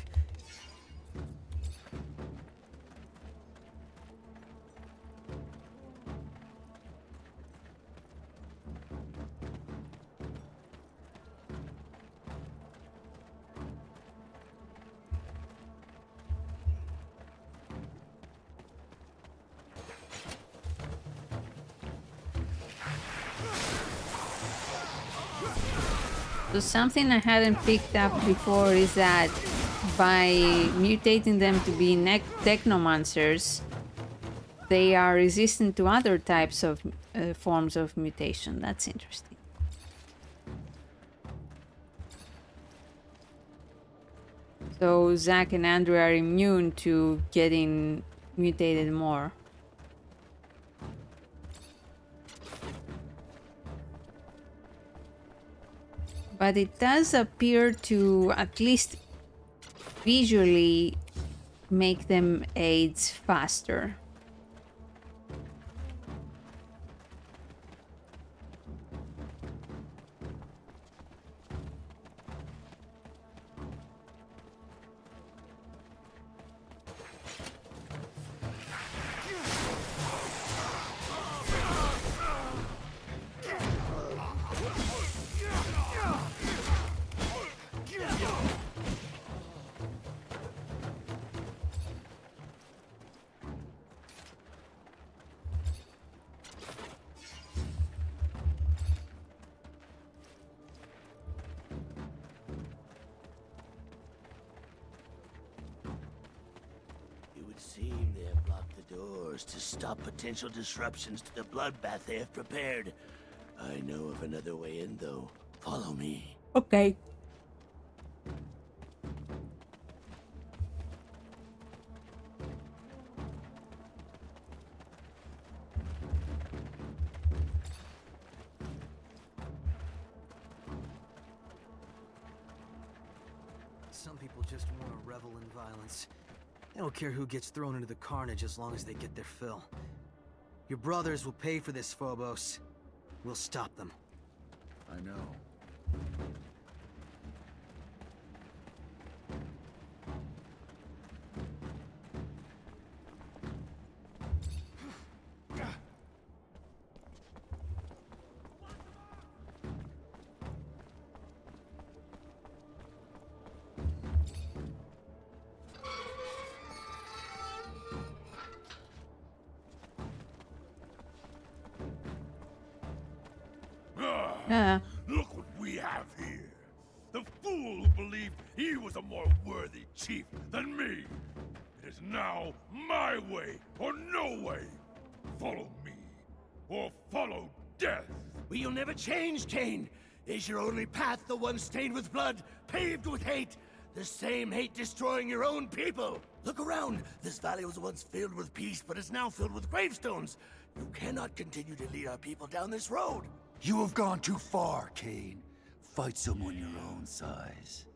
So something I hadn't picked up before is that by mutating them to be Technomancers, they are resistant to other types of forms of mutation. That's interesting. So Zack and Andrew are immune to getting mutated more. But it does appear to at least visually make them age faster. Seem they have blocked the doors to stop potential disruptions to the bloodbath they have prepared. I know of another way in, though. Follow me. Okay. Some people just want to revel in violence. They don't care who gets thrown into the carnage as long as they get their fill. Your brothers will pay for this, Phobos. We'll stop them. I know. Look what we have here. The fool who believed he was a more worthy chief than me. It is now my way or no way. Follow me, or follow death. Will you never change, Kane? Is your only path the one stained with blood, paved with hate? The same hate destroying your own people? Look around. This valley was once filled with peace, but is now filled with gravestones. You cannot continue to lead our people down this road. You have gone too far, Kane. Fight someone your own size.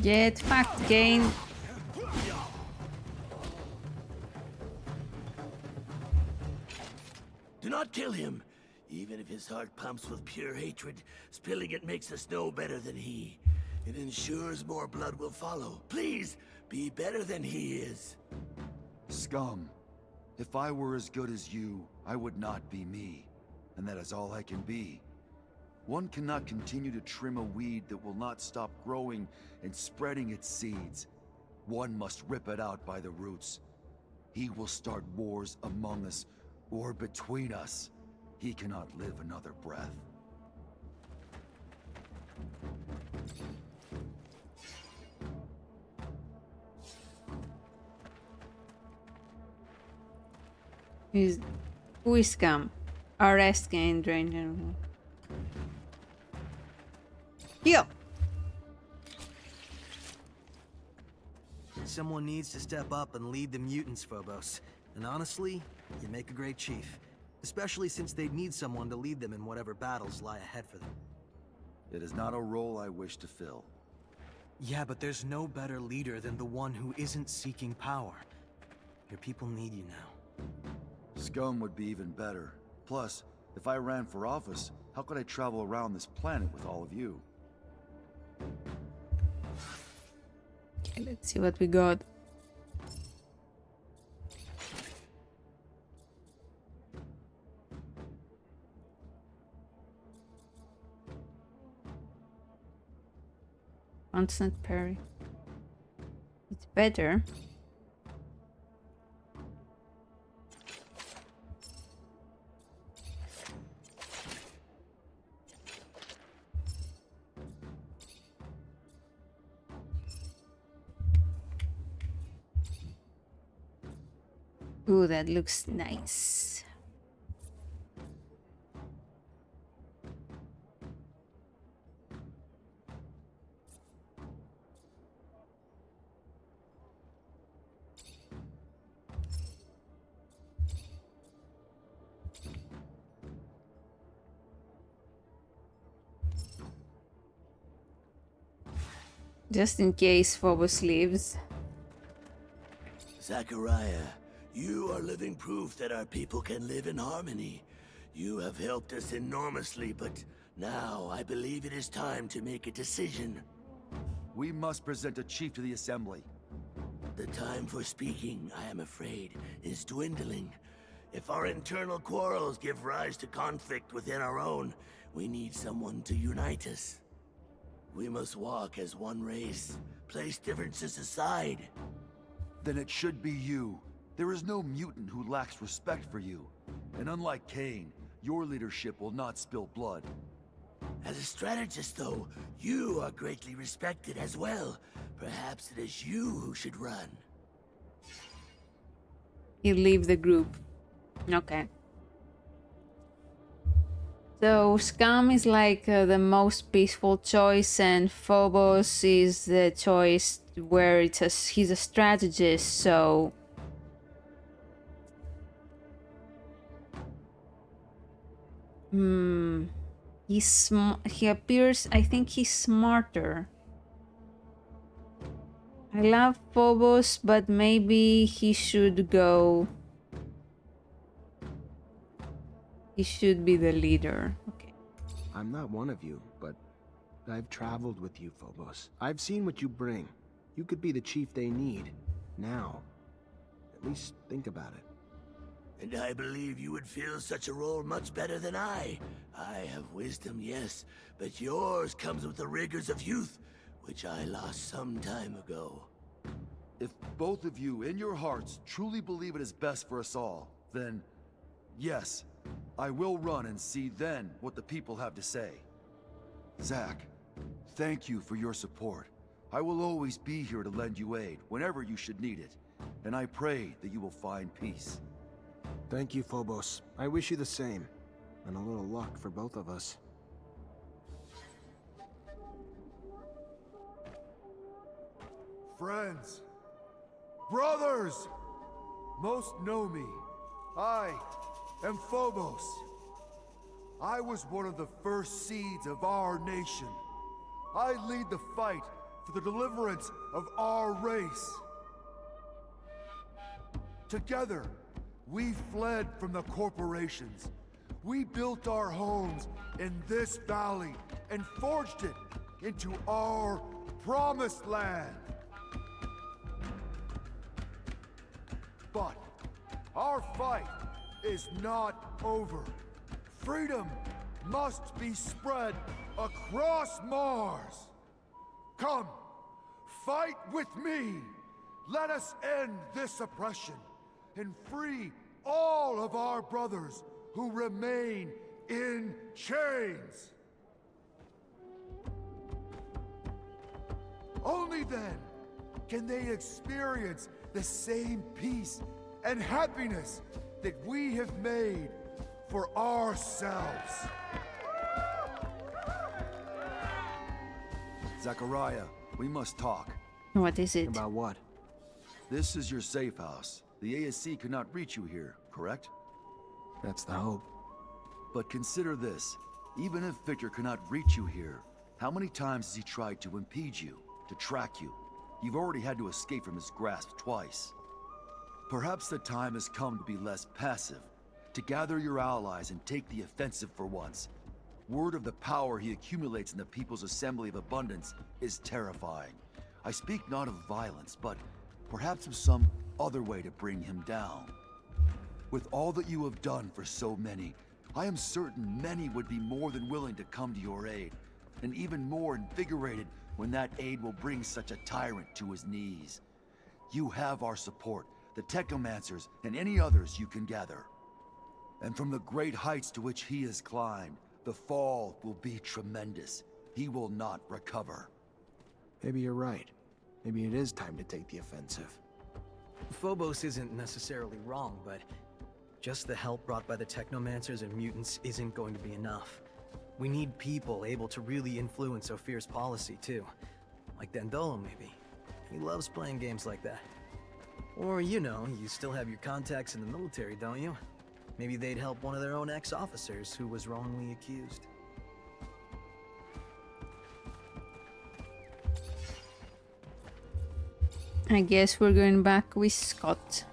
Get fucked, Kane. Do not kill him. Even if his heart pumps with pure hatred, spilling it makes us no better than he. It ensures more blood will follow. Please, be better than he is. Scum. If I were as good as you, I would not be me. And that is all I can be. One cannot continue to trim a weed that will not stop growing and spreading its seeds. One must rip it out by the roots. He will start wars among us, or between us. He cannot live another breath. Who is scum? Arrest gain drain. Heal. Someone needs to step up and lead the mutants, Phobos. And honestly, you make a great chief. Especially since they'd need someone to lead them in whatever battles lie ahead for them. It is not a role I wish to fill. Yeah, but there's no better leader than the one who isn't seeking power. Your people need you now. Scum would be even better. Plus, if I ran for office, how could I travel around this planet with all of you? Okay, let's see what we got. Constant parry. It's better. Ooh, that looks nice. Just in case Phobos leaves. Zachariah, you are living proof that our people can live in harmony. You have helped us enormously, but now I believe it is time to make a decision. We must present a chief to the Assembly. The time for speaking, I am afraid, is dwindling. If our internal quarrels give rise to conflict within our own, we need someone to unite us. We must walk as one race, place differences aside. Then it should be you. There is no mutant who lacks respect for you. And unlike Cain, your leadership will not spill blood. As a strategist, though, you are greatly respected as well. Perhaps it is you who should run. You leave the group. Okay. So Scum is like the most peaceful choice, and Phobos is the choice where he's a strategist. So he appears. I think he's smarter. I love Phobos, but maybe he should go. He should be the leader. Okay. I'm not one of you, but I've traveled with you, Phobos. I've seen what you bring. You could be the chief they need. Now. At least think about it. And I believe you would fill such a role much better than I. I have wisdom, yes, but yours comes with the rigors of youth, which I lost some time ago. If both of you, in your hearts, truly believe it is best for us all, then yes, I will run and see then what the people have to say. Zach, thank you for your support. I will always be here to lend you aid whenever you should need it, and I pray that you will find peace. Thank you, Phobos. I wish you the same, and a little luck for both of us. Friends, brothers, most know me. I am Phobos. I was one of the first seeds of our nation. I lead the fight for the deliverance of our race. Together, we fled from the corporations. We built our homes in this valley and forged it into our promised land. But our fight is not over. Freedom must be spread across Mars. Come, fight with me, Let us end this oppression and free all of our brothers who remain in chains. Only then can they experience the same peace and happiness that we have made for ourselves. Zachariah, we must talk. What is it? About what? This is your safe house. The ASC could not reach you here, correct? That's the hope. But consider this. Even if Victor cannot reach you here, how many times has he tried to impede you, to track you? You've already had to escape from his grasp twice. Perhaps the time has come to be less passive, to gather your allies and take the offensive for once. Word of the power he accumulates in the People's Assembly of Abundance is terrifying. I speak not of violence, but perhaps of some other way to bring him down. With all that you have done for so many, I am certain many would be more than willing to come to your aid, and even more invigorated when that aid will bring such a tyrant to his knees. You have our support, the Technomancers, and any others you can gather. And from the great heights to which he has climbed, the fall will be tremendous. He will not recover. Maybe you're right. Maybe it is time to take the offensive. Phobos isn't necessarily wrong, but just the help brought by the Technomancers and mutants isn't going to be enough. We need people able to really influence Ophir's policy, too. Like Dandolo, maybe. He loves playing games like that. Or, you know, you still have your contacts in the military, don't you? Maybe they'd help one of their own ex-officers who was wrongly accused. I guess we're going back with Scott.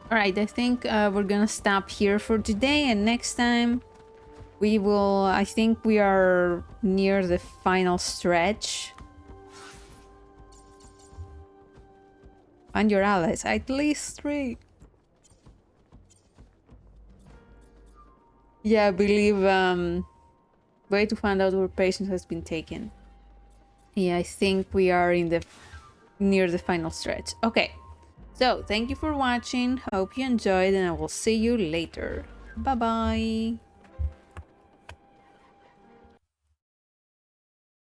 Alright, I think we're gonna stop here for today, and next time we will... I think we are near the final stretch. Find your allies, at least 3. Yeah, I believe way to find out where patient has been taken. Yeah, I think we are in the near the final stretch. Okay, so thank you for watching. Hope you enjoyed, and I will see you later. Bye bye.